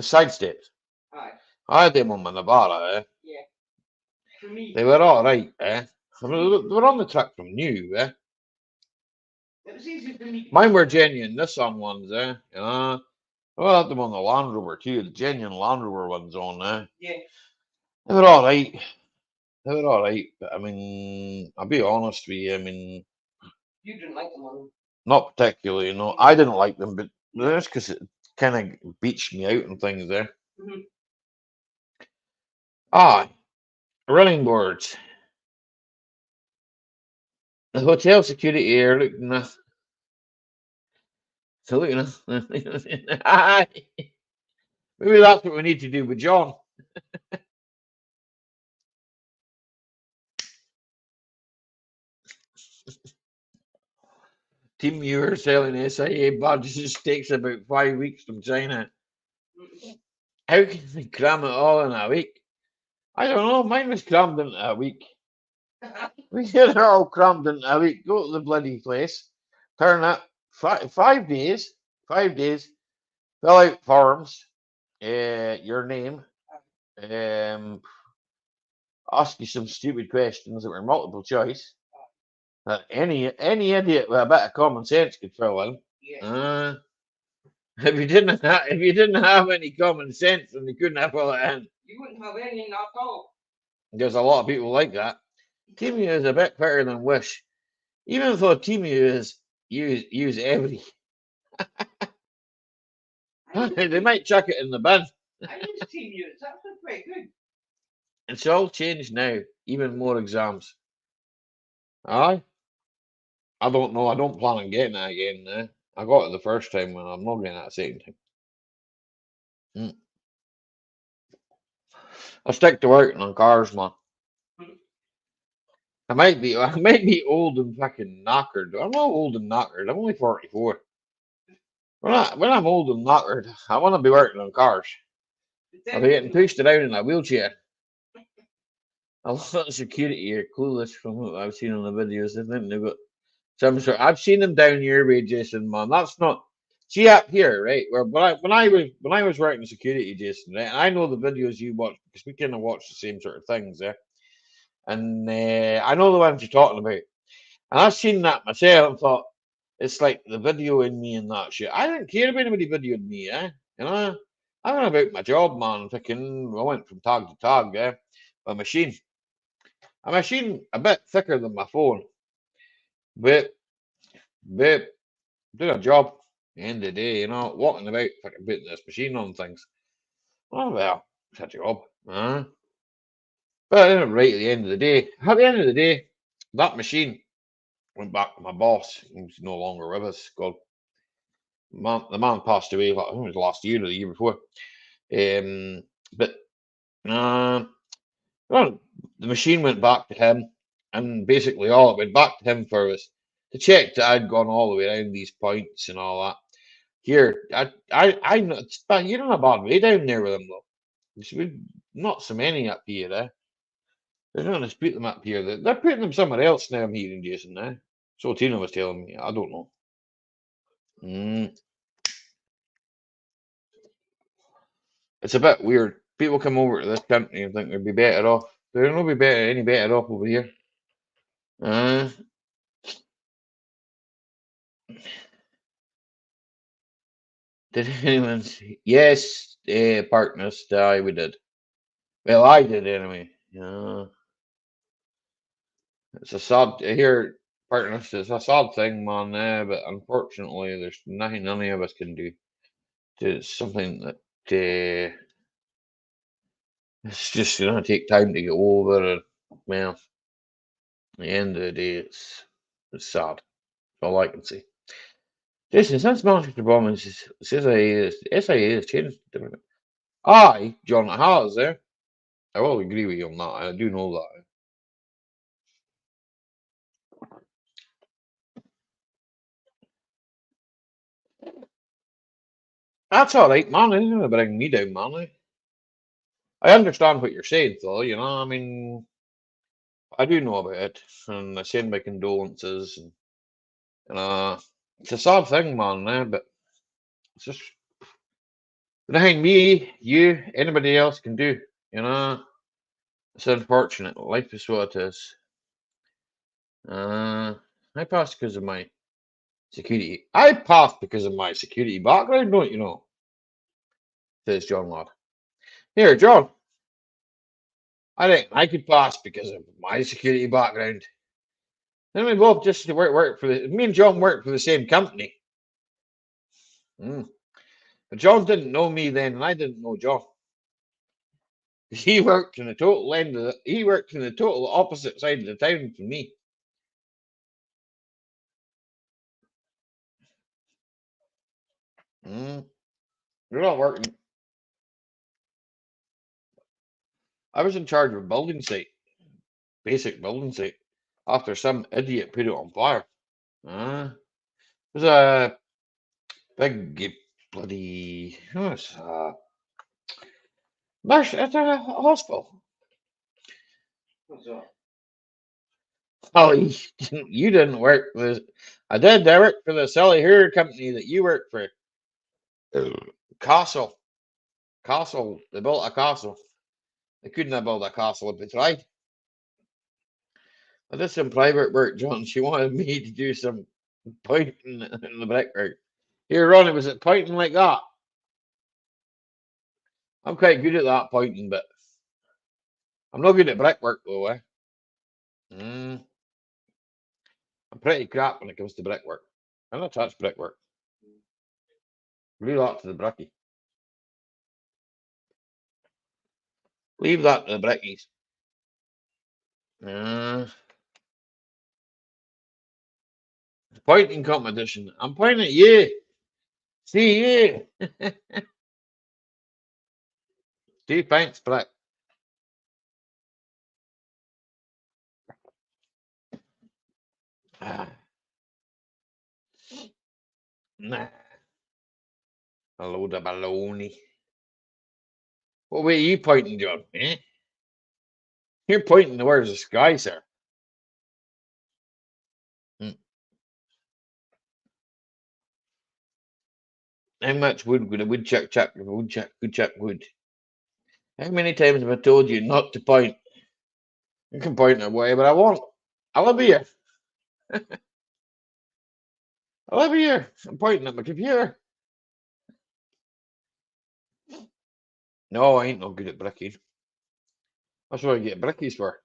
side steps. Aye. I had them on my Navara, eh? Yeah. For me, They were all right, eh? I mean, they were on the truck from new, eh? it was easy for me. Mine were genuine Nissan ones, eh? You know, I had them on the Land Rover too, the genuine Land Rover ones on, eh? Yeah. They were all right. They were all right, but I mean, I'll be honest with you. I mean, You didn't like them on. not particularly. You know, I didn't like them, but that's because it kind of beached me out and things there. Mm-hmm. Ah, running boards. The hotel security here looking at. So looking at. Maybe that's what we need to do with John. Team you are selling SIA badges takes about 5 weeks from China. How can they cram it all in a week? I don't know. Mine was crammed into a week. We get it all crammed into a week. Go to the bloody place, turn up 5 days. 5 days. Fill out forms. Your name. Ask you some stupid questions that were multiple choice that any idiot with a bit of common sense could fill in. Yeah. If you didn't have any common sense, then you couldn't have fill it in. You wouldn't have any at all. There's a lot of people like that. Teamu is a bit better than Wish, even though Teamu is use every. They might chuck it in the bin. I used Team U. It's actually quite good. It's all changed now. Even more exams. Aye. I don't know. I don't plan on getting it again. Eh? I got it the first time, and I'm not getting it the second time. I stick to working on cars, man. I might be old and fucking knackered. I'm not old and knackered. I'm only 44. When I'm old and knackered, I want to be working on cars. I'll be getting pushed around in a wheelchair. A lot of security are clueless from what I've seen on the videos. I think they've got some sort. I've seen them down your way, Jason. Man, that's not. See up here, right? Where when I was working security, Jason, right? And I know the videos you watch because we kind of watch the same sort of things, yeah. And I know the ones you're talking about. And I've seen that myself and thought it's like the video in me and that shit. I didn't care if anybody videoed me, eh? You know, I went about my job, man. Thinking I went from tag to tag, yeah. A machine a bit thicker than my phone, but did a job. End of the day, you know, walking about fucking putting this machine on things. Oh well, it's a job, huh? But right at the end of the day, that machine went back to my boss. He's no longer with us. God, the man passed away. Like, I think it was last year or the year before. But uh, well, the machine went back to him, and basically all it went back to him for was to check that I'd gone all the way around these points and all that. Here, I'm not. You're not a bad way down there with them though. Not so many up here, eh? They're not going to split them up here. They're putting them somewhere else now. I'm hearing Jason now. So Tina was telling me. I don't know. It's a bit weird. People come over to this company and think they'd be better off. They're not be better any better off over here. Did anyone see? Yes, partners. Aye, we did. Well, I did anyway. Yeah. It's a sad here, partners. It's a sad thing, man. But unfortunately, there's nothing none of us can do. It's something that it's just gonna take time to get over. And well, at the end of the day, it's sad. That's all I can say. Jason, since Manchester bombing SIA has changed. Aye, John, it has there. I will agree with you on that. I do know that. That's all right, man. It's gonna bring me down, man. I understand what you're saying, though. You know, I mean, I do know about it, and I send my condolences. And it's a sad thing, man. But it's just nothing me, you, anybody else can do. You know, it's unfortunate. Life is what it is. I passed because of my security. I passed because of my security background, don't you know? Says John Lad. Here, John. I think I could pass because of my security background. Then we both just work for me and John worked for the same company. But John didn't know me then, and I didn't know John. He worked in the total he worked in the total opposite side of the town from me. You're not working. I was in charge of a building site, basic building site, after some idiot put it on fire. It was a big bloody. It's a hospital. What's that? Oh, you didn't work for this. I did. I worked for the Sally Hair company that you worked for. Castle. Castle. They built a castle. They couldn't have built a castle if they tried. I did some private work, John. She wanted me to do some pointing in the brickwork. Here, Ronnie, was it pointing like that? I'm quite good at that pointing, but I'm not good at brickwork though, eh? I'm pretty crap when it comes to brickwork. I don't touch brickwork. Leave that to the bricky. Leave that to the brickies. Pointing competition. I'm pointing at you. See you. 2 pints brick. Nah. A load of baloney. What way are you pointing, John? Eh? You're pointing towards the sky, sir. How much wood would a woodchuck chuck if a woodchuck could chuck wood? How many times have I told you not to point? You can point it wherever I want. I live here. I live here. I'm pointing at my computer. No, I ain't no good at bricking. That's what I get brickies for.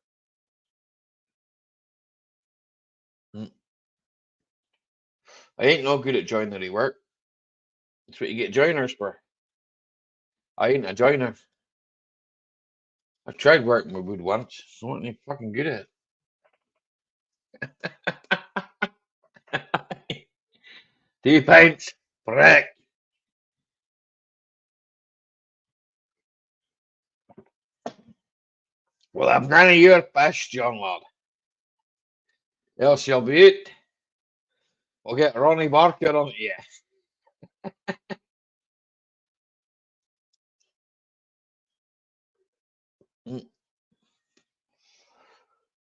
I ain't no good at joinery work. That's what you get joiners for. I ain't a joiner. I tried working with wood once. I wasn't even fucking good at it. 2 pints. Correct. Well, I'm none of your fish, John lad. Else you'll be it. We'll get Ronnie Barker on you.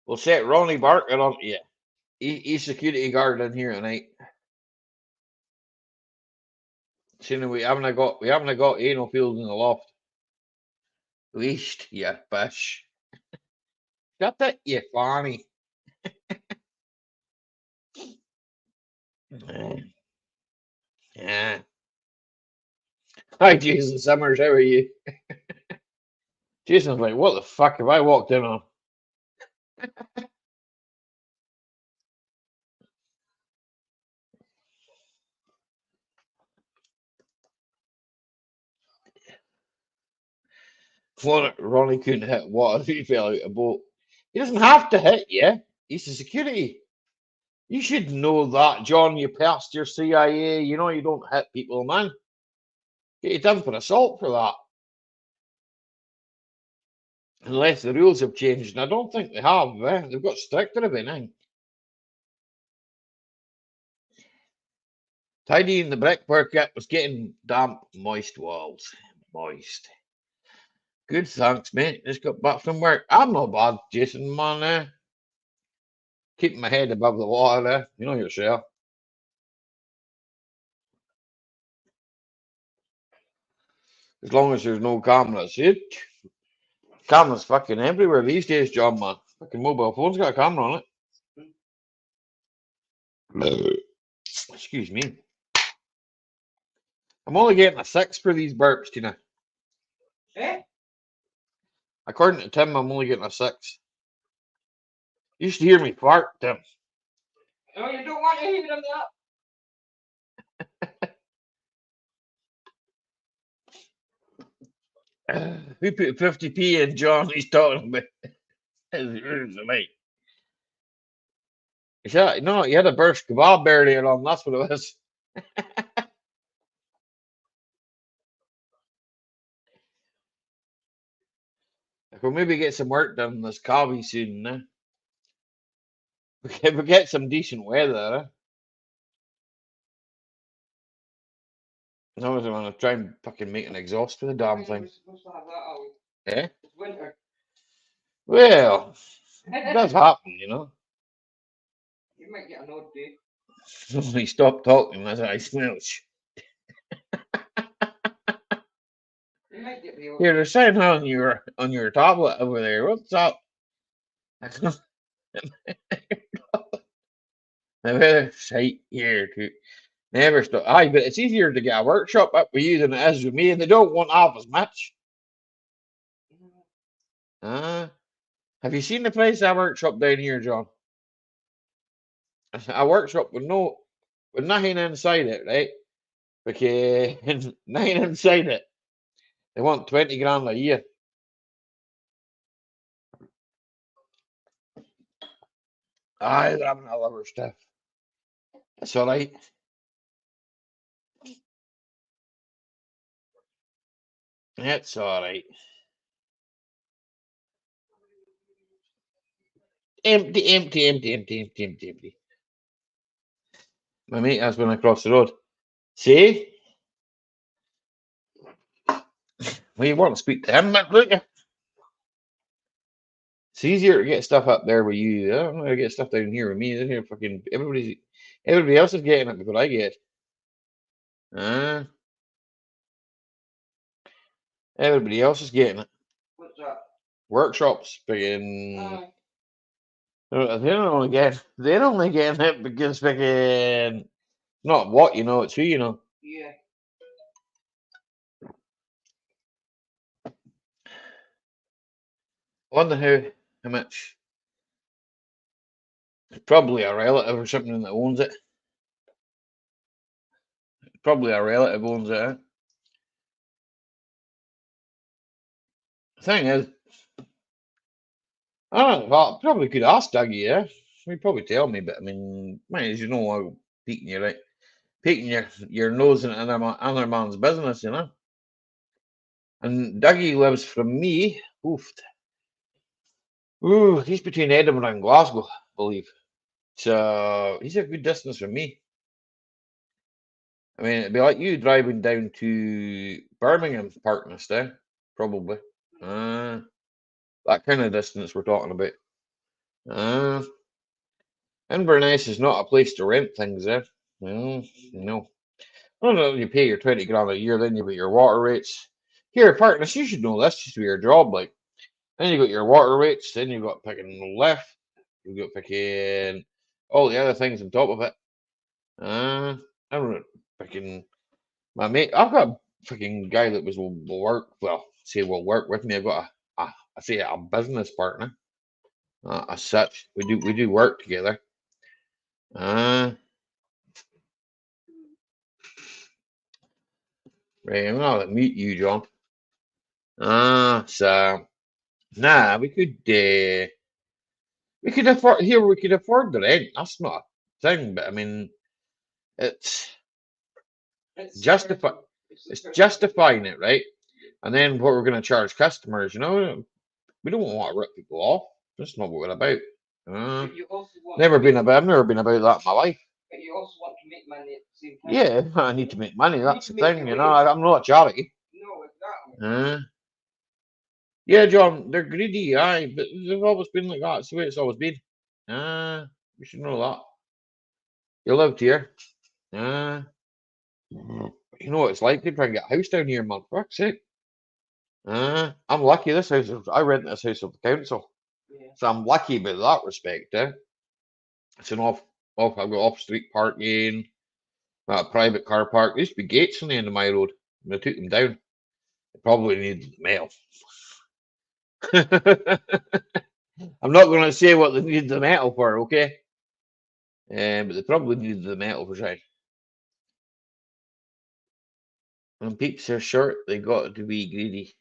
We'll set Ronnie Barker on you. He's security guard in here tonight. Seeing we haven't got anal field in the loft. Least, you fish. Shut it, you Fanny. Yeah. Hi, Jason Summers. How are you? Jason's like, what the fuck have I walked in on? Ronnie couldn't hit water if he fell out of a boat. He doesn't have to hit you. He's the security. You should know that, John. You passed your CIA. You know you don't hit people, man. Get you done for assault for that. Unless the rules have changed, and I don't think they have. They've got stricter about now. Tidying the brickwork up was getting damp, moist walls. Moist. Good, thanks, mate. Just got back from work. I'm not bad, Jason, man. Keeping my head above the water. You know yourself. As long as there's no cameras. See? Cameras fucking everywhere these days, John, man. Fucking mobile phone's got a camera on it. Excuse me. I'm only getting a 6 for these burps, Tina. Eh? According to Tim, I'm only getting a 6. You should hear me fart, Tim. No, you don't want to hear them that. We put 50p in, John. He's talking about his ears tonight. No, you had a burst kebab earlier on. That's what it was. We'll maybe get some work done in this cobby soon. We get some decent weather. I was going to try and fucking make an exhaust for the damn thing. We're supposed to have that out. Eh? It's winter. Well, it does happen, you know. You might get an odd day. He stopped talking as I smilch. You might get the odd Here, there's something on your tablet over there. What's up? The weather's tight here too. Never stop. Aye, but it's easier to get a workshop up with you than it is with me, and they don't want half as much. Have you seen the place I workshop down here, John? A workshop with nothing inside it, right? Because nothing inside it. They want 20 grand a year. Aye, they're having all other stuff. That's all right. That's all right. Empty. My mate has been across the road. See? Well, you want to speak to him, don't you? It's easier to get stuff up there with you. I don't know how to get stuff down here with me. Down here, fucking everybody else is getting it before I get it. Everybody else is getting it. What's that? Workshops, fucking. They're only getting it because fucking not what you know, it's who you know. Yeah. Wonder how much. Probably a relative or something that owns it. Probably a relative owns it. The thing is, I don't know. Well, I probably could ask Dougie, yeah. He'd probably tell me, but I mean, man, as you know, I'm peeking you right, peeking your nose in another man's business, you know. And Dougie lives from me. Oof. Ooh, he's between Edinburgh and Glasgow, I believe. So he's a good distance from me. I mean, it'd be like you driving down to Birmingham parking us there, probably. Uh, that kind of distance we're talking about. Uh, Inverness is not a place to rent things there. No. I don't know, you pay your 20 grand a year, then you got your water rates. Here, partners, you should know this just to your job. Like, then you got your water rates, then you got picking left, you got picking all the other things on top of it. I don't know, picking my mate. I've got a fucking guy that will work, well, say will work with me. I've got I say a business partner. As such, we do work together. Uh, right, I'm gonna meet you, John. So nah, we could afford here. We could afford the rent. That's not a thing, but I mean, it's It's justify. thirty- it's It's 30. justifying it, right? And then what we're going to charge customers, we don't want to rip people off. That's not what we're about. Uh, But you also want never to been make, about. I've never been about that in my life. but you also want to make money at the same time. Yeah, I need to make money. You That's need the to make thing, your I'm not a charity. No, exactly. Yeah, John, they're greedy, aye, but they've always been like that. It's the way it's always been. We should know that. You lived here. Uh, you know what it's like to try and get a house down here, man. For fuck's sake. I'm lucky. I rent this house of the council, Yeah. so I'm lucky about that respect. It's an I've got off-street parking, a private car park. There used to be gates on the end of my road, and I took them down. They probably needed the mail. I'm not going to say what they needed the metal for, okay? But they probably needed the metal for sure. When peeps are short, they got to be greedy.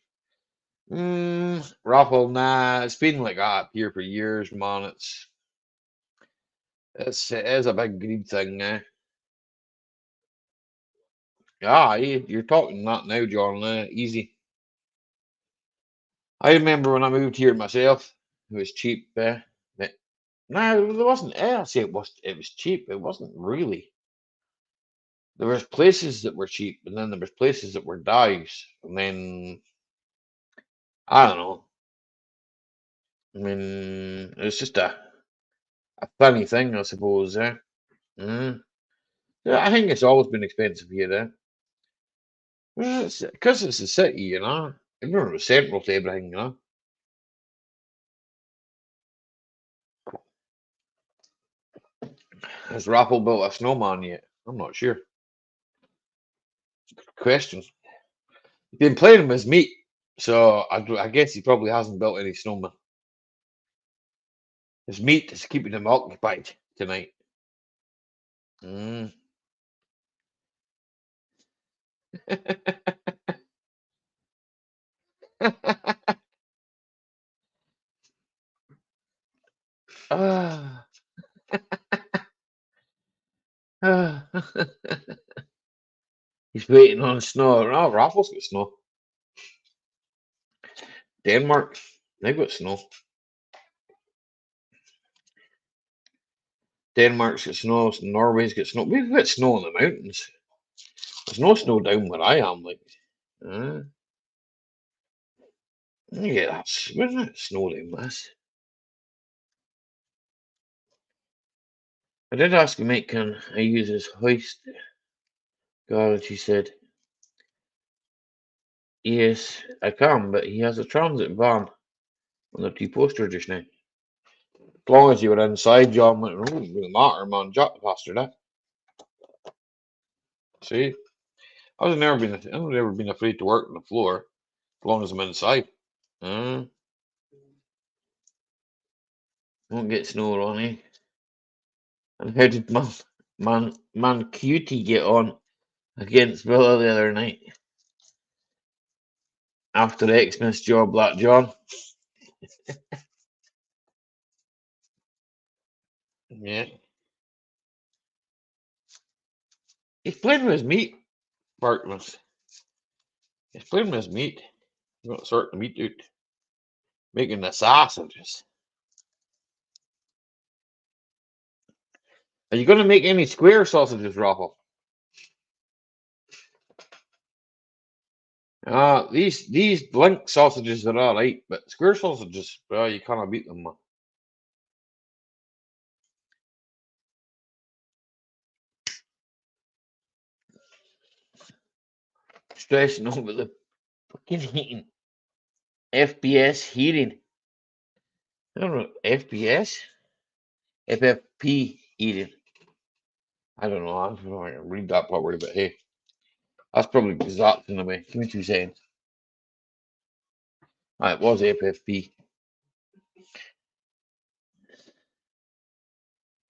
Raffle, nah, it's been like that here for years, man. It is a big greed thing now. You're talking that now, John. Easy. I remember when I moved here myself, it was cheap. Nah, there wasn't. I say it was. It was cheap. It wasn't really. There was places that were cheap, and then there was places that were dives, and then I don't know. I mean, it's just a funny thing, I suppose. Mm. Yeah, I think it's always been expensive here. Because it's a city, Everyone was central to everything. Has Raffle built a snowman yet? I'm not sure. Question. He's been playing with his meat, so I guess he probably hasn't built any snowman. His meat is keeping him occupied tonight. Mm. Ah, ah. He's waiting on snow. Oh, Raffle's got snow. Denmark, they've got snow. Denmark's got snow. Norway's got snow. We've got snow in the mountains. There's no snow down where I am. Like, uh, yeah, where's that snow down this? I did ask Mike, can I use his hoist? God, he said, yes, I can, but he has a transit van on the T-poster just now. As long as you were inside, John, it wouldn't really matter, man. Jack the bastard, See? I've never been afraid to work on the floor as long as I'm inside. Won't get snow, Ronnie. And how did man Cutie get on against Villa the other night? After Xmas job, Black John. Yeah. He's playing with his meat, Bartmus. He's playing with his meat. He's going to sort the meat out. Making the sausages. Are you going to make any square sausages, Raffle? These link sausages are alright, but square sausages, well, you cannot beat them, man. Stressing over the fucking heating. FPS heating. I don't know, FPS? FFP heating. I don't know. I don't know. I can read that properly, but hey, that's probably zapped in a way. Give me 2 seconds. It was FFP.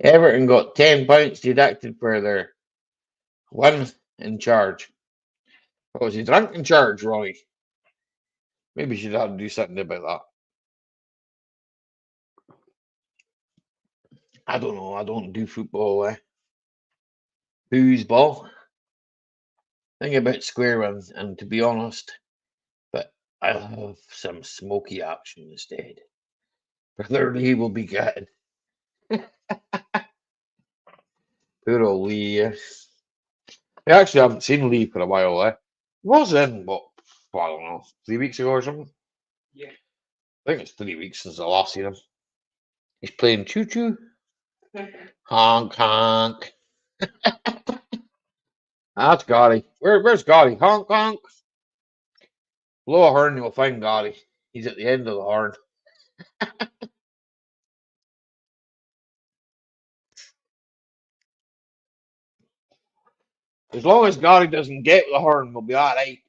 Everton got £10 deducted for their win in charge. Oh, was he drunk in charge, Roy? Maybe you should have to do something about that. I don't know. I don't do football. Foosball. Think about square ones, and to be honest, but I'll have some smoky action instead. Preferably will be good. Poor old Lee. I actually haven't seen Lee for a while. Was in, what, I don't know, 3 weeks ago or something? Yeah. I think it's 3 weeks since I last seen him. He's playing Choo Choo. Honk, honk. That's Gotti. Where's Gotti? Honk, honk. Blow a horn, you'll find Gotti. He's at the end of the horn. As long as Gotti doesn't get the horn, we'll be alright.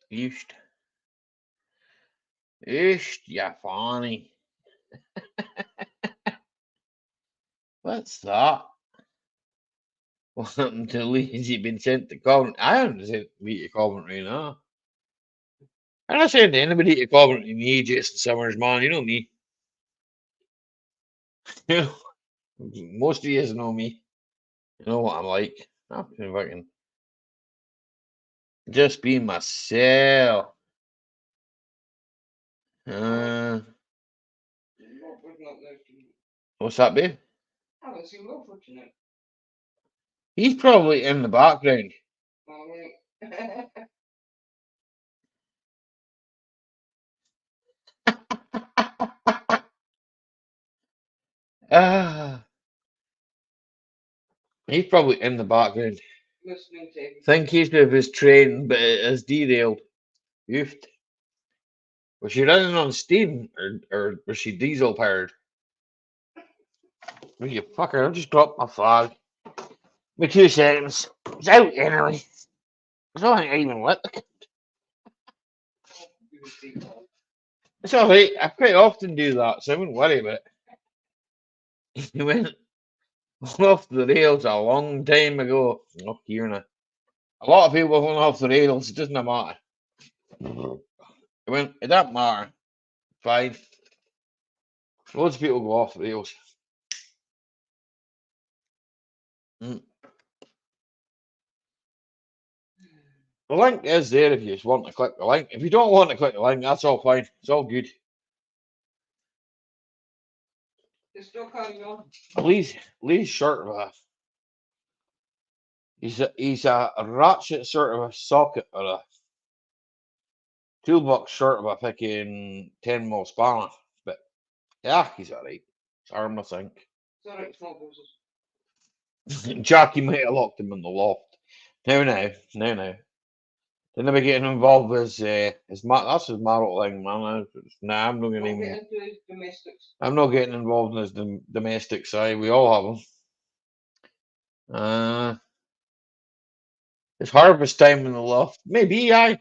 East. Yeah, funny. What's that? What happened to Lee? Has he been sent to Coventry? I haven't sent Lee to Coventry now. I'm not saying to anybody to Coventry in the Jason Summers, man. You know me. You know, most of you know me. You know what I'm like. I'm fucking just being myself. What's that, babe? I haven't seen Wilford tonight. He's probably in the background. Alright. He's probably in the background. Listening to him. Thinking of his train, but it is derailed. Oofed. Was she running on steam or was she diesel powered? Will you fucker? I just dropped my flag. Give me 2 seconds. It's out anyway. I don't think I even lit the. It's alright. I quite often do that, so I wouldn't worry about it. He went off the rails a long time ago. Oh, here now. A lot of people went off the rails. It doesn't matter. It doesn't matter. Fine. Loads of people go off the rails. The link is there if you just want to click the link. If you don't want to click the link, that's all fine. It's all good. It's still carrying on. Lee's short of a. He's a ratchet sort of a socket or a toolbox short of a fucking 10mm spanner. But yeah, he's alright. It's harmless, I think. It's alright, small doses. Jackie might have locked him in the loft. Now. Didn't be getting involved with that's his marital thing, man. Nah, I'm not Don't getting get into his domestics. I'm not getting involved in his domestic side. We all have them. It's harvest time in the loft. Maybe I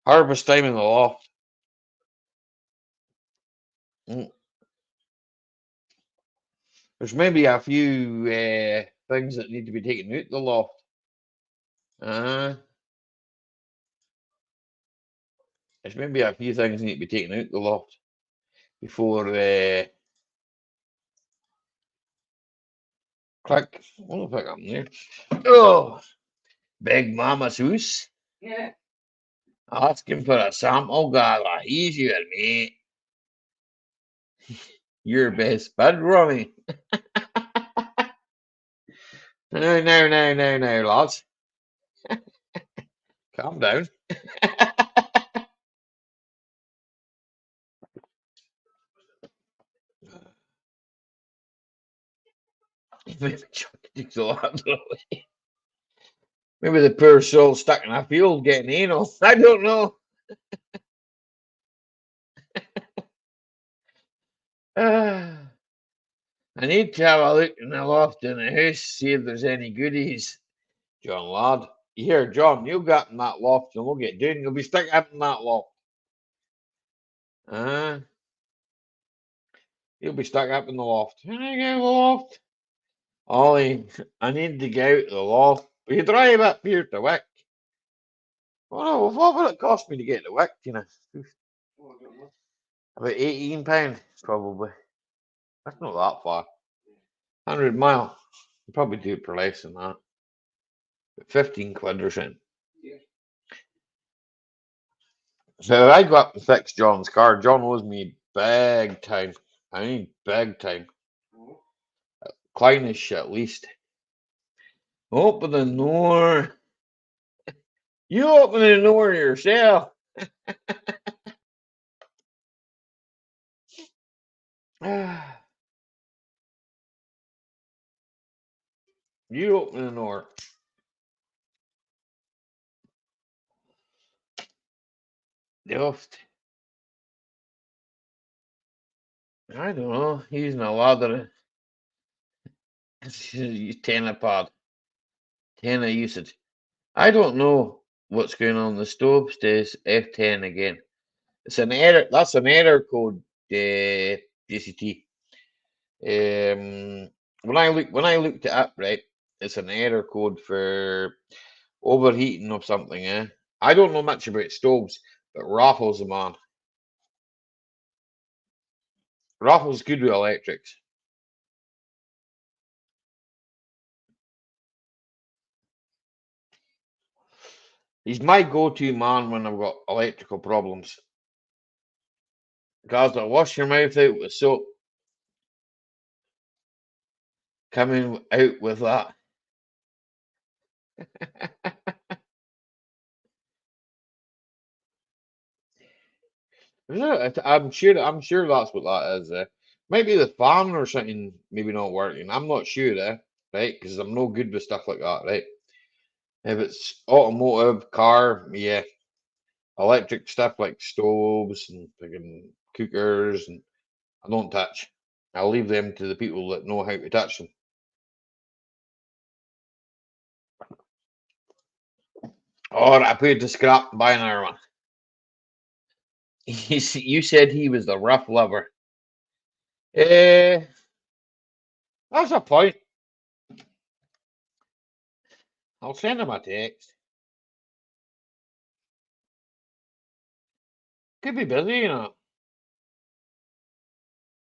harvest time in the loft. There's maybe a few things that need to be taken out the loft. There's maybe a few things need to be taken out the loft before click. What the fuck happened there? Oh, Big Mama's house. Yeah. Asking for a sample gala. Easier, mate. Your best bud, Ronnie. No, lads. Calm down. Maybe maybe the poor soul stuck in a field getting anal. I don't know. I need to have a look in the loft in the house, see if there's any goodies. John, lad. Here, John, you got in that loft and we'll get down. You'll be stuck up in that loft. You'll be stuck up in the loft. Can I get in the loft? Ollie, I need to get out of the loft. Will you drive up here to Wick? Oh, what would it cost me to get to Wick, you know? Oh, I don't know. About £18, probably. That's not that far. 100 mile. You probably do it for less than that. But 15 quid or something. Yeah. So I go up and fix John's car. John owes me big time. I mean big time. Oh. Kleinish at least. Open the door. You open the door yourself. You open the door. Duft. I don't know. Using a lot of tenna pod. Tenna usage. I don't know what's going on. The stove stays F10 again. It's an error. That's an error code, JCT. When I looked it up, right, it's an error code for overheating of something. I don't know much about stoves, but Raffles the man. Raffles good with electrics. He's my go-to man when I've got electrical problems. Guys, I wash your mouth out with soap. Coming out with that. I'm sure that's what that is. Maybe the fan or something maybe not working. I'm not sure, right? Because I'm no good with stuff like that, right? If it's automotive, car, yeah. Electric stuff like stoves and freaking cookers, and I don't touch. I'll leave them to the people that know how to touch them. Or I paid to scrap and buy another one. You said he was the rough lover. That's a point. I'll send him a text. Could be busy, you know.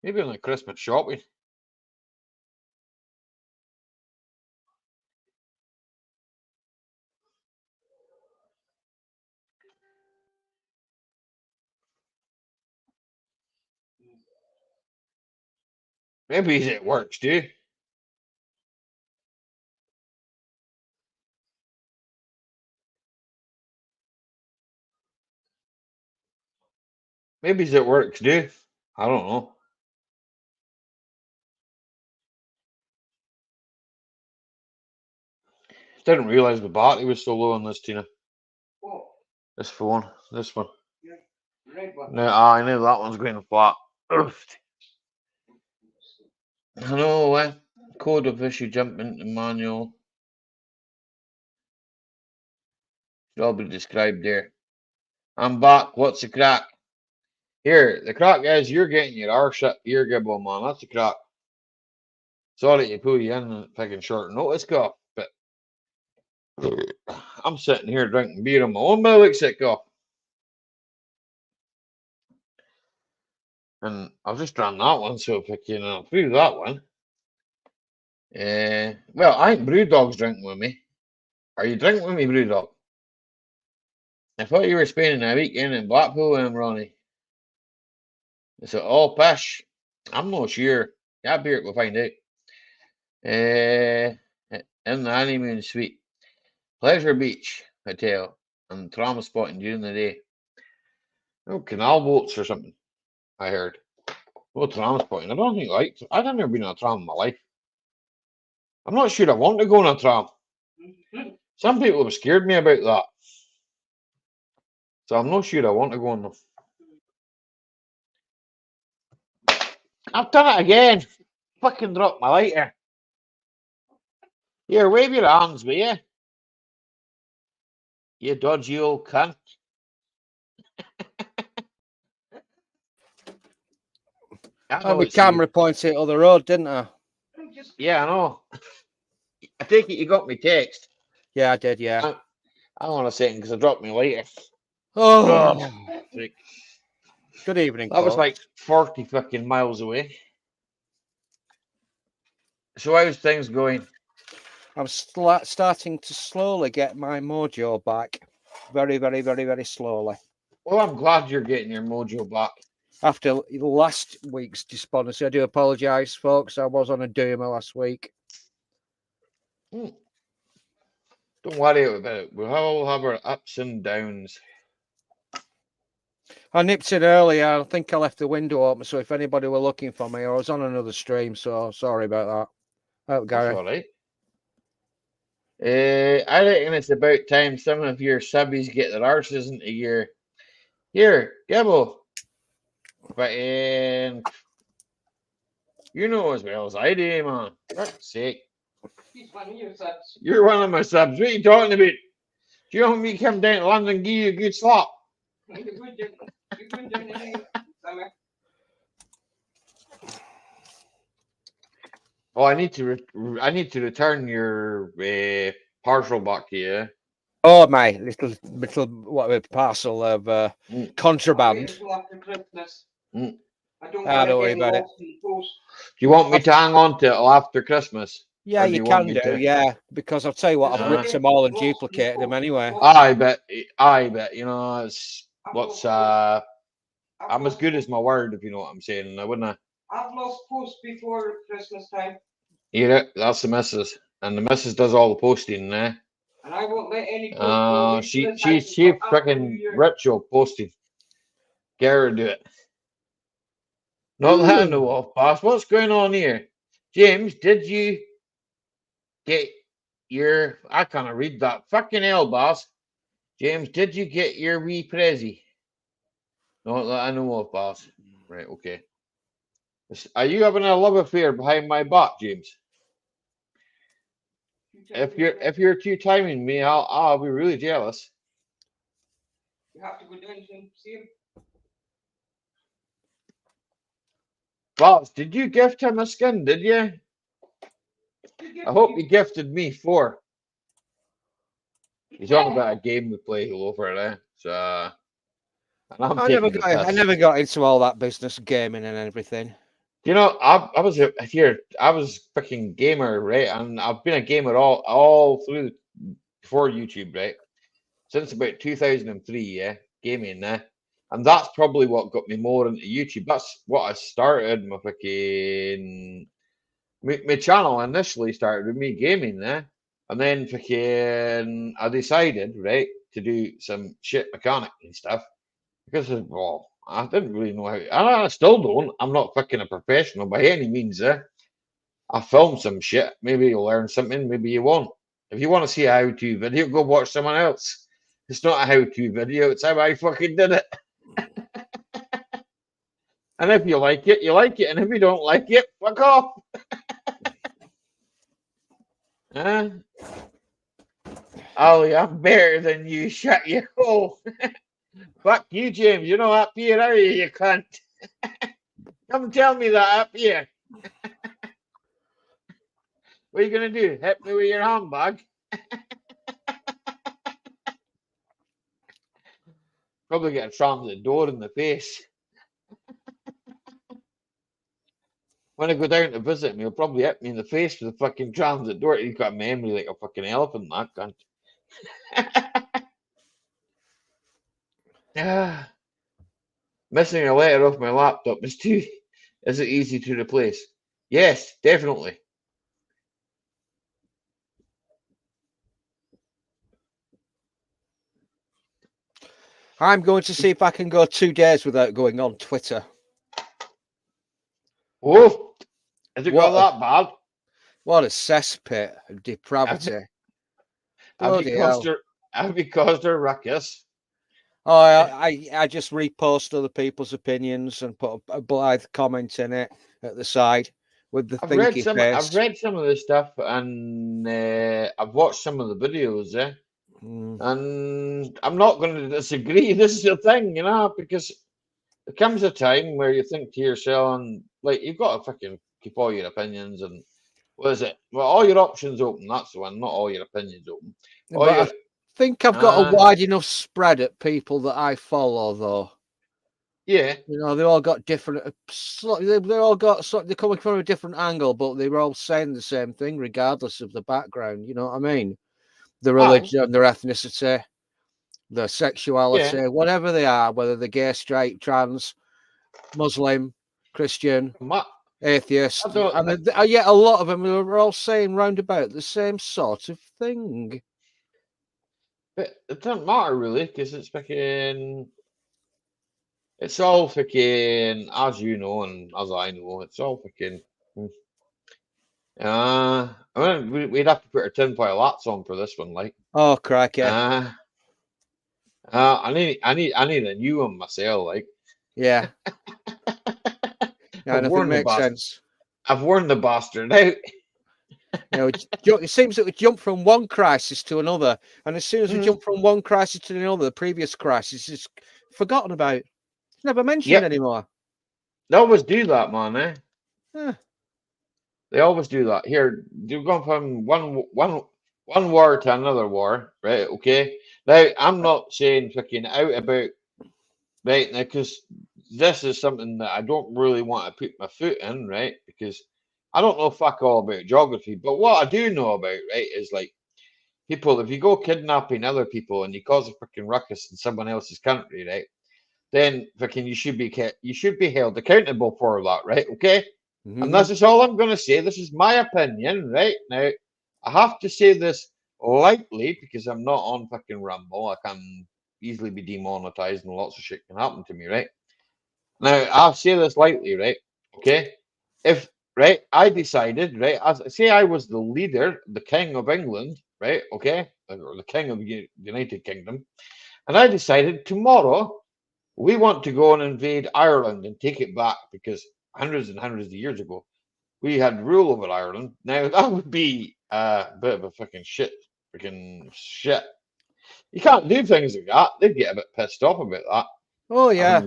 Maybe on the Christmas shopping. Maybe he's at work, too. Maybe he's at work, too. I don't know. Didn't realise the battery was so low on this, Tina. Oh, This phone. This one. yeah. Red one. No, I knew that one's going flat. Oof. I know, Code of issue jump into manual. Should all be described there. I'm back. What's the crack? Here, the crack is you're getting your arse up ear gibble, man. That's the crack. Sorry to pull you in fucking short notice, Cuff, but I'm sitting here drinking beer on my own by the looks of it, go. And I've just done that one, so if I can through that one. Well, I think Brewdog's drinking with me. Are you drinking with me, Brewdog? I thought you were spending a weekend in Blackpool, Ronnie. Is it all pish? I'm not sure. Yeah, beer, we'll find out. In the honeymoon suite, Pleasure Beach Hotel, and tram spotting during the day. Oh, canal boats or something, I heard. Oh, tram spotting. I don't think I've never been on a tram in my life. I'm not sure I want to go on a tram. Some people have scared me about that. So I'm not sure I want to go on them. I've done it again. Fucking dropped my lighter. Here, wave your hands, will you? You dodgy old cunt. Oh, my camera pointed up the road, didn't I? Yeah, I know. I take it you got me text. Yeah, I did, yeah. Hang on a second, because I dropped my lighter. Oh, Freak. good evening, That was folks. like 40 fucking miles away. So how's things going? I'm starting to slowly get my mojo back. Very, very, very, very slowly. Well, I'm glad you're getting your mojo back. After last week's despondency, I do apologise, folks. I was on a doomer last week. Don't worry about it. We'll all have our ups and downs. I nipped in earlier. I think I left the window open, so if anybody were looking for me, I was on another stream, so sorry about that. Oh, Gary. That's all right. I reckon it's about time some of your subbies get their arses into gear. Here, Gibbo. But you know as well as I do, man. For fuck's sake. He's one of your subs. You're one of my subs. What are you talking about? Do you want me to come down to London and give you a good slap? You're good down in summer. Oh, I need to return your parcel back to you. Oh, my little what parcel of contraband. After Christmas. Mm. I don't Don't want worry to get about it. lost in the post. Do you want me to hang on to it till after Christmas? Yeah, Or do you want can me do, to- yeah. Because I'll tell you what, I've Uh, ripped them all and duplicated them anyway. I bet. You know, it's what's I'm I've as good as my word, if you know what I'm saying. I wouldn't. I've lost post before Christmas time, Yeah, that's the missus, and the missus does all the posting, eh? and I won't let any post go into She this house she until after New freaking Year. ritual posting. Get her to do it. Not that I know of, boss. What's going on here? James, did you get your... I can't read that. Fucking hell, boss. James, did you get your wee prezi? Not that I know of, boss. Right, okay. Are you having a love affair behind my back, James? If you're two timing me, I'll be really jealous. You have to go down and see him. Boss, did you gift him a skin, did you? I hope you gifted me 4. He's talking about a game we play all over there. So, and I'm I taking the I piss. never got into all that business gaming and everything. You know, I was here. I was fucking gamer, right? And I've been a gamer all through before YouTube, right? Since about 2003, yeah, gaming, and that's probably what got me more into YouTube. That's what I started my fucking my channel initially started with me gaming, and then fucking I decided, right, to do some shit mechanic and stuff because well, I didn't really know how. And I still don't. I'm not fucking a professional by any means. I filmed some shit. Maybe you'll learn something. Maybe you won't. If you want to see a how-to video, go watch someone else. It's not a how-to video. It's how I fucking did it. And if you like it, you like it. And if you don't like it, fuck off. Ollie, I'm better than you. Shut your hole. Fuck you, James. You know up here, are you, you cunt? Come tell me that up here. What are you going to do? Hit me with your handbag? Probably get a transit door in the face. When I go down to visit him, he'll probably hit me in the face with a fucking transit door. He's got a memory like a fucking elephant, that cunt. Ah, missing a letter off my laptop is it easy to replace? Yes, definitely. I'm going to see if I can go 2 days without going on Twitter. Oh, has it got What that bad? What a cesspit of depravity. Have you Bloody hell. caused her ruckus? Oh, I just repost other people's opinions and put a blithe comment in it at the side with the I've read thinky some. face. I've read some of the stuff, and I've watched some of the videos. And I'm not going to disagree. This is the thing, because there comes a time where you think to yourself, and like you've got to fucking keep all your opinions and what is it? Well, all your options open. That's the one. Not all your opinions open. All But your, I think I've got a wide enough spread at people that I follow, though. yeah. They all got different. They're all got. They're coming from a different angle, but they're all saying the same thing, regardless of the background. You know what I mean? The religion, their ethnicity, their sexuality, whatever they are, whether they're gay, straight, trans, Muslim, Christian, atheist. I mean, yet a lot of them are all saying roundabout the same sort of thing. But it doesn't matter really, because it's fucking. It's all fucking, as you know and as I know, it's all fucking. I mean, we'd have to put our tinfoil hats on for this one, like. Oh, crikey! I need a new one myself, like. Yeah. Yeah, nothing makes sense. I've worn the bastard out. It seems that we jump from one crisis to another, and as soon as we jump from one crisis to another, the previous crisis is forgotten about. It's never mentioned anymore. They always do that, man. Huh. They always do that. Here, you've gone from one war to another war, right? Okay. Now, I'm not saying fucking out about right now because this is something that I don't really want to put my foot in, right? Because I don't know fuck all about geography, but what I do know about, right, is like people. If you go kidnapping other people and you cause a fucking ruckus in someone else's country, right? Then fucking you should be held accountable for that, right? Okay. And this is all I'm going to say. This is my opinion, right? Now, I have to say this lightly because I'm not on fucking Rumble. I can easily be demonetized and lots of shit can happen to me, right? Now, I'll say this lightly, right? Okay? If, right, I decided, right, as say I was the leader, the King of England, right? Okay? Or the King of the United Kingdom. And I decided tomorrow we want to go and invade Ireland and take it back because hundreds and hundreds of years ago, we had rule over Ireland. Now that would be a bit of a fucking shit. You can't do things like that. They'd get a bit pissed off about that. Oh yeah.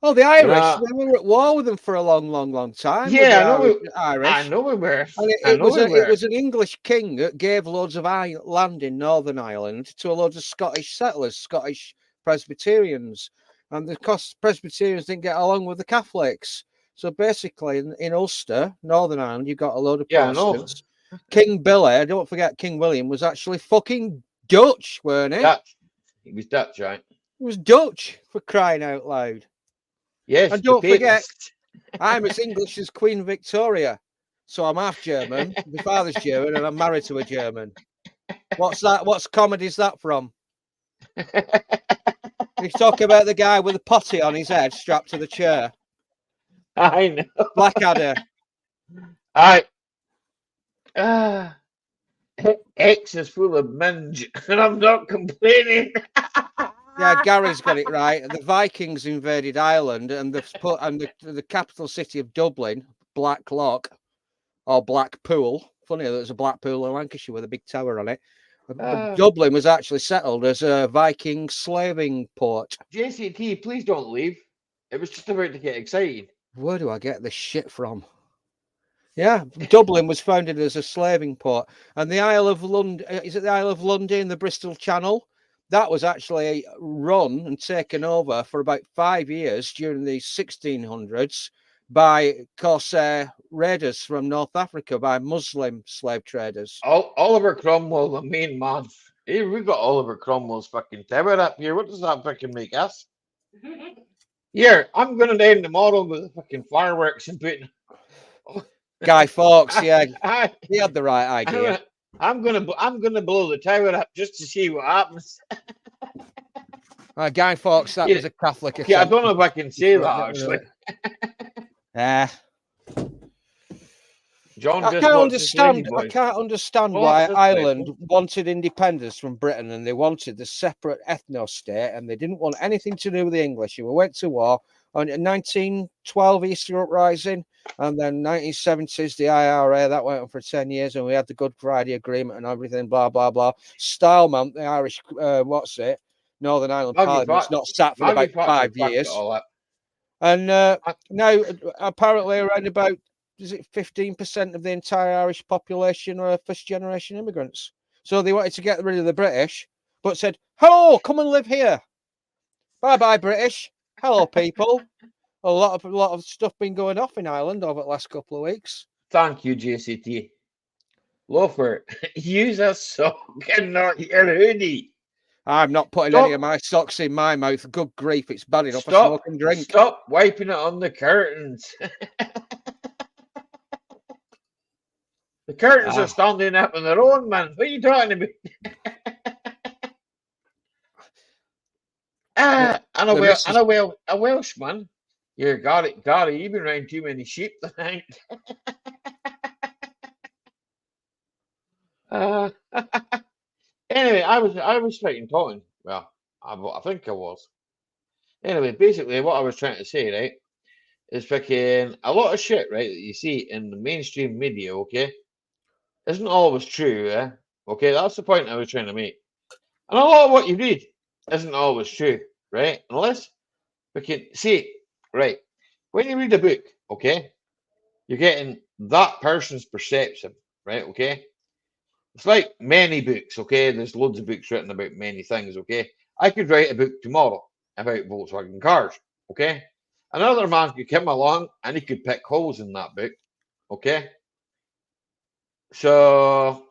The Irish. We were at war with them for a long, long, long time. Yeah, I know we were. And it was an English king that gave loads of land in Northern Ireland to a load of Scottish settlers, Scottish Presbyterians. And the Presbyterians didn't get along with the Catholics. So basically, in Ulster, Northern Ireland, you've got a load of Protestants. King Billy, don't forget King William, was actually fucking Dutch, weren't he? He was Dutch, right? He was Dutch, for crying out loud. Yes, and don't forget, I'm as English as Queen Victoria. So I'm half German, my father's German, and I'm married to a German. What's that? What's comedy is that from? He's talking about the guy with a potty on his head strapped to the chair. I know. Blackadder. X is full of minge, and I'm not complaining. Yeah, Gary's got it right. The Vikings invaded Ireland, and the capital city of Dublin, Blacklock or Blackpool. Funny, there's a Blackpool in Lancashire with a big tower on it. Dublin was actually settled as a Viking slaving port. JCT, please don't leave. It was just about to get excited. Where do I get this shit from? Yeah, Dublin was founded as a slaving port, and the Isle of London. Is it the Isle of London, the Bristol Channel? that was actually run and taken over for about 5 years during the 1600s by Corsair raiders from North Africa, by Muslim slave traders. Oliver Cromwell, the main man. Here we got Oliver Cromwell's fucking tower up here. What does that fucking make us? Here, I'm gonna end tomorrow with the fucking fireworks and putting. Guy Fawkes, yeah, he had the right idea. I'm gonna blow the tower up just to see what happens. Guy Fawkes, that Yeah. was a Catholic. Yeah, I don't know if I can say that actually. John, I just can't watch this lady, understand. I boys. can't understand Watch why this, Ireland wanted independence from Britain, and they wanted the separate ethno state, and they didn't want anything to do with the English. We went to war on 1912 Easter Uprising, and then 1970s the IRA that went on for 10 years, and we had the Good Friday Agreement and everything. Blah blah blah. Stylemont, the Irish, Northern Ireland Parliament's not sat for about 5 years, and now apparently around about. Is it 15% of the entire Irish population are first generation immigrants? So they wanted to get rid of the British, but said, hello, come and live here. Bye bye, British. Hello, people. A lot of stuff been going off in Ireland over the last couple of weeks. Thank you, JCT. Loafer, use a sock and not your hoodie. I'm not putting any of my socks in my mouth. Good grief, it's bad enough I smoke and drink. Stop wiping it on the curtains. The curtains are standing up on their own, man. What are you talking about? A Welshman. You got it. You've been around too many sheep tonight. Anyway, I was fucking talking. Well, I think I was. Anyway, basically, what I was trying to say, right, is fucking a lot of shit, right, that you see in the mainstream media, okay, isn't always true, eh? Okay, that's the point I was trying to make. And a lot of what you read isn't always true, right? Unless we can see, right, when you read a book, okay, you're getting that person's perception, right? Okay. It's like many books, okay? There's loads of books written about many things, okay? I could write a book tomorrow about Volkswagen cars, okay? Another man could come along and he could pick holes in that book, okay? So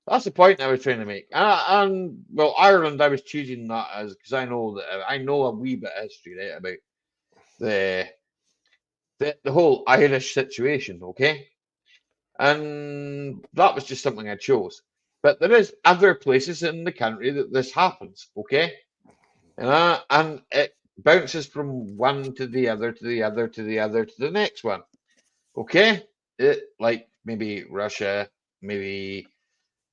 that's the point I was trying to make. And well, Ireland, I was choosing that as because I know a wee bit of history, right, about the whole Irish situation, okay? And that was just something I chose. But there is other places in the country that this happens, okay? And it bounces from one to the other, to the other, to the other, to the next one, okay? Like maybe Russia, maybe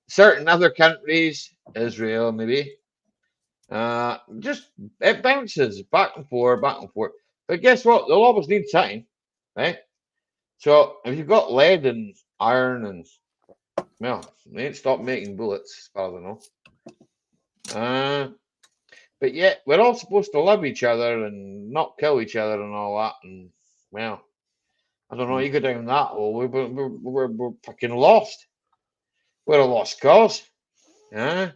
certain other countries, Israel, maybe. Just it bounces back and forth, back and forth. But guess what? They'll always need something, right? So if you've got lead and iron and well, they ain't stopped making bullets, as far as I know. But yet we're all supposed to love each other and not kill each other and all that. And well, I don't know. You go down that hole, we're fucking lost. We're a lost cause. Yeah,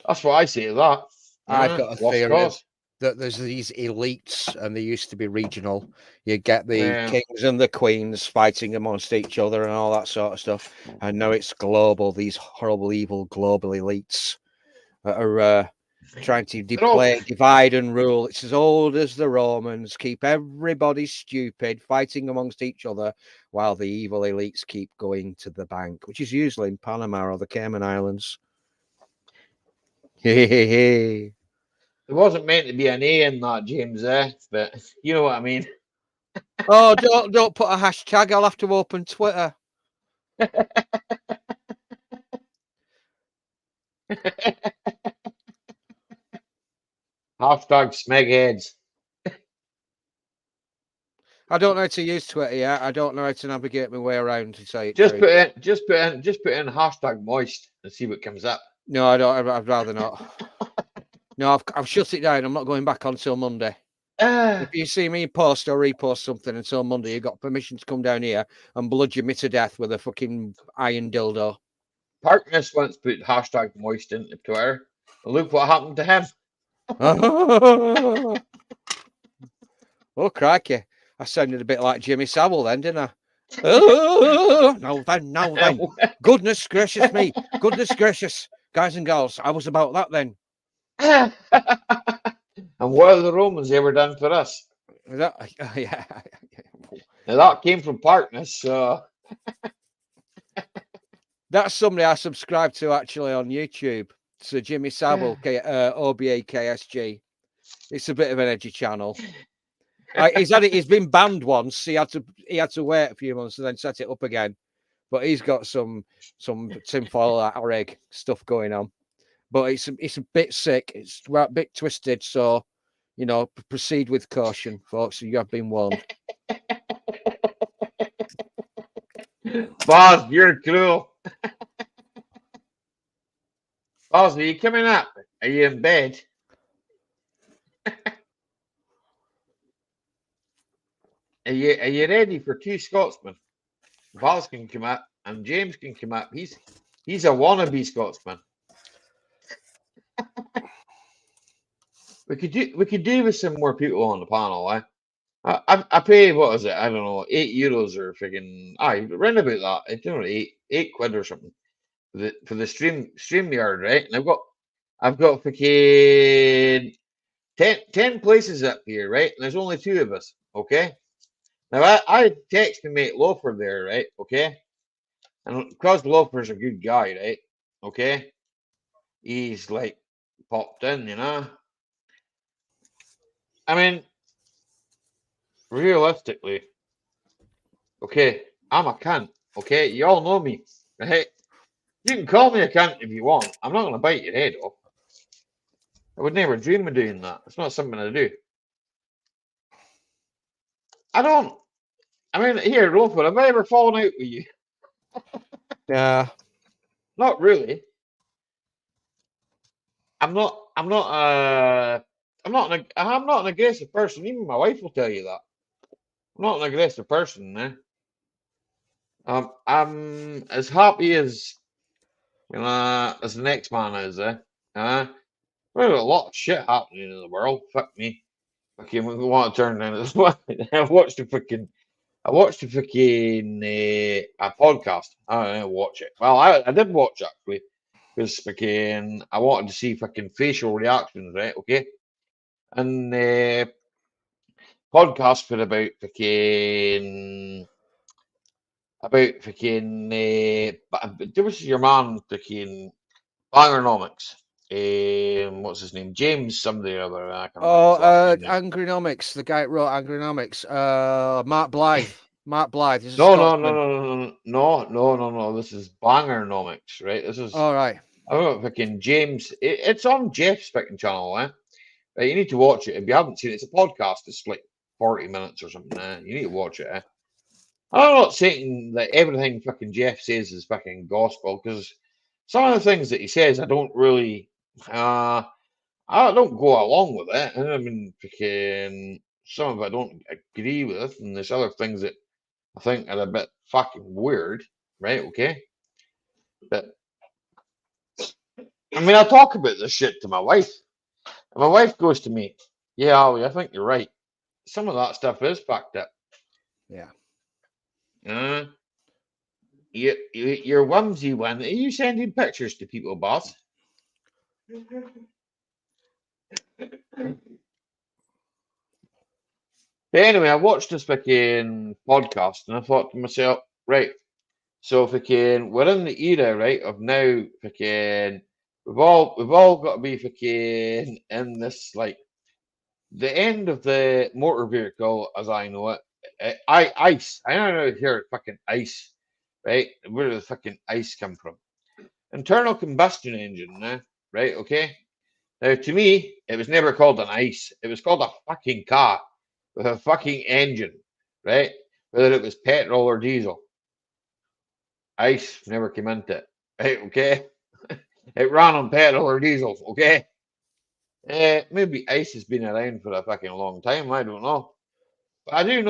that's what I say to that. I've got a theory that there's these elites and they used to be regional. You get the kings and the queens fighting amongst each other and all that sort of stuff. And now it's global, these horrible, evil global elites that are trying to divide and rule. It's as old as the Romans, keep everybody stupid, fighting amongst each other while the evil elites keep going to the bank, which is usually in Panama or the Cayman Islands. It wasn't meant to be an A in that, James, but you know what I mean. Oh, don't put a hashtag. I'll have to open Twitter. Hashtag smegheads. I don't know how to use Twitter yet. I don't know how to navigate my way around to say it. Just put in hashtag moist and see what comes up. No, I don't. I'd rather not. No, I've shut it down. I'm not going back until Monday. If you see me post or repost something until Monday, you've got permission to come down here and bludgeon me to death with a fucking iron dildo. Parkness once put hashtag moist into Twitter, Look what happened to him. Oh, crikey. I sounded a bit like Jimmy Savile then, didn't I? Oh, no then. Goodness gracious me. Goodness gracious. Guys and girls, I was about that then. And what have the Romans ever done for us? Yeah. Now that came from Partners, so That's somebody I subscribe to actually on YouTube. So Jimmy Savile, OBA KSG. It's a bit of an edgy channel. He's been banned once. He had to wait a few months and then set it up again. But he's got some tinfoil egg stuff going on. But it's a bit sick. It's a bit twisted. So, proceed with caution, folks. You have been warned. Boss, you're cruel. Boss, are you coming up? Are you in bed? Are you ready for two Scotsmen? Boss can come up and James can come up. He's a wannabe Scotsman. We could do with some more people on the panel, eh? I pay, what is it? I don't know, €8 or freaking round about that. I don't know, eight quid or something for the StreamYard, right? And I've got freaking 10 places up here, right? And there's only 2 of us, okay? Now I text my mate Loafer there, right? Okay, and because Loafer's a good guy, right? Okay, he's like popped in, I mean, realistically, okay, I'm a cunt. Okay, you all know me, right? You can call me a cunt if you want. I'm not gonna bite your head off. I would never dream of doing that. It's not something I do. I mean, here, Loafer, have I ever fallen out with you? Yeah. Not really. I'm not an aggressive person. Even my wife will tell you that. I'm not an aggressive person, eh? I'm as happy as as the next man is, eh? There's a lot of shit happening in the world. Fuck me. Okay, we want to turn down this one. I watched a freaking a podcast. I didn't watch it. Well, I did watch it actually because freaking I wanted to see fucking facial reactions, right? Okay, and podcast for about freaking there was your man freaking Bangernomics. What's his name? James somebody or other. I can't remember his last name now. Angrynomics, the guy that wrote Angrynomics. Mark Blythe. Mark Blythe. He's a No, Scotsman. no. This is Bangernomics, right? This is All right. fucking James. It's on Jeff's fucking channel, eh? Right, you need to watch it if you haven't seen it. It's a podcast. It's like 40 minutes or something. You need to watch it, eh? I'm not saying that everything fucking Jeff says is fucking gospel because some of the things that he says I don't really I don't go along with it. I mean fucking some of it I don't agree with, and there's other things that I think are a bit fucking weird, right? Okay. But I mean I talk about this shit to my wife. And my wife goes to me, yeah, Ollie, I think you're right. Some of that stuff is fucked up. Yeah. Your whimsy one. Are you sending pictures to people, boss? But anyway, I watched this fucking podcast and I thought to myself, right, so fucking we're in the era, right, of now fucking we've all got to be fucking in this like the end of the motor vehicle as I know it. Ice. I don't know here fucking ice, right? Where does the fucking ice come from? Internal combustion engine, right? Okay. Now, to me, it was never called an ice. It was called a fucking car with a fucking engine, right? Whether it was petrol or diesel. Ice never came into it, right? Okay. It ran on petrol or diesel, okay? Maybe ice has been around for a fucking long time. I don't know. But I do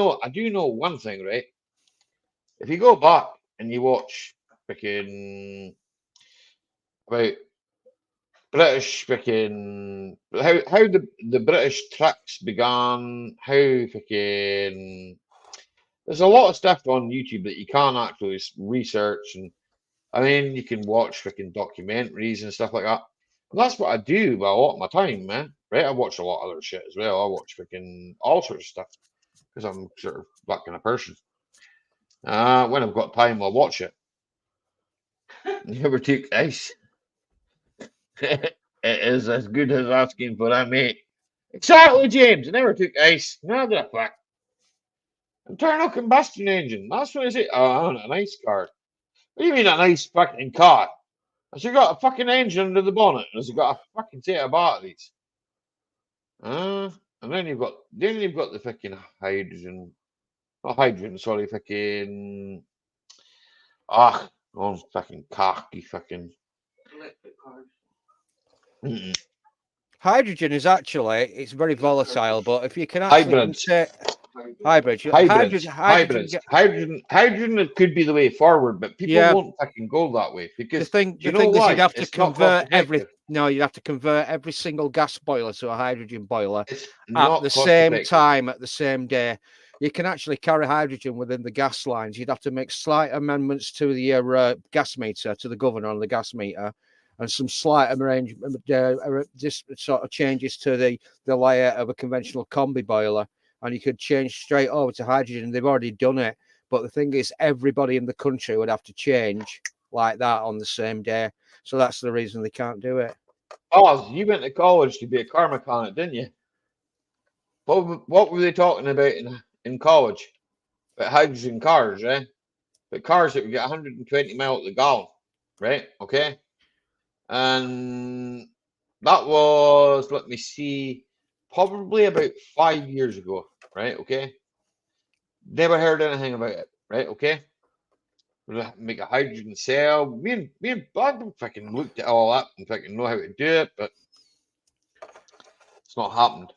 know one thing, right? If you go back and you watch freaking about British fucking how the British trucks began, how fucking there's a lot of stuff on YouTube that you can't actually research, and I mean you can watch fucking documentaries and stuff like that. And that's what I do with a lot of my time, man. Right? I watch a lot of other shit as well. I watch fucking all sorts of stuff because I'm sort of that kind of person. When I've got time, I'll watch it. Never took ice. It is as good as asking for that, mate. Exactly, James. I never took ice. Neither a fuck. Internal combustion engine. That's what I say. Oh, I want an ice car. What do you mean an ice fucking car? Has it got a fucking engine under the bonnet? Has it got a fucking set of batteries? And then you've got the fucking hydrogen. Not hydrogen, sorry, fucking oh fucking khaki fucking Electric cars. mm-mm. Hydrogen is actually it's very volatile, but if you can actually Hybrids. hybrids, Hydrogen it could be the way forward, but people Yeah. won't fucking go that way the because thing you know is why? you'd have to It's not convert cost-effective. you'd have to convert every single gas boiler to a hydrogen boiler It's at not the same cost-effective. time at the same day. You can actually carry hydrogen within the gas lines. You'd have to make slight amendments to the gas meter, to the governor on the gas meter, and some slight just sort of changes to the layout of a conventional combi boiler, and you could change straight over to hydrogen. They've already done it, but the thing is, everybody in the country would have to change like that on the same day. So that's the reason they can't do it. Oh, you went to college to be a car mechanic, didn't you? What were they talking about in college? About hydrogen cars, right? But cars that would get 120 miles to the gallon, right? Okay. And that was, let me see, probably about 5 years ago, right? Okay. Never heard anything about it, right? Okay. We'll make a hydrogen cell. Me and Bud fucking looked at all that and fucking know how to do it, but it's not happened.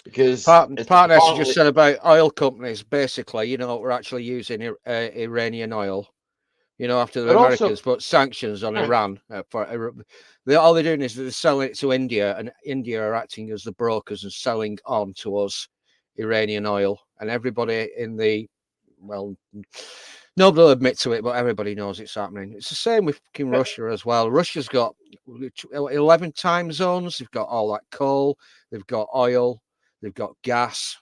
Because Part it's of this you apparently- just said about oil companies. Basically, we're actually using Iranian oil. After the But also- Americans put sanctions on Yeah. Iran all they're doing is they're selling it to India, and India are acting as the brokers and selling on to us Iranian oil. And everybody nobody will admit to it, but everybody knows it's happening. It's the same with fucking Russia as well. Russia's got 11 time zones. They've got all that coal. They've got oil. They've got gas.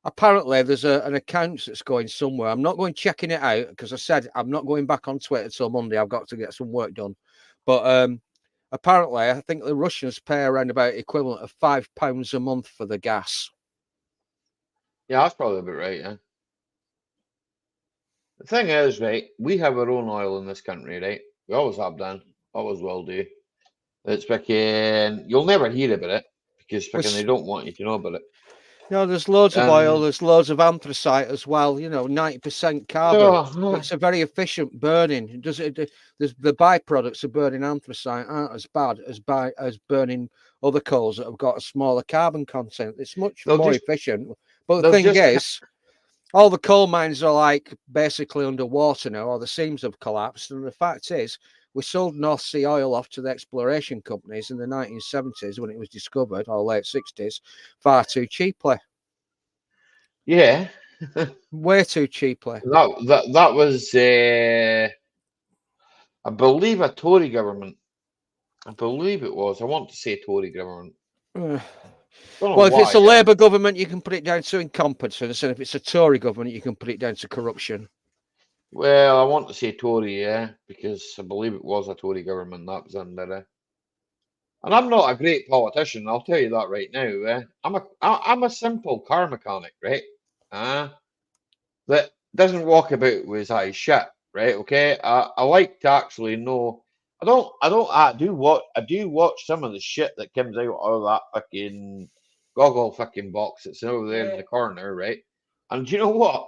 Apparently, there's an account that's going somewhere. I'm not going checking it out because I said I'm not going back on Twitter till Monday. I've got to get some work done. But apparently, I think the Russians pay around about equivalent of £5 a month for the gas. Yeah, that's probably about right, yeah. The thing is, right, we have our own oil in this country, right? We always have done, always will do. It's fucking, you'll never hear about it because fucking they don't want you to know about it. No, there's loads of oil. There's loads of anthracite as well. 90% carbon. Oh, It's a very efficient burning. The byproducts of burning anthracite aren't as bad as burning other coals that have got a smaller carbon content. It's much more efficient. But the thing is, all the coal mines are like basically underwater now, or the seams have collapsed. And the fact is, we sold North Sea oil off to the exploration companies in the 1970s when it was discovered, or late 60s, far too cheaply. Yeah. Way too cheaply. That was, I believe, a Tory government. I believe it was. I want to say Tory government. Well, if it's a Labour government, you can put it down to incompetence, and if it's a Tory government, you can put it down to corruption. Well, I want to say Tory, yeah, because I believe it was a Tory government that was under it. And I'm not a great politician, I'll tell you that right now. I'm a simple car mechanic, right? That doesn't walk about with his eyes shut, right? Okay. I like to actually know. I do watch some of the shit that comes out of that fucking goggle fucking box that's over there in the corner, right? And do you know what?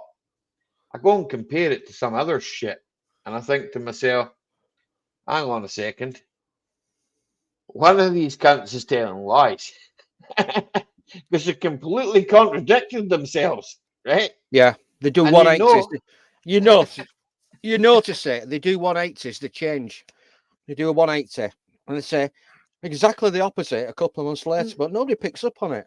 I go and compare it to some other shit, and I think to myself, hang on a second. One of these cunts is telling lies. Because they completely contradicted themselves, right? Yeah, they do And 180s. You notice it. They do 180s. They change. They do a 180, and they say, Exactly the opposite a couple of months later, but nobody picks up on it.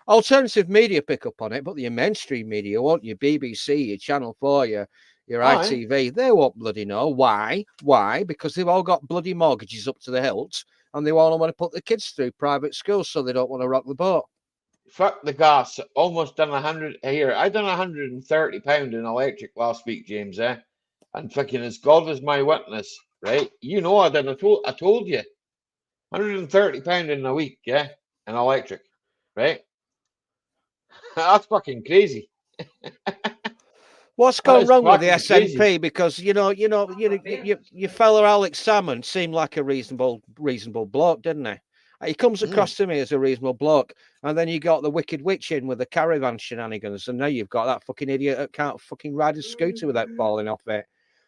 Alternative media pick up on it, but your mainstream media won't. Your BBC, your Channel 4, your ITV, they won't bloody know. Why? Why? Because they've all got bloody mortgages up to the hilt, and they all want to put the kids through private schools, so they don't want to rock the boat. Fuck the gas. Almost done 100 here. I done £130 in electric last week, James. And fucking as God is my witness, right? You know I did. I told you, £130 in a week, yeah, in electric, right? That's fucking crazy. What's gone wrong with the fucking SNP? crazy. Because you fella Alex Salmon seemed like a reasonable bloke, didn't he? He comes across to me as a reasonable bloke, and then you got the wicked witch in with the caravan shenanigans, and now you've got that fucking idiot that can't fucking ride a scooter without falling off it.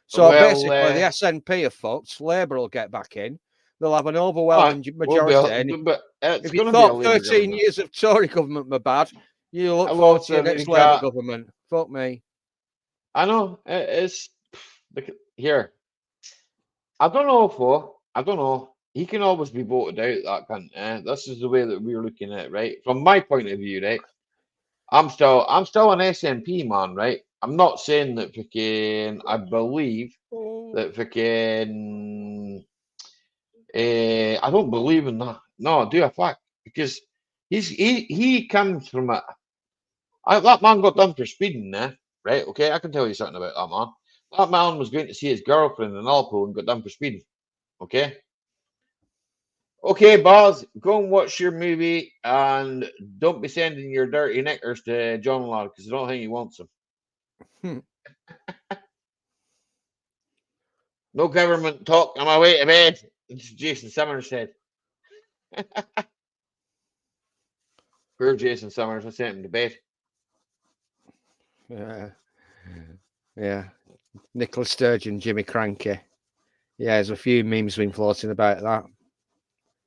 So Well, basically, the SNP are fucked. Labour will get back in. They'll have an overwhelming majority. But it's if you going to be a thought Labour 13 government. years of Tory government were bad, you look Well, forward to your it's next Labour government. Fuck me. I know it's here. I don't know, Flo. I don't know. He can always be voted out. That cunt. This is the way that we're looking at it, right? From my point of view, right? I'm still an SNP man, right? I'm not saying that freaking. I believe that freaking. I don't believe in that. No, I do. In fact, because he comes from a. That man got done for speeding, right? Okay, I can tell you something about that man. That man was going to see his girlfriend in Alpo and got done for speeding. Okay. Okay, Baz, go and watch your movie and don't be sending your dirty knickers to John Ladd because I don't think he wants them. No government talk on my way to bed. It's Jason Summers said. Poor Jason Summers, I sent him to bed. Yeah. Nicola Sturgeon, Jimmy Cranky. Yeah, there's a few memes been floating about that.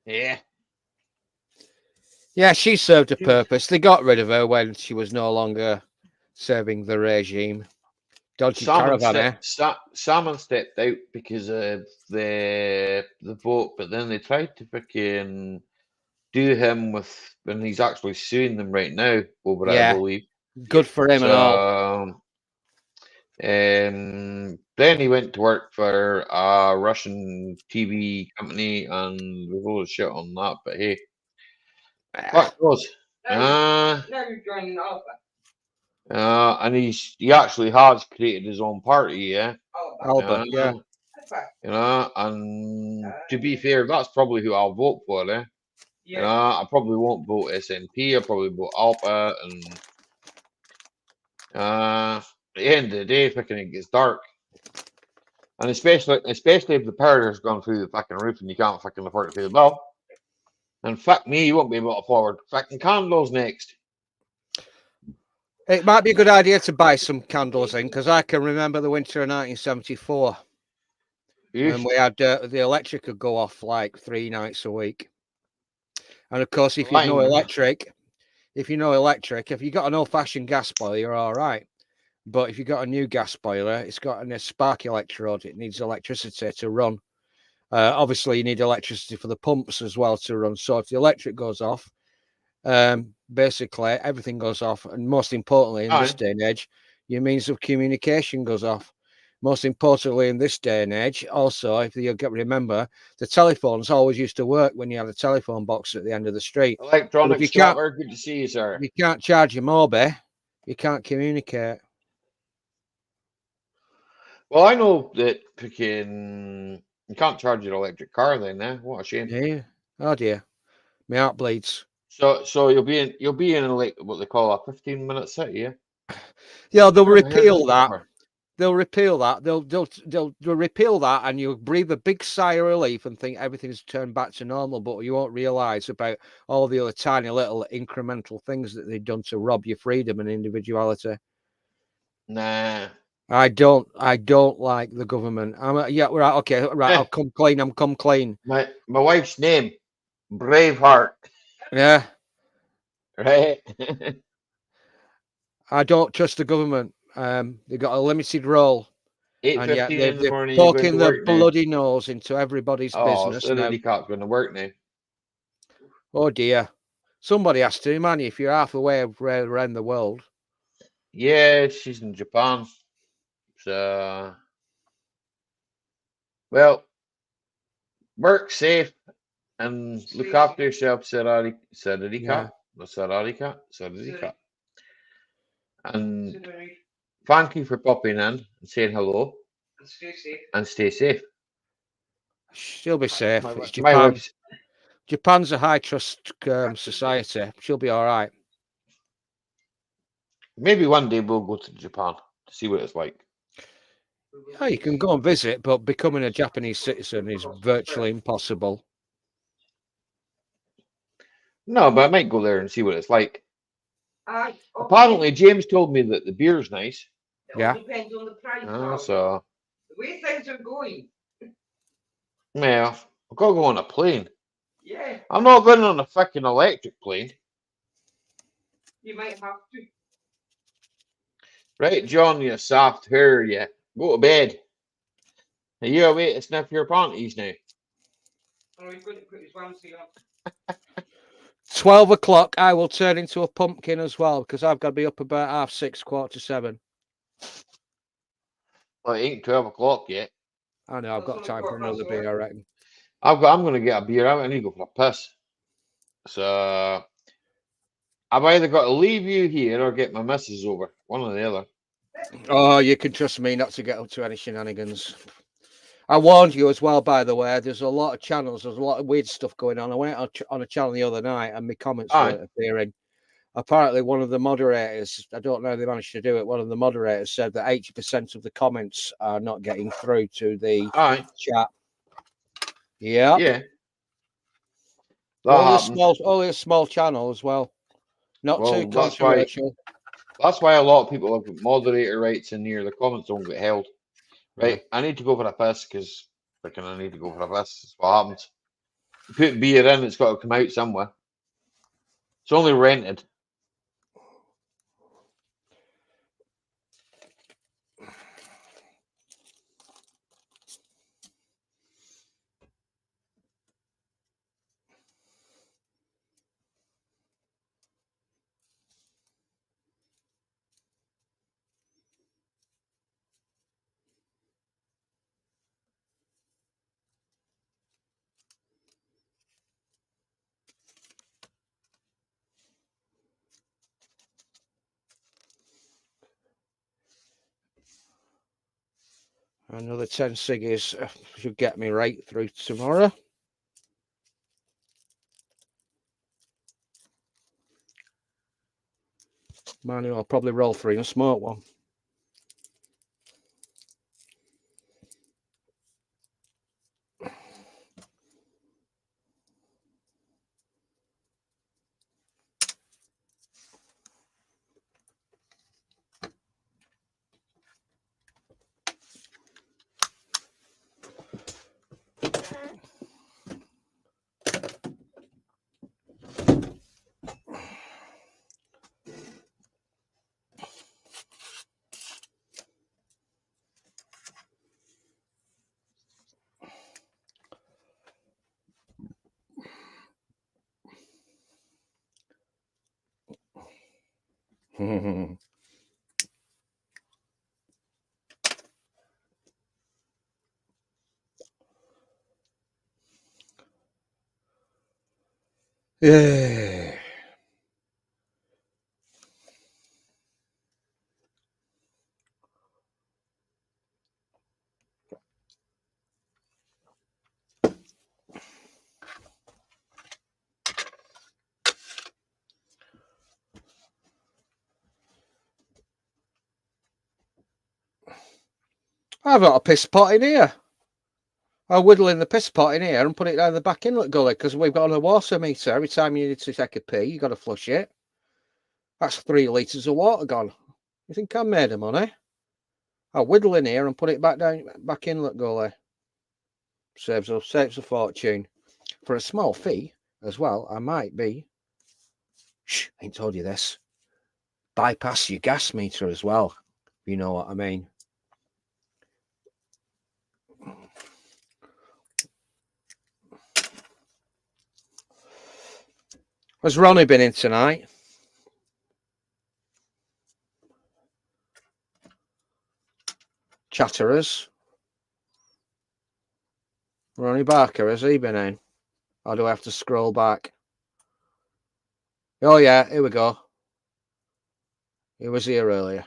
Yeah. Yeah, she served a purpose. They got rid of her when she was no longer serving the regime. Dodgy caravan, Salmon stepped out because of the vote, but then they tried to freaking do him with, and he's actually suing them right now over it, I believe. Good for him and all. Then he went to work for a Russian TV company and there's a lot of shit on that, but hey. Fuck knows. Now you're joining Alpha. And he actually has created his own party, yeah. Albert, yeah. You know, and to be fair, that's probably who I'll vote for, eh? Yeah. You know, I probably won't vote SNP, I'll probably vote Alpha, and at the end of the day, fucking it gets dark. And especially if the power has gone through the fucking roof and you can't fucking afford to pay the bill. And fuck me, you won't be able to afford fucking candles next. It might be a good idea to buy some candles in, because I can remember the winter of 1974. And we had the electric would go off like 3 nights a week. And of course, if you know electric, if you got an old-fashioned gas boiler, you're all right. But if you've got a new gas boiler, it's got a spark electrode. It needs electricity to run. Obviously, you need electricity for the pumps as well to run. So if the electric goes off, basically everything goes off. And most importantly, in this day and age, your means of communication goes off. Most importantly, in this day and age, also, if you remember, the telephones always used to work when you had a telephone box at the end of the street. Electronic starter, good to see you, sir. If you can't charge your mobile, you can't communicate. Well, I know that freaking you can't charge your electric car then, What a shame. Yeah. Oh dear. My heart bleeds. So you'll be in like what they call a 15-minute city, yeah? Yeah, they'll repeal that. They'll repeal that. They'll repeal that, and you'll breathe a big sigh of relief and think everything's turned back to normal. But you won't realise about all the other tiny little incremental things that they've done to rob your freedom and individuality. Nah. I don't like the government. I'll come clean. I'm come clean. My wife's name, Braveheart. Yeah. Right. I don't trust the government. They've got a limited role. 8:15 in the morning. They're poking their bloody nose into everybody's business. So the handicap's going to work now. Oh dear. Somebody has to, man. If you're half the way around the world. Yeah, she's in Japan. So, well, work safe and look Stay after safe. yourself, Sararika. Yeah. Sararika. And Considering thank you for popping in and saying hello and stay safe. and stay safe. She'll be safe. My, It's my Japan. wife's Japan's a high trust society. She'll be all right. maybe one day we'll go to Japan to see what it's like. Yeah, you can go and visit, but becoming a Japanese citizen is virtually impossible. Oh, No, but I might go there and see what it's like. Aye. Apparently, James told me that the beer's nice. It all Yeah. depends on the price. So, The way things are going. well, I've got to go on a plane. Yeah, I'm not going on a fucking electric plane. you might have to. Right, John, you soft hair, you. Go to bed. Are you awake to sniff your panties now? Or he's going to put his onesie on. 12 o'clock, I will turn into a pumpkin as well because I've got to be up about 6:30, 7:15. Well, it ain't 12 o'clock yet. I know, I've That's got only time for 4 past another beer, I 11. reckon. I'm going to get a beer out. I need to go for a piss. So, I've either got to leave you here or get my missus over. One or the other. Oh, you can trust me not to get up to any shenanigans. I warned you as well, by the way. There's a lot of channels. There's a lot of weird stuff going on. I went on a channel the other night and my comments Aye. weren't appearing. Apparently, one of the moderators, I don't know if they managed to do it, one of the moderators said that 80% of the comments are not getting through to the Aye. chat. Yeah. Yeah. That happens. Only a small channel as well. Not Well, too controversial. That's why a lot of people have got moderator rights in here. The comments don't get held. Right. I need to go for a piss because freaking I need to go for a piss. That's what happens. You put beer in, it's got to come out somewhere. It's only rented. Another 10 ciggies should get me right through tomorrow. Manuel, I'll probably roll 3 and smoke one. Yeah. I've got a piss pot in here. I'll whittle in the piss pot in here and put it down the back inlet gully because we've got a water meter. Every time you need to take a pee, you got to flush it. That's 3 litres of water gone. You think I made of money? I'll whittle in here and put it back down, back inlet gully. Saves a fortune. For a small fee as well, I might be. Shh, I ain't told you this. Bypass your gas meter as well. You know what I mean. Has Ronnie been in tonight? Chatterers. Ronnie Barker, has he been in? Or do I have to scroll back? Oh, yeah, here we go. He was here earlier.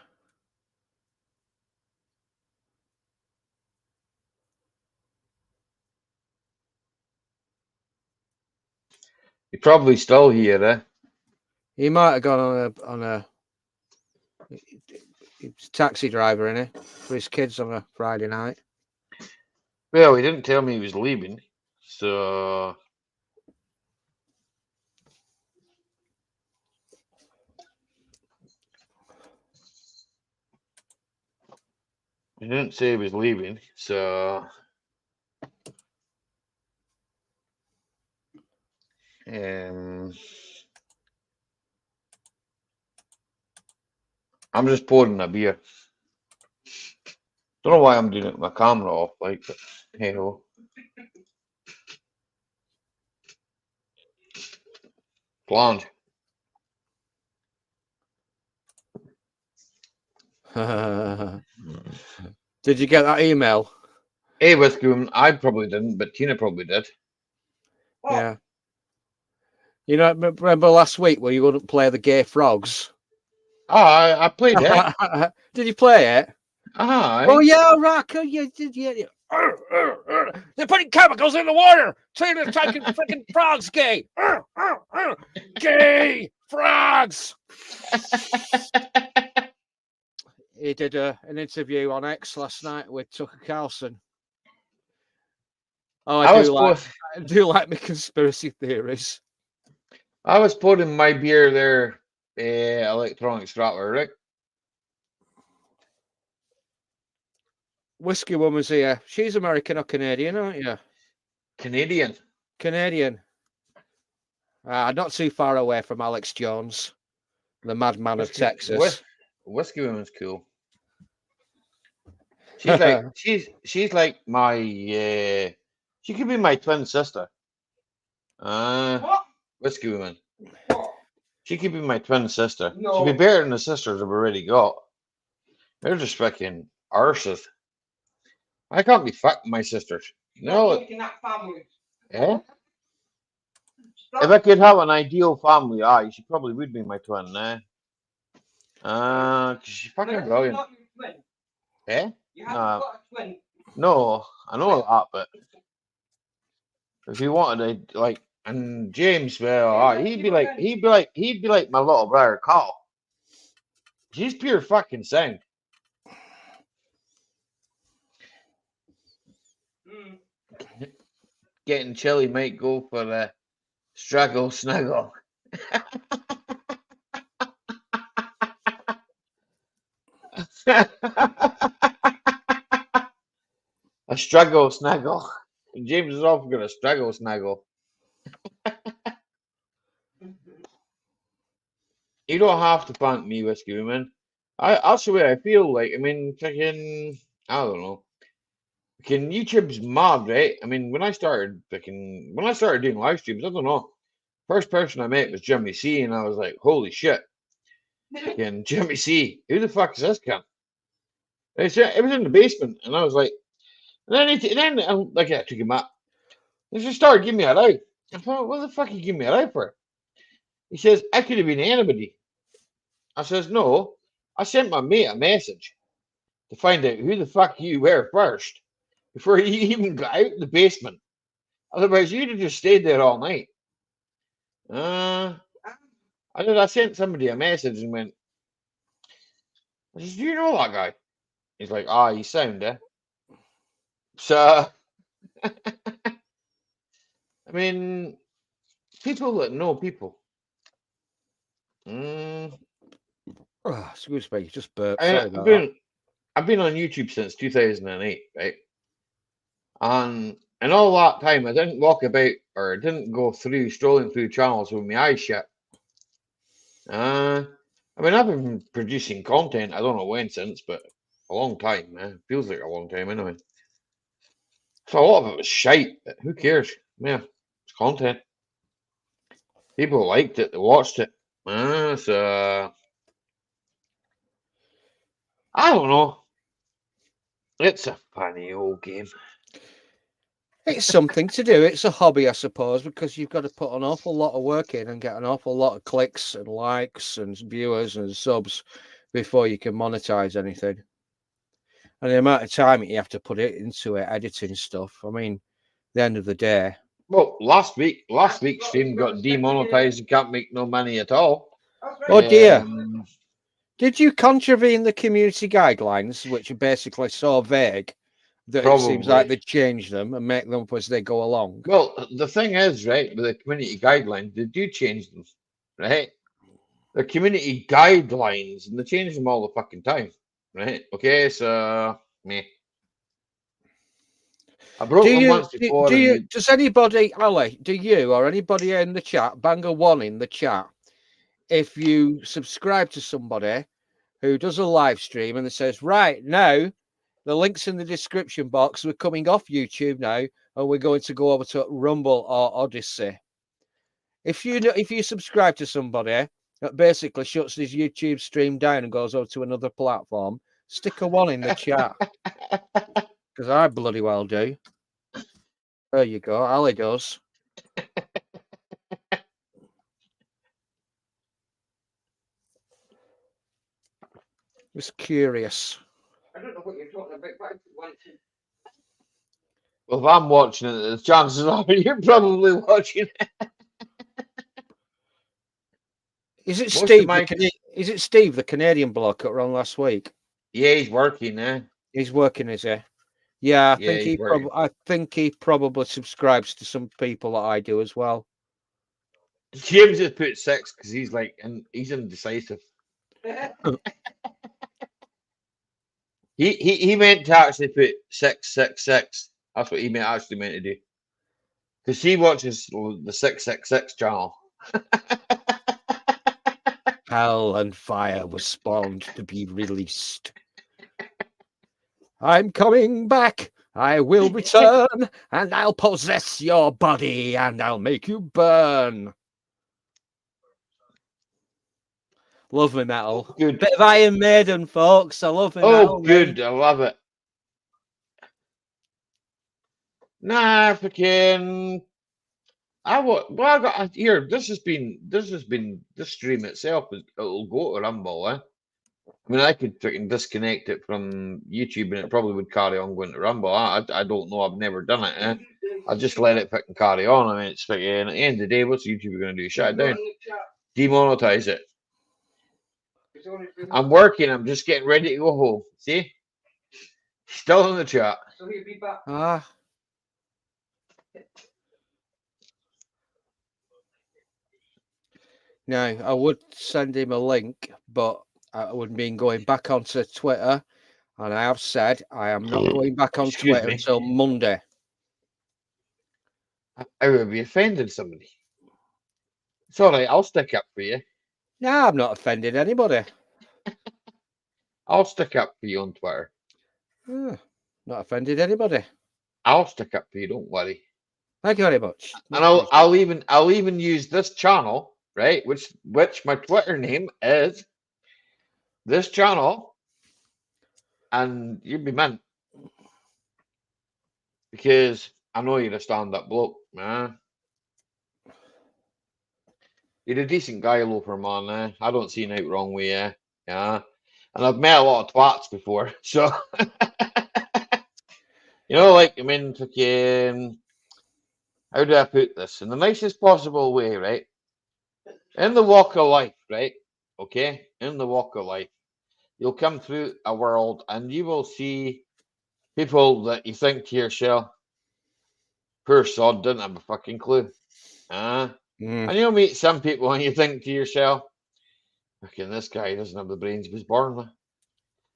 You're probably still here, eh? He might have gone on a he's a taxi driver, isn't he? For his kids on a Friday night. Well, he didn't tell me he was leaving, so he didn't say he was leaving, so I'm just pouring a beer. Don't know why I'm doing it with my camera off, like, but hey ho. Blonde. Did you get that email? Hey, Whiskey Woman, I probably didn't, but Tina probably did. Oh, Yeah. You know, remember last week where you wouldn't play the gay frogs? Oh, I played it. Did you play it? Oh, Oh, yeah, Rocco, you did, yeah. They're putting chemicals in the water. Saying they're taking freaking frogs gay. Gay frogs. He did an interview on X last night with Tucker Carlson. Oh, I do like my conspiracy theories. I was pouring my beer there, electronic straddler, right? Whiskey Woman's here. She's American or Canadian, aren't you? Canadian. Canadian. Not too far away from Alex Jones, the madman of Texas. Whiskey Woman's cool. She's like she's like my she could be my twin sister. what? Whiskey Woman. What? She could be my twin sister. No. She'd be better than the sisters I've already got. They're just fucking arses. I can't be fucking my sisters. No, Looking at family. eh? If I could have an ideal family, she probably would be my twin, eh? 'Cause she's fucking brilliant. Not your twin. Eh? You haven't got a twin. No, I know that, but if you wanted to, like, and James, well, he'd be like my little brother Carl. He's pure fucking sound. Mm. Getting chilly might go for the struggle snuggle. A struggle snuggle. And James is often gonna struggle snuggle. You don't have to thank me, Whiskey Woman. I'll show you how I feel like. I mean, fucking, I don't know. Fucking YouTube's mad, right? I mean, when I started doing live streams, I don't know. First person I met was Jimmy C, and I was like, holy shit. Fucking Jimmy C, who the fuck is this cunt? It was in the basement, and I was like, and then I took him out. He just started giving me a ride. I thought, what the fuck are you giving me a ride for? He says, I could have been anybody. I says, no, I sent my mate a message to find out who the fuck you were first before you even got out of the basement. Otherwise, you'd have just stayed there all night. I sent somebody a message and went, I says, do you know that guy? He's like, he's sound, eh? So, I mean, people that know people. Excuse me, just burped. Sorry about that. I've been on YouTube since 2008, right? And all that time, I didn't walk about or didn't go through strolling through channels with my eyes shut. I mean, I've been producing content. I don't know when since, but a long time, man. Feels like a long time anyway. So a lot of it was shite, but who cares? Yeah, it's content. People liked it. They watched it. So I don't know. It's a funny old game. It's something to do. It's a hobby, I suppose, because you've got to put an awful lot of work in and get an awful lot of clicks and likes and viewers and subs before you can monetize anything. And the amount of time you have to put it into it, editing stuff. I mean, the end of the day. Well, last week's stream got demonetized and can't make no money at all. Oh dear. Um, Did you contravene the community guidelines, which are basically so vague that it seems like Probably. they change them and make them up as they go along? Well, the thing is, right, with the community guidelines, they do change them, right? The community guidelines, and they change them all the fucking time, right? Okay, so me. I broke Do them you, once before. does anybody, Ali, do you or anybody in the chat, bang a one in the chat, if you subscribe to somebody who does a live stream and it says, right now, the link's in the description box, we're coming off YouTube now, and we're going to go over to Rumble or Odyssey. If you subscribe to somebody that basically shuts his YouTube stream down and goes over to another platform, stick a one in the chat. Because I bloody well do. There you go. Ali does. Just curious. I don't know what you're talking about, but I want to. Well, if I'm watching it, the chances are you're probably watching it. Is it Most of Steve? my- Is it Steve, the Canadian bloke that were on last week? Yeah, he's working, eh? He's working, is he? Yeah, I Yeah, think he's working. I think he probably subscribes to some people that I do as well. James has put 6 because he's like, and he's indecisive. He meant to actually put 666. That's what he actually meant to do. Because he watches the 666 channel. Hell and fire was spawned to be released. I'm coming back. I will return, and I'll possess your body, and I'll make you burn. Love me metal. Good. Bit of Iron Maiden, folks. I love me metal. Oh, good. I love it. Nah, freaking. I got here. This stream itself. It'll go to Rumble, eh? I mean, I could freaking disconnect it from YouTube, and it probably would carry on going to Rumble. I don't know. I've never done it. Eh? I just let it fucking carry on. I mean, it's freaking. At the end of the day, what's YouTube going to do? Shut it down. Demonetize it. I'm working. I'm just getting ready to go home. See? Still in the chat. So he'll be back. Ah. Now, I would send him a link, but I would mean going back onto Twitter, and I have said I am not going back on Excuse Twitter me. until Monday. I would be offending somebody. It's all right. I'll stick up for you. No, I'm not offending anybody. I'll stick up for you on Twitter. Not offended anybody. I'll stick up for you. Don't worry. Thank you very much. And I'll even use this channel, right? Which my Twitter name is this channel, and you'd be meant because I know you're a stand-up bloke, man. You're a decent guy, Loper, man. Eh? I don't see anything wrong with you. Yeah, and I've met a lot of twats before, so you know, like I mean, fucking. How do I put this in the nicest possible way, right? In the walk of life, right? Okay, in the walk of life, you'll come through a world and you will see people that you think to yourself, poor sod, didn't have a fucking clue. And you'll meet some people and you think to yourself, fucking this guy doesn't have the brains he was born with.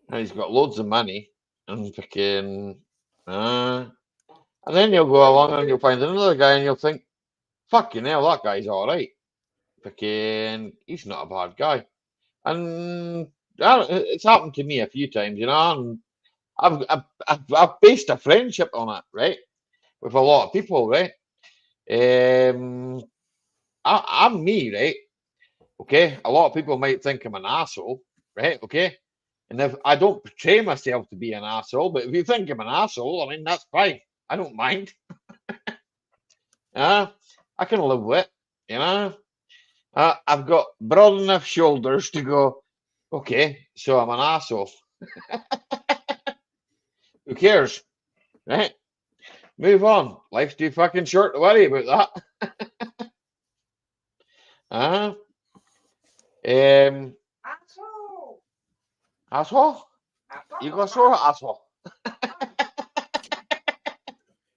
And he's got loads of money and fucking and then you'll go along and you'll find another guy and you'll think, fucking hell, that guy's all right. Fucking, he's not a bad guy. And it's happened to me a few times, you know, and I've based a friendship on it, right, with a lot of people, right. I'm me, right? Okay. A lot of people might think I'm an asshole, right? Okay. And if I don't portray myself to be an asshole, but if you think I'm an asshole, I mean that's fine. I don't mind. I can live with it, you know. I've got broad enough shoulders to go, okay, so I'm an asshole. Who cares? Right? Move on. Life's too fucking short to worry about that. Um, Asshole! asshole? You got sore asshole.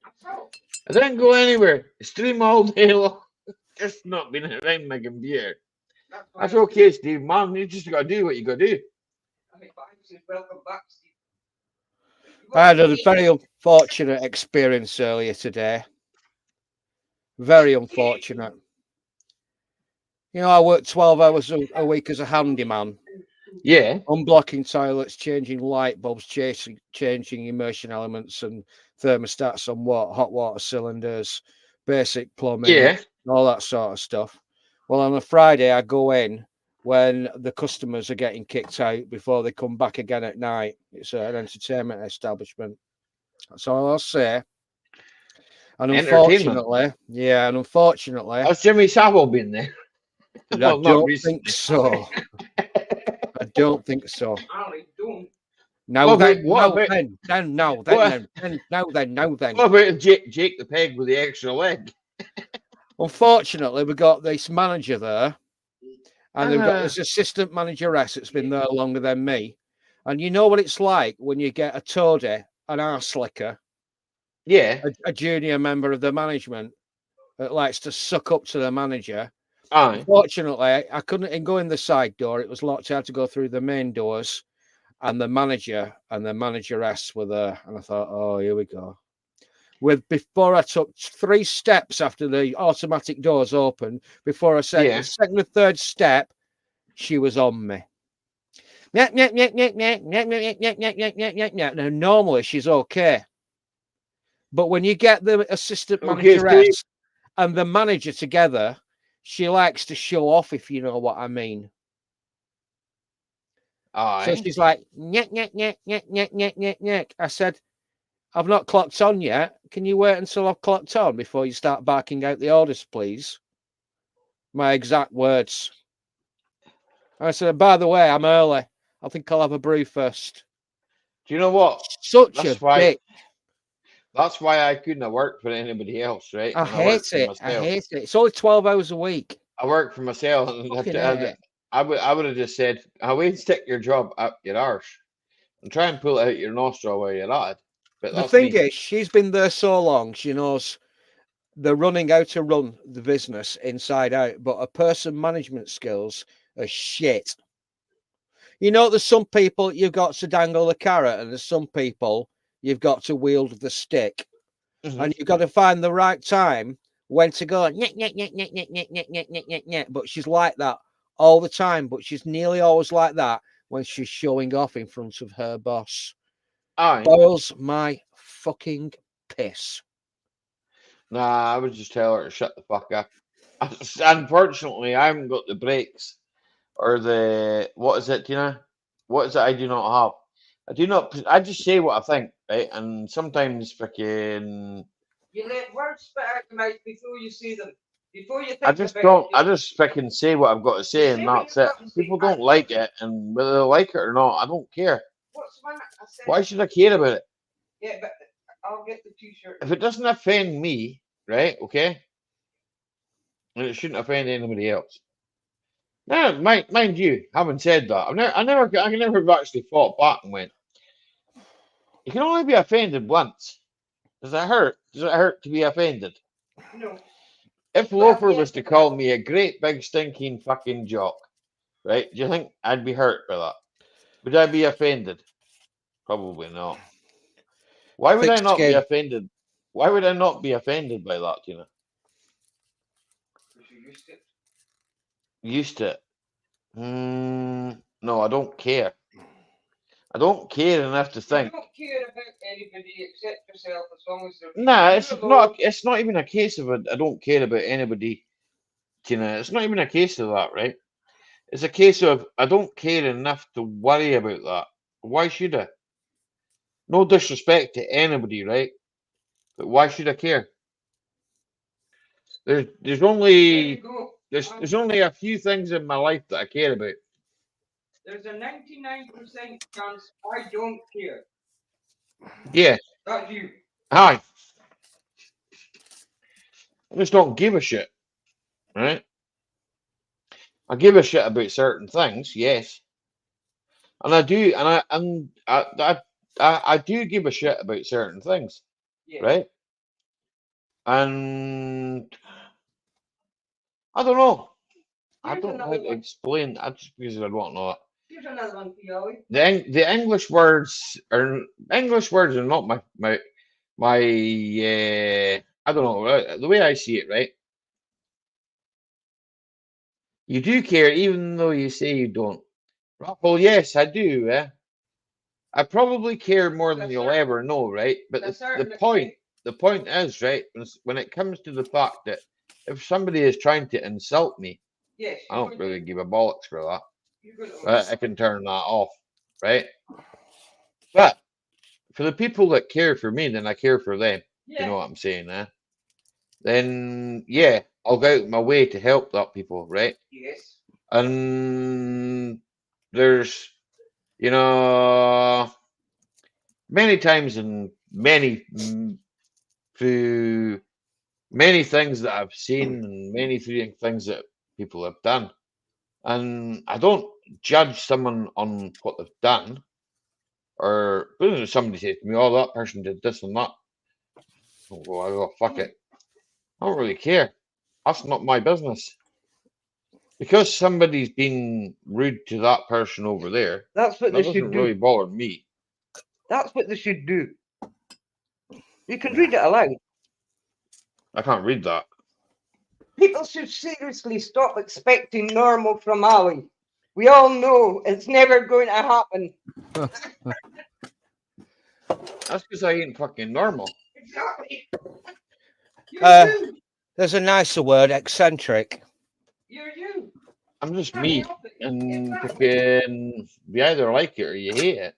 Asshole! I didn't go anywhere. Stream all day long. Just not been around my computer. That's okay, Steve. Man, you just gotta do what you gotta do. Welcome back, Steve. I had a very unfortunate experience earlier today. Very unfortunate. You know, I work 12 hours a week as a handyman. Yeah. Unblocking toilets, changing light bulbs, changing immersion elements and thermostats on hot water cylinders, basic plumbing, Yeah. all that sort of stuff. Well, on a Friday, I go in when the customers are getting kicked out before they come back again at night. It's an entertainment establishment. That's all I'll say. And Entertainment. unfortunately, Has Jimmy Savile been there? I Well, not don't recently. think so. I don't think so. I don't. Now What then, about- now then, then, now what- then, then, now then, now then. What about Jake the Peg with the extra leg? Unfortunately, we got this manager there, and they've got Ah. this assistant manageress that's been there longer than me. And you know what it's like when you get a toady, an arse slicker, Yeah. a junior member of the management that likes to suck up to the manager. Aye. Unfortunately, I couldn't go in the side door. It was locked. I had to go through the main doors, and the manager and the manageress were there. And I thought, oh, here we go. Before I took 3 steps after the automatic doors opened, before I said Yeah. the second or third step, she was on me. Now, normally she's okay, but when you get the assistant Okay, manageress and the manager together, she likes to show off, if you know what I mean. Aye. So she's like, I said, I've not clocked on yet. Can you wait until I've clocked on before you start barking out the orders, please? My exact words. I said, by the way, I'm early. I think I'll have a brew first. Do you know what? Such That's a why. bitch. That's why I couldn't have worked for anybody else, right? I And worked hate for it. myself. I hate it. It's only 12 hours a week. I work for myself, and Fucking hate it. I would have just said, "I would stick your job up your arse and try and pull it out your nostril where you're at." But The that's thing me. is, she's been there so long, she knows the running how to run the business inside out, but her person management skills are shit. You know, there's some people you've got to dangle the carrot, and there's some people you've got to wield the stick. Mhm. And you've got to find the right time when to go. But she's like that all the time. But she's nearly always like that when she's showing off in front of her boss. Aye. Boils my fucking piss. Nah, I would just tell her to shut the fuck up. Unfortunately, I haven't got the breaks or the what is it? You know, what is it? I do not have. I do not. I just say what I think, right? And sometimes freaking. You let words spit out your mouth before you say them. Before you think I just about don't. it. I just freaking say what I've got to say, and that's it. People don't like it, and whether they like it or not, I don't care. What's one I said? Why should I care about it? Yeah, but I'll get the t-shirt. If it doesn't offend me, right? Okay, and it shouldn't offend anybody else. Now, mind you, having said that, I never have actually fought back and went. You can only be offended once. Does it hurt? Does it hurt to be offended? No. If Loafer was to call me a great big stinking fucking jock, right? Do you think I'd be hurt by that? Would I be offended? Probably not. Why would I not be offended? Why would I not be offended by that, you know? Because you're used to it. Used to it. No, I don't care. I don't care enough to You think. don't care about anybody except yourself as long as they're. Nah, it's not even a case of I don't care about anybody it's not even a case of that, right? It's a case of I don't care enough to worry about that. Why should I? No disrespect to anybody, right? But why should I care? There's There you only go. there's only a few things in my life that I care about. There's a 99% chance I don't care. Yeah, That's you. aye. I just don't give a shit, right? I give a shit about certain things, yes, and I do, I do give a shit about certain things, Yeah. right? And I don't know. I Here's don't know how another to one. explain. I just because I don't know it. Here's another one for you, Ollie. The English words are not my I don't know, the way I see it, right? You do care even though you say you don't. Well, yes, I do. I probably care more than To a you'll certain- ever know, right? But to a the certain point is, right, when it comes to the fact that if somebody is trying to insult me, Yes. I don't really give a bollocks for that. You're going to I can turn that off, right? But for the people that care for me, then I care for them. Yeah. You know what I'm saying, Then yeah, I'll go out my way to help that people, right? Yes. And there's, you know, many times and through many things that I've seen and many things that people have done, and I don't judge someone on what they've done. Or when somebody says to me, "Oh, that person did this and that," I go, "Fuck it, I don't really care. That's not my business." Because somebody's been rude to that person over there, That's what that doesn't really bother me. That's what they should do. You can read it aloud. I can't read that. People should seriously stop expecting normal from Ali. We all know it's never going to happen. That's because I ain't fucking normal. Exactly. You're Uh, you. There's a nicer word, eccentric. You're you. I'm just Can't me, help it. and Exactly. fucking you either like it or you hate it.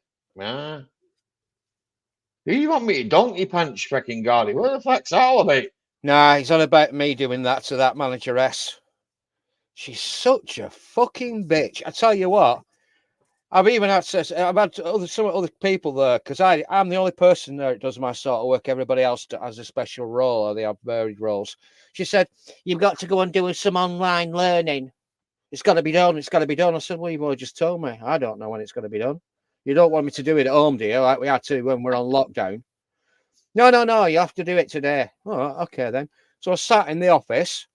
Who you want me to donkey punch, fricking Gary? What the fuck's that all about? Nah, he's on about me doing that to that manageress. She's such a fucking bitch. I tell you what, I've even had to, I've had some other people there because I'm the only person there that does my sort of work. Everybody else has a special role or they have varied roles. She said, "You've got to go and do some online learning. It's got to be done. It's got to be done." I said, "Well, you've already just told me. I don't know when it's going to be done. You don't want me to do it at home, do you? Like we had to when we're on lockdown." No. You have to do it today. Oh, okay then. So I sat in the office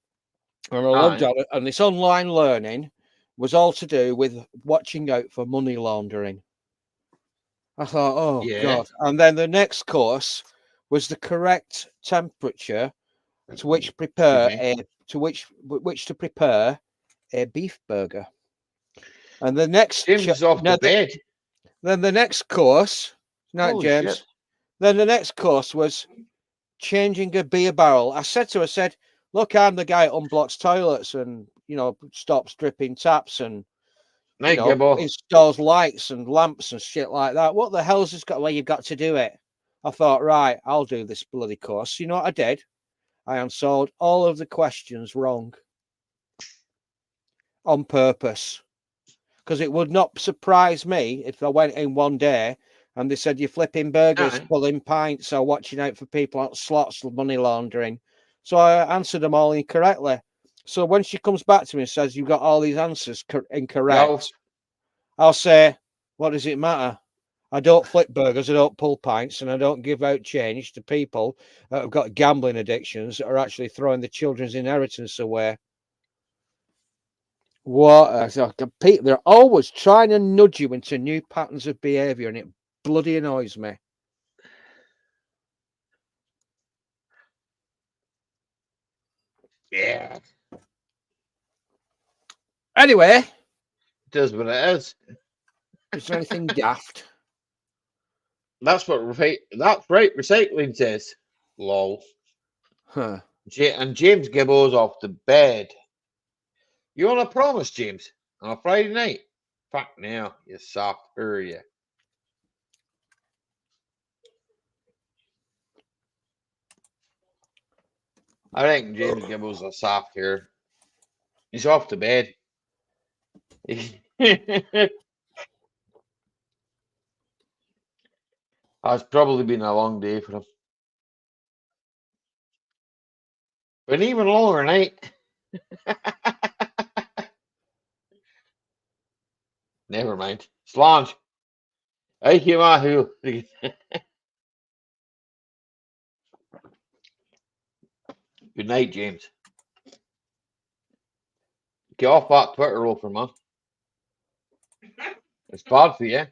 and I looked Aye. at it, and this online learning was all to do with watching out for money laundering. I thought, oh Yeah. God. And then the next course was the correct temperature to which prepare which to prepare a beef burger. And the next James is off to bed. then the next course, night Holy James. shit. Then the next course was changing a beer barrel. I said to her, I said, "Look, I'm the guy that unblocks toilets and stops dripping taps and Night, Gibbo. installs lights and lamps and shit like that. What the hell's this got where you've got to do it?" I thought, right, I'll do this bloody course. You know what I did? I answered all of the questions wrong on purpose. Because it would not surprise me if I went in one day and they said you're flipping burgers, Aye. pulling pints, or watching out for people at slots, money laundering. So I answered them all incorrectly. So when she comes back to me and says you've got all these answers incorrect, I'll say, what does it matter? I don't flip burgers, I don't pull pints, and I don't give out change to people that have got gambling addictions that are actually throwing the children's inheritance away. They're always trying to nudge you into new patterns of behavior, and it bloody annoys me. Yeah. Anyway, It is what it is. is there anything daft? That's right. Recycling says. Lol. Huh. And James Gibbo's off to bed. You want to promise, James, on a Friday night? Fuck now, you soft you. I think James Gibble's a soft here. He's off to bed. It's probably been a long day for him. But an even longer night. Never mind. Slange. I came out who. Good night, James. Get off that Twitter roll for man. It's bad for you.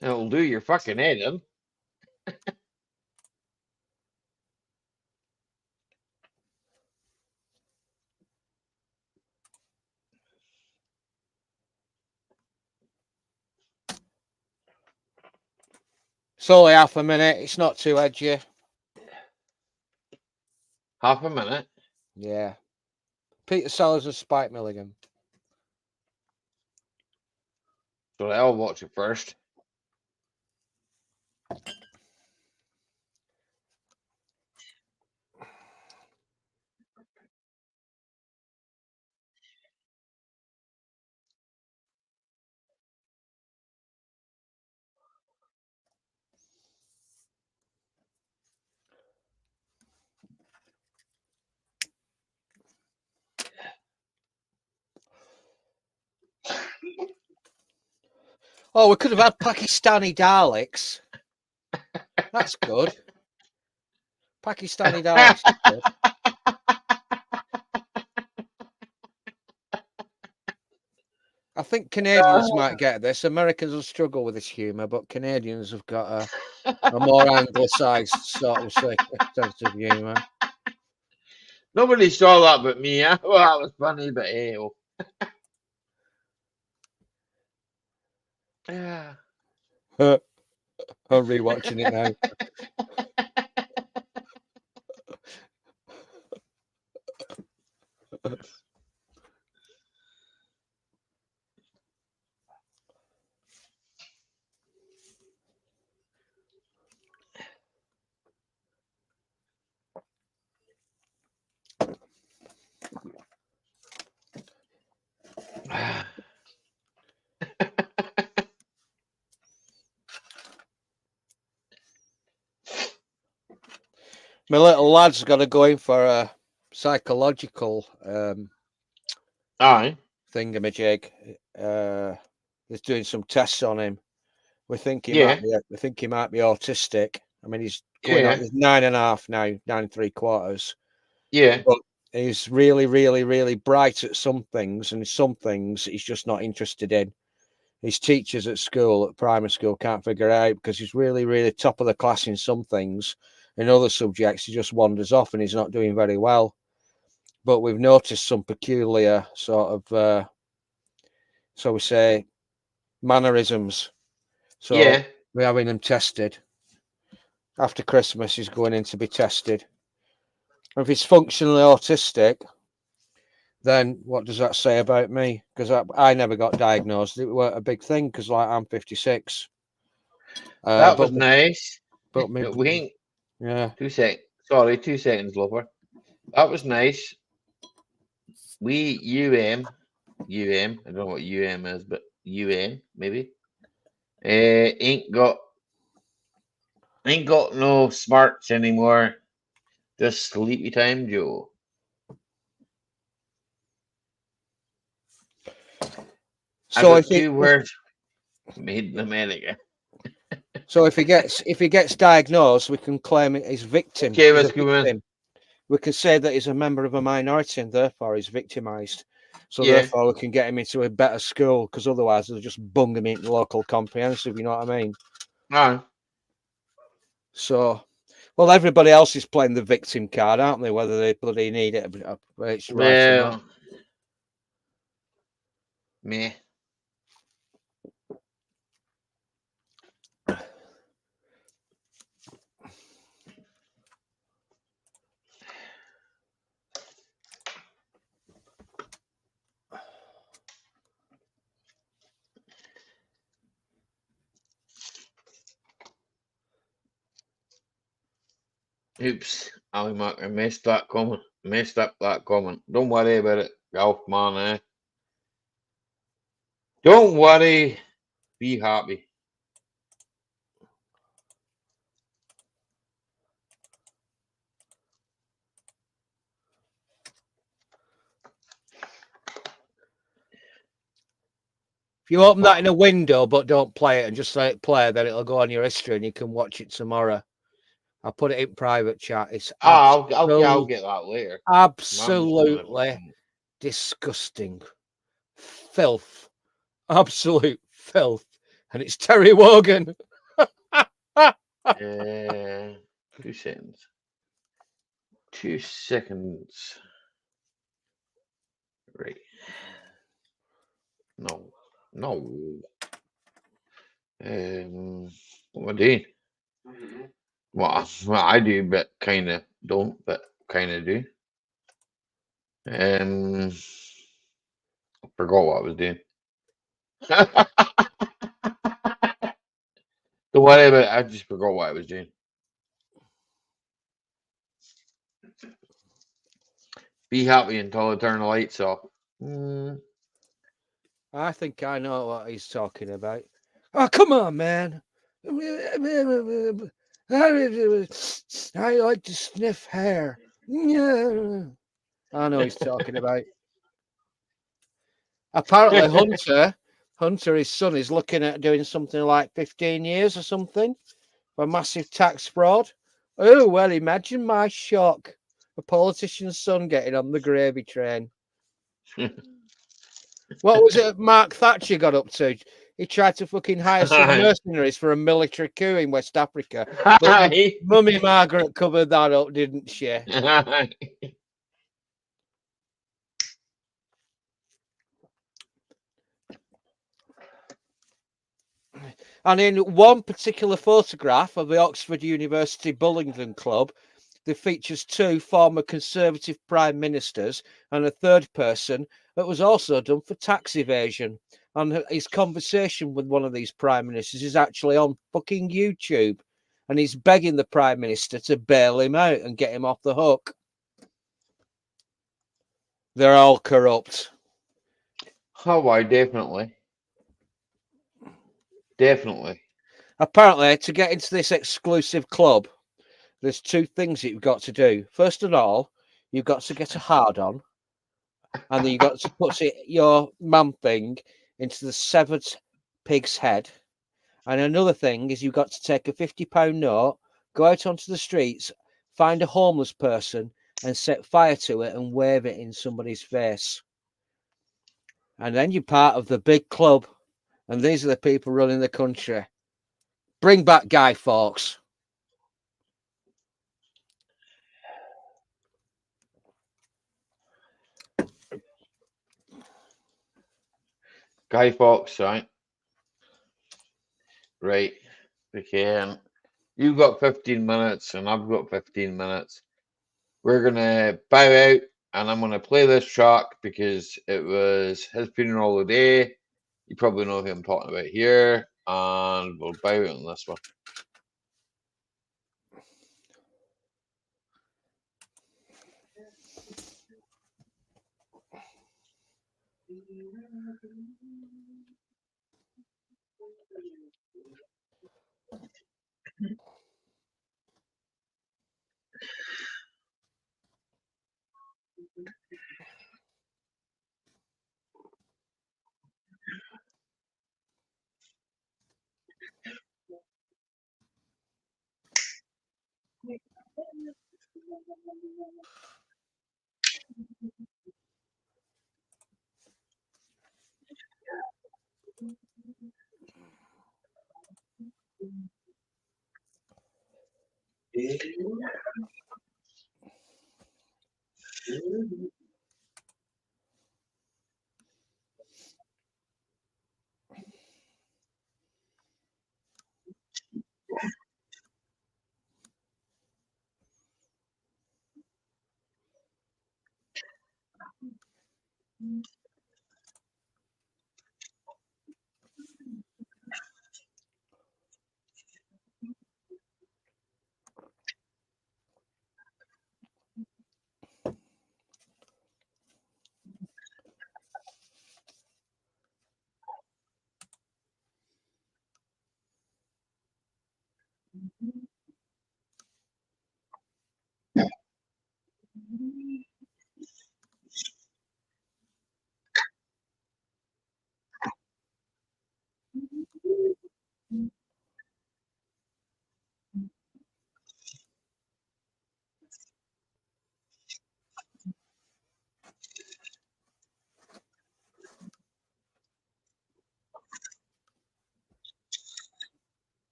It'll do your fucking head in. It's only half a minute. It's not too edgy. Half a minute. Yeah. Peter Sellers and Spike Milligan. So I'll watch it first. Oh, we could have had Pakistani Daleks. That's good. Pakistani Daleks is good. I think Canadians might get this. Americans will struggle with this humour, but Canadians have got a more anglicised sort of sense of humour. Nobody saw that but me. Well, that was funny, but hey. Oh. Yeah. I'm rewatching it now. My little lad's got to go in for a psychological Aye. thingamajig. They're doing some tests on him. We think he Yeah. might be autistic. I mean, he's going on. He's 9.5 now, 9 3/4. Yeah. But he's really, really, really bright at some things, and some things he's just not interested in. His teachers at school, at primary school, can't figure it out because he's really, really top of the class in some things. In other subjects, he just wanders off and he's not doing very well. But we've noticed some peculiar sort of, so we say, mannerisms. So we're having him tested. After Christmas, he's going in to be tested. If he's functionally autistic, then what does that say about me? Because I never got diagnosed. It weren't a big thing because, like, I'm 56. That was nice. But me, we yeah. 2 seconds. Sorry, 2 seconds, lover. That was nice. We I don't know what is, but maybe. Ain't got no smarts anymore. Just sleepy time, Joe. So I got 2 words made in America. So if he gets diagnosed, we can claim it as victim. Okay, let's go in. We can say that he's a member of a minority and therefore he's victimised. So therefore we can get him into a better school because otherwise they'll just bung him into local comprehensive. You know what I mean? Aye. So, well, everybody else is playing the victim card, aren't they? Whether they bloody need it, it's right or not. Meh. Oops, Ali Mac, I messed that comment. Messed up that comment. Don't worry about it, Golf man. Don't worry. Be happy. If you open that in a window but don't play it and just let it play, then it'll go on your history and you can watch it tomorrow. I'll put it in private chat. It's I'll get that later. absolutely disgusting. Filth. Absolute filth. And it's Terry Wogan. 2 seconds. 2 seconds. Right. No. What am I doing? Well, I do, but kind of don't, but kind of do. I forgot what I was doing. Don't worry about it. I just forgot what I was doing. Be happy until I turn the lights off. I think I know what he's talking about. Oh, come on, man. I like to sniff hair. I know he's talking about. Apparently, Hunter, his son, is looking at doing something like 15 years or something for massive tax fraud. Oh, well, imagine my shock. A politician's son getting on the gravy train. What was it Mark Thatcher got up to? He tried to fucking hire some mercenaries for a military coup in West Africa. But Mummy Margaret covered that up, didn't she? And in one particular photograph of the Oxford University Bullingdon Club, there features 2 former Conservative prime ministers and a third person that was also done for tax evasion. And his conversation with one of these prime ministers is actually on fucking YouTube. And he's begging the prime minister to bail him out and get him off the hook. They're all corrupt. Oh, why? Definitely. Apparently, to get into this exclusive club, there's 2 things that you've got to do. First of all, you've got to get a hard on, and then you've got to put your man thing into the severed pig's head. And another thing is you've got to take a £50 note, go out onto the streets, find a homeless person, and set fire to it and wave it in somebody's face. And then you're part of the big club, and these are the people running the country. Bring back Guy Fawkes. Guy Fawkes, right? Right. Okay. You've got 15 minutes and I've got 15 minutes. We're going to bow out and I'm going to play this track because it was his funeral today. You probably know who I'm talking about here. And we'll bow out on this one.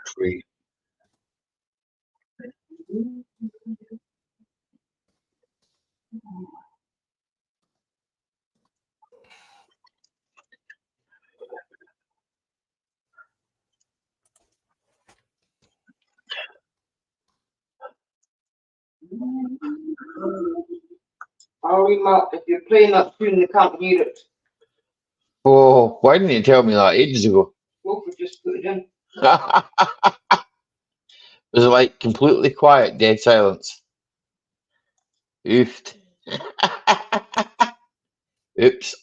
Tree. Sorry, Matt, if you're playing that tune, they can't hear it. Oh, why didn't you tell me that ages ago? Wolf would just put it in. Was it like completely quiet, dead silence? Oofed. Oops.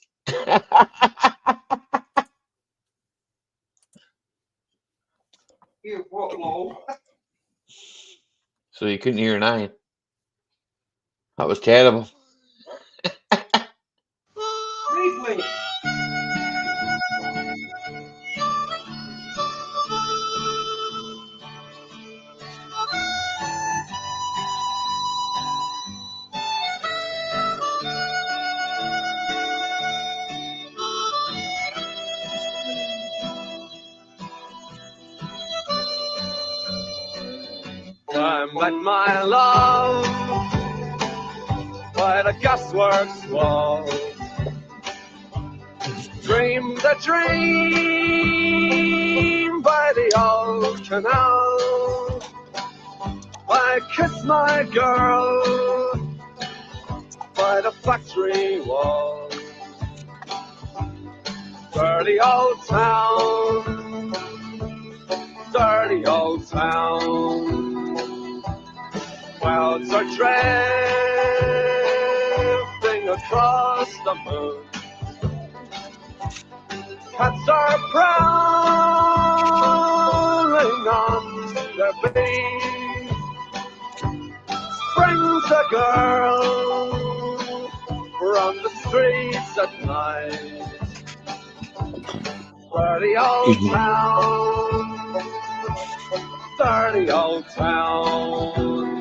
Hear what, lol? So you couldn't hear 9. That was terrible. Replay. I met my love by the gasworks wall. Dreamed a dream by the old canal. I kissed my girl by the factory wall. Dirty old town, dirty old town. Clouds are drifting across the moon. Cats are prowling on their beat. Brings a girl from the streets at night. Dirty old town, dirty old town.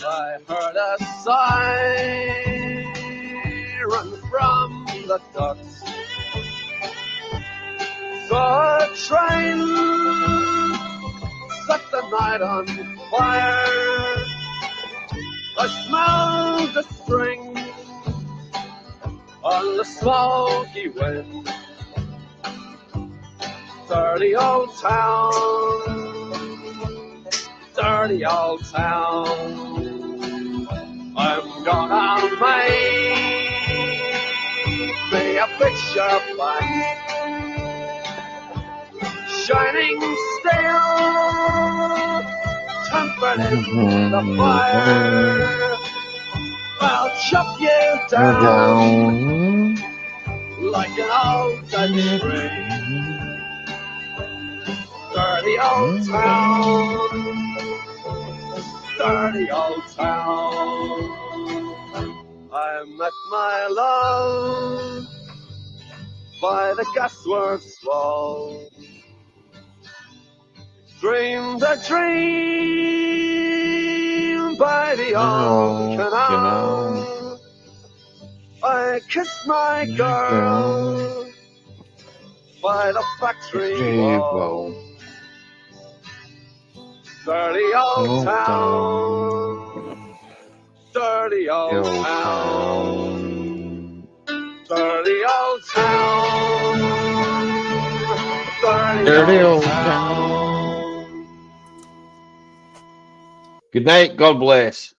I heard a siren from the docks. Saw a train set the night on fire. I smelled the string on the smoky wind. Dirty old town, dirty old town. I'm gonna make me a picture back, shining steel, tempered in the fire. I'll chop you down like an old Dutch spring. Dirty old town, dirty old town. I met my love by the gasworks wall. Dreamed a dream by the old canal. I kissed my girl by the factory wall. Dirty old town, dirty old town, dirty old town, dirty old town. Good night. God bless.